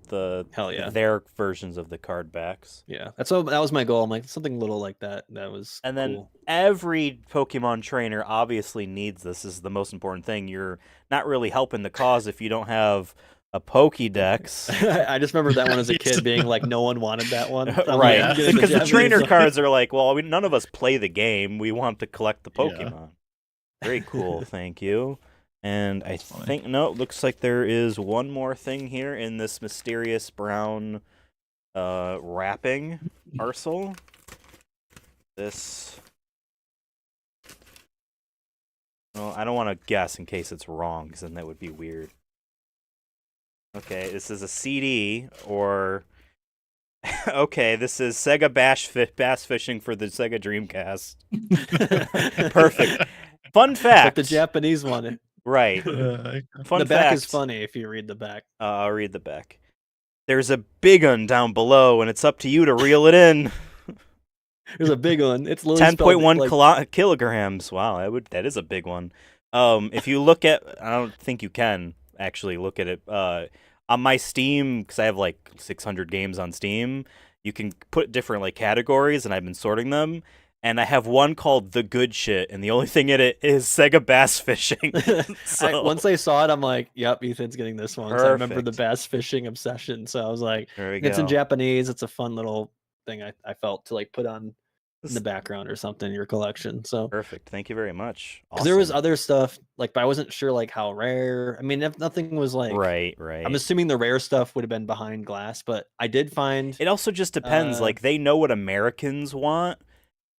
hell yeah, their versions of the card backs. Yeah, that was my goal. I'm like, something little like that. That was and cool. Then every Pokemon trainer obviously needs this. This is the most important thing. You're not really helping the cause if you don't have a Pokédex. I just remember that one as a kid being like, no one wanted that one. Right, like, because the trainer cards are like, well, none of us play the game. We want to collect the Pokemon. Yeah. Very cool, thank you. And I think, no, it looks like there is one more thing here in this mysterious brown wrapping parcel. This... Well, I don't want to guess in case it's wrong, because then that would be weird. Okay, this is a CD, or... Okay, this is Sega Bass Fishing for the Sega Dreamcast. Perfect. Fun fact. But the Japanese one, Right. Fun the back fact. is funny if you read the back. I'll read the back. There's a big one down below, and it's up to you to reel it in. There's a big one. It's 10.1 kilograms. Wow, that is a big one. If you look at, I don't think you can actually look at it. On my Steam, because I have like 600 games on Steam, you can put different like categories, and I've been sorting them. And I have one called The Good Shit, and the only thing in it is Sega bass fishing. Once I saw it, I'm like, yep, Ethan's getting this one. So I remember the bass fishing obsession. So I was like, it's in Japanese. It's a fun little thing I felt to like put on in the background or something in your collection. So perfect. Thank you very much. Awesome. There was other stuff, like, but I wasn't sure like how rare. I mean, if nothing was like right. I'm assuming the rare stuff would have been behind glass, but I did find it also just depends. Like they know what Americans want.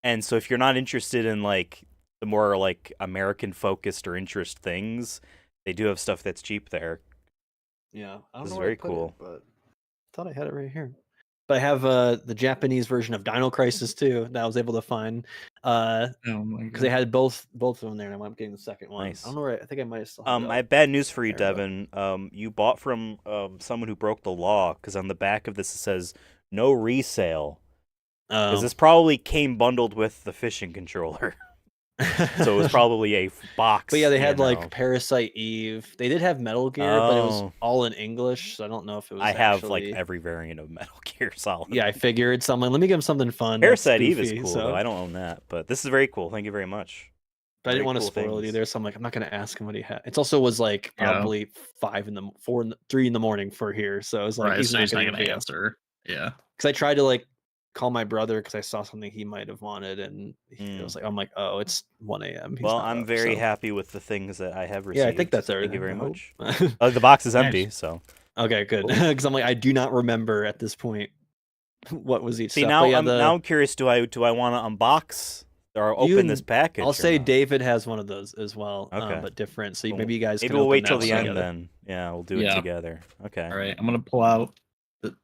And so if you're not interested in like the more like American focused or interest things, they do have stuff that's cheap there. Yeah, I don't know. Very cool. But I thought I had it right here. But I have the Japanese version of Dino Crisis too that I was able to find. Because they had both of them there, and I wound up getting the second one. Nice. I don't know where I think I might have still. I have bad news for you, Devon. You bought from someone who broke the law, because on the back of this it says no resale. Because this probably came bundled with the fishing controller. So it was probably a box. But yeah, they had like Parasite Eve. They did have Metal Gear, but it was all in English, so I don't know if it was have like every variant of Metal Gear Solid. Yeah, I figured. So I'm like, let me give them something fun. Parasite Eve is cool, though. I don't own that, but this is very cool. Thank you very much. But I didn't want to spoil it either, so I'm like, I'm not going to ask him what he had. It also was like probably 3 in the morning for here, so I was like, he's not going to answer. Yeah, because I tried to like call my brother because I saw something he might have wanted, and he was like, I'm like, oh, it's 1 a.m. Well, I'm very happy with the things that I have received. Yeah, I think that's everything. Thank you very much. The box is empty, so okay, good. Because I'm like, I do not remember at this point what was each. See, stuff. now now I'm curious. Do I want to unbox or open this package? I'll say David has one of those as well, but different. So maybe you guys. Maybe we'll wait till the end then. Yeah, we'll do it together. Okay. All right, I'm gonna pull out the.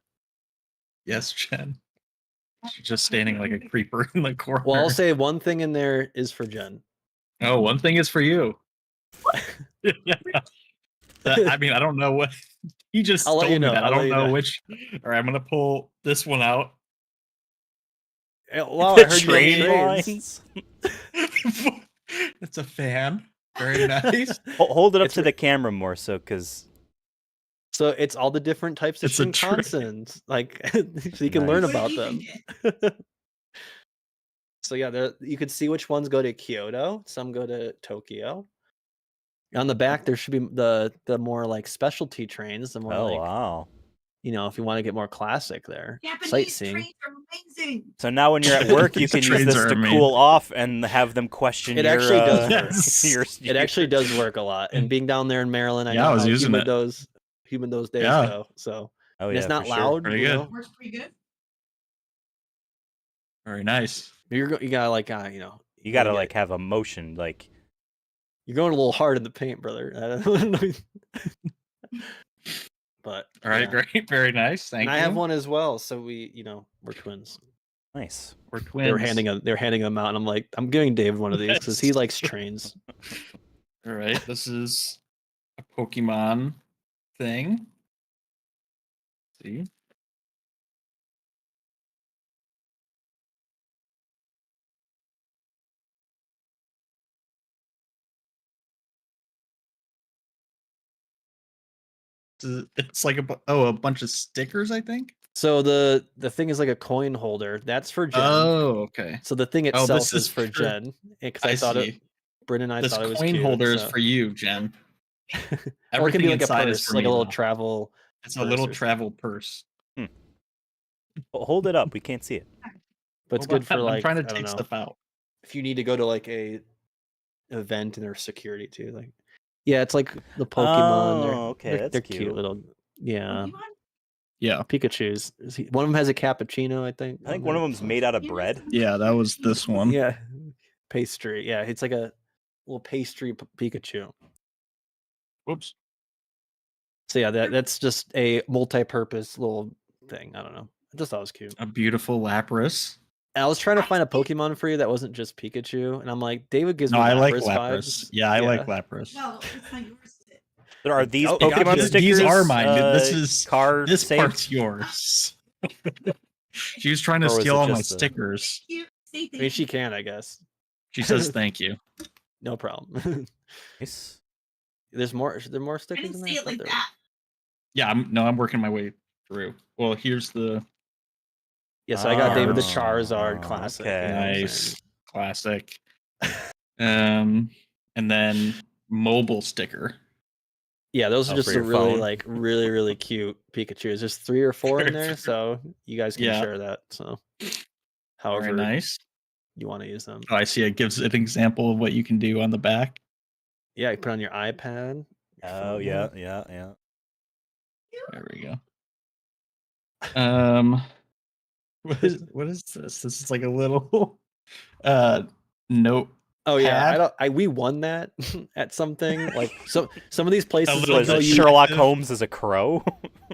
Yes, Jen. She's just standing like a creeper in the corner. Well, I'll say one thing in there is for Jen. Oh, one thing is for you. I mean, I don't know what he just told me that. I don't know which. All right, I'm gonna pull this one out. Wow, I heard train lines. It's a fan. Very nice. Hold it up to the camera more, so because. So it's all the different types of Shinkansens, like so you can learn about them. So yeah, you could see which ones go to Kyoto. Some go to Tokyo. On the back, there should be the more like specialty trains. The more wow. If you want to get more classic there, Japanese sightseeing. Trains are amazing. So now when you're at work, you can use this to cool off and have them question it your. Actually does work. It actually does work a lot. And being down there in Maryland, I know I was using it. Human those days go. So it's not loud. Pretty good. Works pretty good. Very nice. You gotta like you gotta like have a motion like. You're going a little hard in the paint, brother. But all right, great, very nice. Thank you. I have one as well, so we're twins. Nice, we're twins. They're handing them out, and I'm like, I'm giving Dave one of these because he likes trains. All right, this is a Pokemon thing. See. It's like a bunch of stickers, I think. So the thing is like a coin holder. That's for Jen. Oh, okay. So the thing itself is for Jen. Because I thought Bryn and I thought it was cute. This coin holder is for you, Jen. Or it can be like a purse, like a little travel. It's a little travel purse. Well, hold it up. We can't see it. But it's good for like. I'm trying to take stuff out. If you need to go to like a event and there's security too, like. Yeah, it's like the Pokemon. Oh, okay, they're cute little. Yeah. Pokemon? Yeah, Pikachu's. One of them has a cappuccino, I think. I think one of them's made out of bread. Yeah, that was this one. Yeah, pastry. Yeah, it's like a little pastry Pikachu. Whoops. So yeah, that's just a multi-purpose little thing. I don't know. I just thought it was cute. A beautiful Lapras. I was trying to find a Pokemon for you that wasn't just Pikachu, and I'm like, David gives me I like Lapras Lapras. vibes. Yeah, I like Lapras. Well, it's not yours. There are these Oh, Pokemon gotcha. stickers. These are mine. This card part's saved? yours. She was trying to Or was steal it all my just a- stickers. Say I mean, she can, I guess. She says thank you. No problem. Nice. There's more. There more I stickers didn't in say there. it like that. Yeah, I'm working my way through. Well, here's the Yeah, so I got David the Oh, Charizard classic. okay. you know what I'm nice saying? classic. And then mobile sticker. Yeah, those are Oh, just for the your really phone? really cute Pikachus. There's 3 or 4 in there, so you guys can Yeah. share that. So, Very however nice. you want to use them. Oh, I see. It gives an example of what you can do on the back. Yeah, you put it on your iPad. your Oh phone. yeah. There we go. What is this? This is like a little note. Oh yeah, Pad? we won that at something. Like some of these places little like, Was oh, it you, Sherlock detective. Holmes as a crow?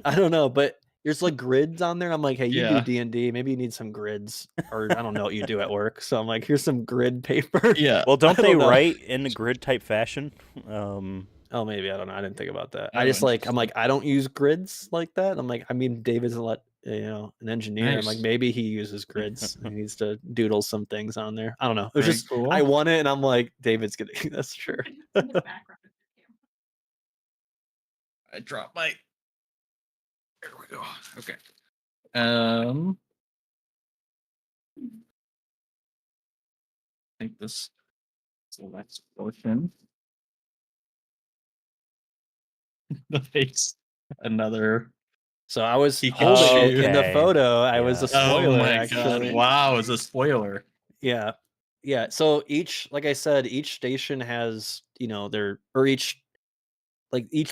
I don't know, but there's like grids on there. I'm like, hey, you do Yeah. D&D, maybe you need some grids, or I don't know what you do at work. So I'm like, here's some grid paper. Yeah. Well, don't I they don't know. write in a grid type fashion? Oh, maybe I don't know. I didn't think about that. Oh, I just like I'm interesting. like I don't use grids like that. I'm like I mean David's an engineer. I'm like Nice. maybe he uses grids. He needs to doodle some things on there. I don't know. It was Very just cool. I won it, and I'm like David's getting that's sure. In the background of your camera. I dropped my. There we go. Okay. I think this is the next portion. The face. Another. So I was Pikachu. holding it in the Okay. photo. I was a Yeah. spoiler. Oh my actually. god! Wow, it's a spoiler. Yeah. Yeah. So like I said, each station has, each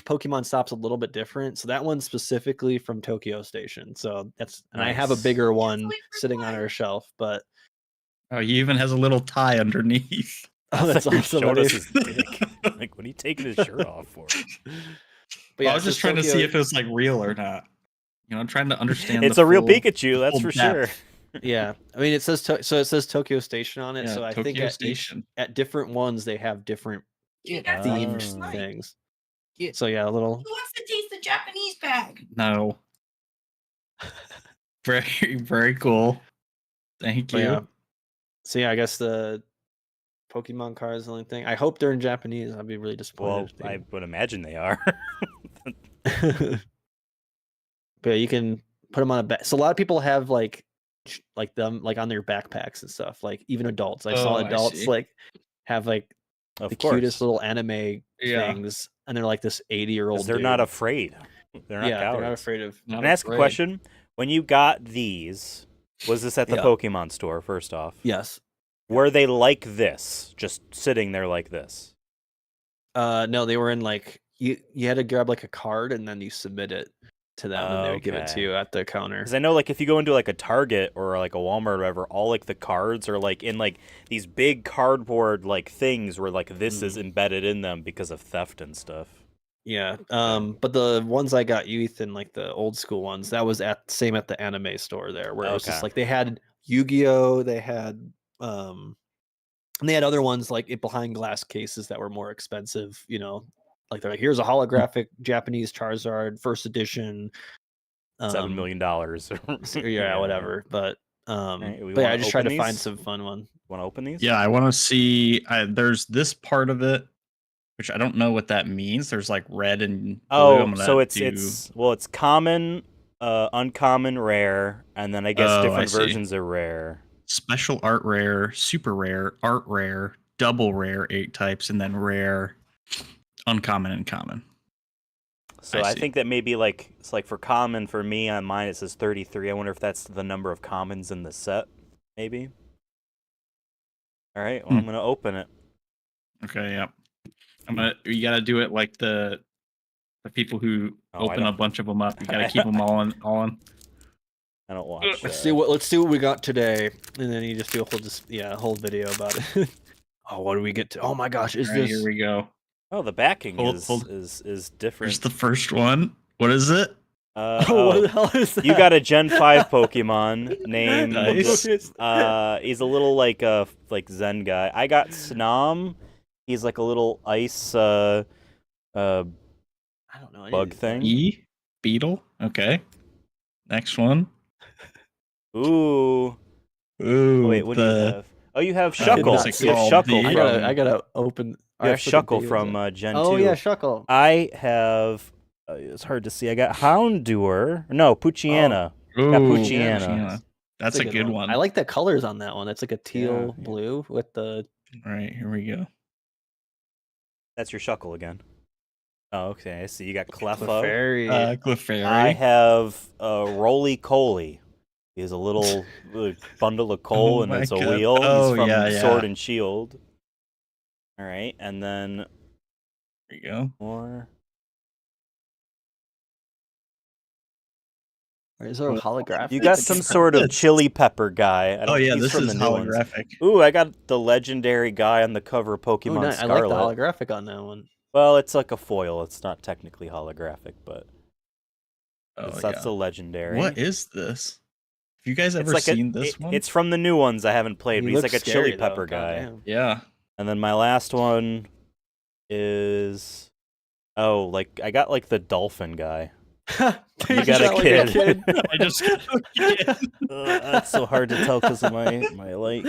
Pokemon stop's a little bit different. So that one's specifically from Tokyo Station. So and I have a Nice. bigger It's one like sitting on our required. shelf, but Oh, he even has a little tie underneath. oh, that's You're awesome. showing I us didn't- his dick. Like, what are you taking his shirt off for? But yeah, I was so just trying to see Tokyo- if it was like real or not. You know, I'm trying to understand. It's the a real full- Pikachu, that's full for sure. depth. Yeah, I mean it says it says Tokyo Station on it, Yeah, so I think Tokyo at Station. at different ones they have different Yeah, that's themed just right. things. Yeah. So yeah, a little. Who wants to taste the Japanese bag? No. Very, very cool. Thank But you. yeah. So yeah, I guess the Pokemon cards, the only thing. I hope they're in Japanese. I'd be really Well, disappointed. if I would imagine they are. they- but yeah, you can put them on a back. So a lot of people have like them like on their backpacks and stuff. Like even adults. I saw Oh, I adults see. like have like Of the course. cutest little anime Yeah. things, and they're like this 80-year-old. 'Cause they're not afraid. They're not yeah, cowards. they're not afraid of. Not Can I ask a afraid. question? When you got these, was this at the Yeah. Pokemon store, first off? Yes. Were they like this? Just sitting there like this? No, they were in like you had to grab like a card and then you submit it to them and they would give it to Okay. you at the counter. Because I know, like, if you go into, like, a Target or, like, a Walmart or whatever, all, like, the cards are, like, in, like, these big cardboard, like, things where, like, this is embedded in them because of theft and stuff. Yeah. But the ones I got you, Ethan, like the old school ones, that was same at the anime store there, where it was just Okay. like they had Yu-Gi-Oh, they had and they had other ones like behind glass cases that were more expensive, like they're like, here's a holographic Japanese Charizard first edition. $7 million. Yeah, whatever. But Alright, we but yeah, wanna I just tried to open find these? some fun one. Want to open these? Yeah, I want to see. There's this part of it, which I don't know what that means. There's like red and blue. I'm Oh, gonna so it's do- it's common, uncommon, rare, and then I guess Oh, I different see. versions are rare. special art rare, super rare, art rare, double rare, 8 types, and then rare, uncommon, and common. So I I see. think that maybe like it's like for common for me on mine it says 33. I wonder if that's the number of commons in the set, maybe. All right, well I'm gonna open it. Okay, yeah. You gotta do it like the people who Oh, I open a don't- bunch of them up. You gotta keep them all in. I don't watch. Let's see what we got today, and then you just do a whole video about it. Oh, what do we get to? Oh my gosh, is All right, this? here we go. Oh, the backing Hold- is hold. is different. Here's the first one. What is it? What the hell is that? You got a Gen 5 Pokemon named Nice. he's a little like Zen guy. I got Snom. He's like a little ice I don't know. any of bug these thing. E Beetle. Okay. Next one. Ooh. Ooh. Wait, what do you have? Oh, you have I did Shuckle. not see You have it. Shuckle The- from I gotta open. you have Shuckle from Gen 2. Oh yeah, Shuckle. I have it's hard to see. I got Houndour. No, Poochyena. Ooh, Got Poochyena. That's a good one. I like the colors on that one. It's like a teal Yeah. blue with the. All right, here we go. That's your Shuckle again. Oh, okay. I see. You got Cleffa. Clefairy. Clefairy. I have Roly Coly. He's a little bundle of coal Oh and my it's a God. wheel. Oh, He's from yeah. Sword and Shield. All right, and then There you go. more. Is there a holographic? You got some sort of chili pepper guy. I don't Oh yeah, he's this from is the new ones. holographic. Ooh, I got the legendary guy on the cover of Pokemon Ooh, nice. I Scarlet. like the holographic on that one. Well, it's like a foil. It's not technically holographic, but Oh, that's the legendary. What is this? Have you guys ever like seen this one? It's from the new ones I haven't played, but He he's looks like a chili scary, though. pepper guy. Goddamn. Yeah. And then my last one is like I got like the dolphin guy. You got a kid. I just That's so hard to tell because of my light.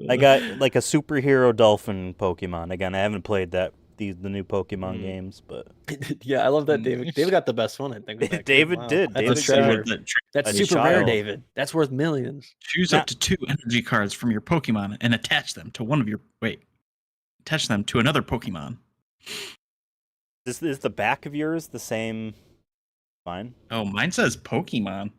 I got like a superhero dolphin Pokemon. Again, I haven't played the new Pokemon games, but Yeah, I love that David. David got the best one, I think. with that kid. David Wow. did. That's, David a treasure. got it. That's a super rare, child. David. That's worth millions. choose Now- up to 2 energy cards from your Pokemon and attach them to attach them to another Pokemon. Is the back of yours the same? Fine. Oh, mine says Pokemon.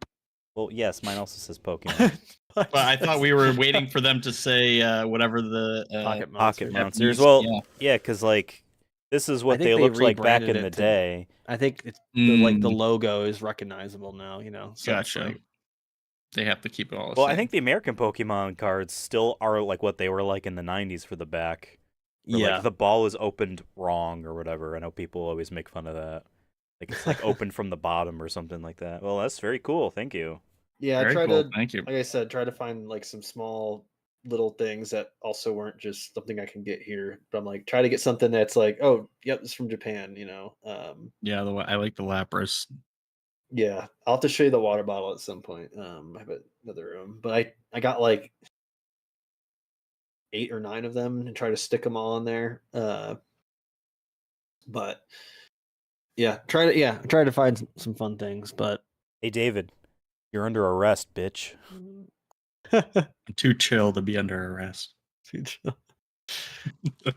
Well, yes, mine also says Pokemon. But I thought we were waiting for them to say whatever the Pocket Pocket monster. monsters. Japanese- Well, yeah, because like this is what think they they looked like back in rebranded the it to- day. I think it's the logo is recognizable now. So it's Gotcha. like- They have to keep it all the Well, same. I think the American Pokemon cards still are like what they were like in the '90s for the back. Where, yeah. like the ball is opened wrong or whatever. I know people always make fun of that. Like it's like opened from the bottom or something like that. Well, that's very cool. Thank you. Yeah, Very I try cool. to, Thank you. like I said, try to find like some small little things that also weren't just something I can get here. But I'm like, try to get something that's like, oh, yep, it's from Japan, Yeah, I like the Lapras. Yeah, I'll have to show you the water bottle at some point. I have another room, but I got like 8 or 9 of them and try to stick them all in there. But Yeah, try to find some fun things, but Hey, David, you're under arrest, bitch. I'm too chill to be under arrest.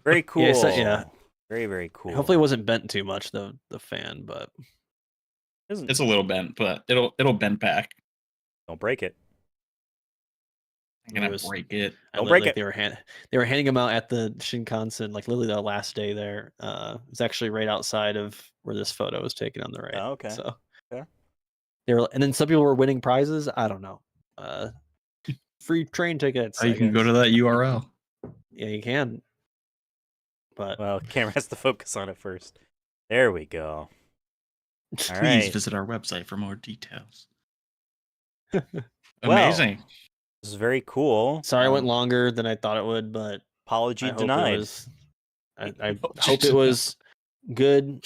Very cool. Yeah. Very, very cool. hopefully it wasn't bent too much the fan, but It's a little bent, but it'll bend back. Don't break it. I'm gonna It was- break it. Don't break it. They were handing them out at the Shinkansen, like literally the last day there. It was actually right outside of where this photo was taken on the right. Oh, okay. So Okay. they were, and then some people were winning prizes. I don't know. Free train tickets. You can go to that URL. Yeah, you can. But Well, camera has to focus on it first. There we go. All Please right. visit our website for more details. Well, Amazing. This is very cool. sorry, I went longer than I thought it would, but Apology I hope denied. it was. I hope it was good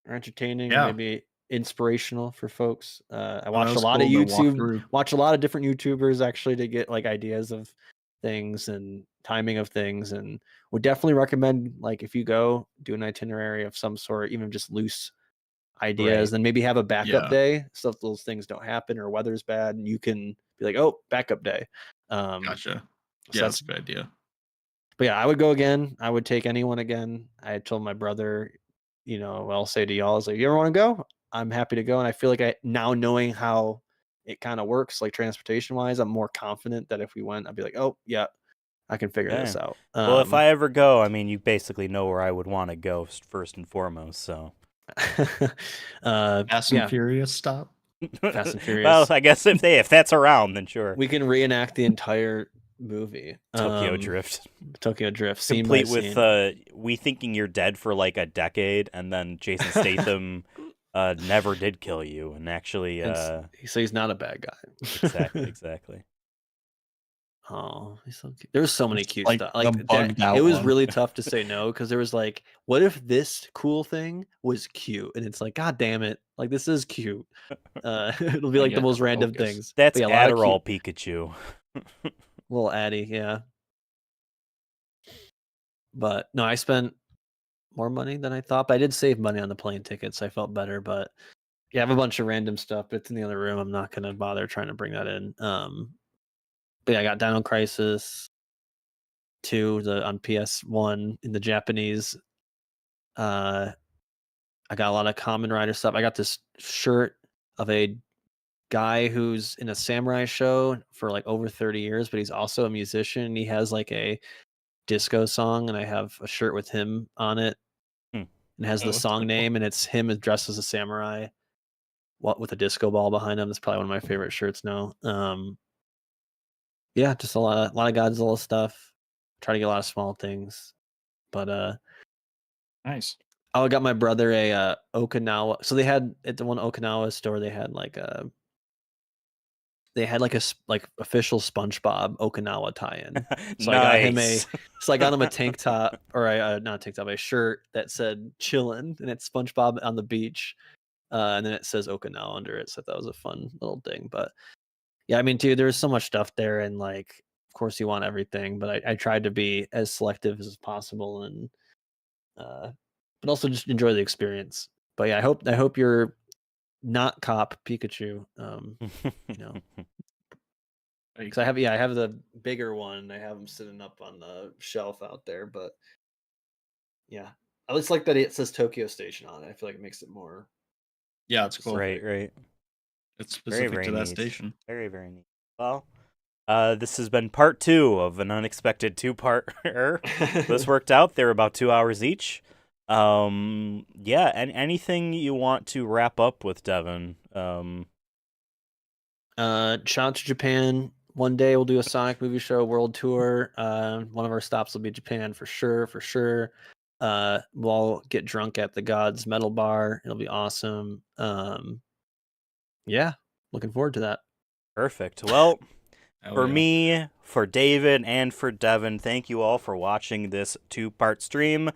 or entertaining, Yeah. or maybe inspirational for folks. I That watched a was lot of cool to walk YouTube. through. Watch a lot of different YouTubers actually to get like ideas of things and timing of things, and would definitely recommend like if you go do an itinerary of some sort, even just loose ideas, Right. then maybe have a backup Yeah. day so if those things don't happen or weather's bad, and you can be like, oh, backup day. Gotcha. So Yeah, that's that's a good idea. but yeah, I would go again. I would take anyone again. I told my brother, I'll say to y'all, is like, you ever want to go? I'm happy to go. And I feel like now knowing how it kind of works, like transportation wise, I'm more confident that if we went, I'd be like, oh yeah, I can figure this Yeah. out. Well, if I ever go, I mean, you basically know where I would want to go first and foremost. So Fast and Furious stop. Fast and Furious. Well, I guess if that's around, then sure. we can reenact the entire movie. Tokyo Drift, Tokyo Drift, scene by complete scene. with we thinking you're dead for like a decade, and then Jason Statham never did kill you, and actually, so he's not a bad guy. exactly. Oh, he's so cute. There's so many It's cute like stuff. the Like bugged out it was one. really tough to say no because there was like, what if this cool thing was cute? And it's like, God damn it! Like this is cute. It'll be I like the get most the random focus. things. That's But yeah, a lot of Adderall cute, Pikachu. little Addy, yeah. But no, I spent more money than I thought. But I did save money on the plane tickets. So I felt better. But yeah, I have a bunch of random stuff. But it's in the other room. I'm not gonna bother trying to bring that in. But yeah, I got Dino Crisis 2 on PS1 in the Japanese. I got a lot of Kamen Rider stuff. I got this shirt of a guy who's in a samurai show for like over 30 years, but he's also a musician. He has like a disco song, and I have a shirt with him on it. Hmm. And has the that's song cool. name, and it's him dressed as a samurai. What with a disco ball behind him. That's probably one of my favorite shirts now. Yeah, just a lot of Godzilla stuff. Try to get a lot of small things. But Nice. I got my brother a Okinawa. So they had at the one Okinawa store, they had like a official SpongeBob Okinawa tie-in. So I got him Nice. a tank top, or not a tank top, a shirt that said "Chillin'," and it's SpongeBob on the beach, and then it says Okinawa under it. So that was a fun little thing. But yeah, I mean, dude, there's so much stuff there, and like, of course, you want everything, but I tried to be as selective as possible, and but also just enjoy the experience. But yeah, I hope you're not cop Pikachu. You know, because I have the bigger one. I have them sitting up on the shelf out there. But yeah, I just like that it says Tokyo Station on it. I feel like it makes it more. Yeah, it's cool. Right. It's Very, specific very to that neat. station. Very, very neat. Well, this has been part 2 of an unexpected 2-parter. This worked out. They're about 2 hours each. Yeah, and anything you want to wrap up with, Devon? Shout out to Japan. One day we'll do a Sonic movie show world tour. One of our stops will be Japan for sure. We'll all get drunk at the Gods Metal Bar. It'll be awesome. Yeah, looking forward to that. Perfect. Well, Oh, for yeah. me, for David, and for Devon, thank you all for watching this 2-part stream.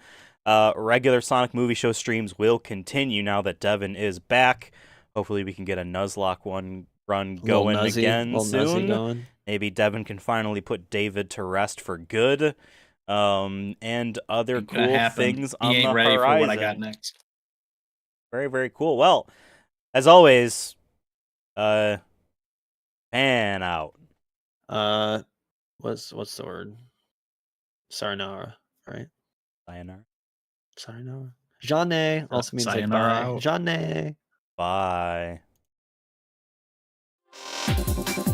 Regular Sonic Movie Show streams will continue now that Devon is back. Hopefully we can get a Nuzlocke one run going again soon. Going. Maybe Devon can finally put David to rest for good. And other Ain't gonna cool happen. things He on ain't the ready horizon. for what I got next. Very, very cool. Well, as always, pan out. What's the word? Sayonara, right? Sayonara. Sayonara. Jane also means like Sayonara bye. out. Bye. Jane.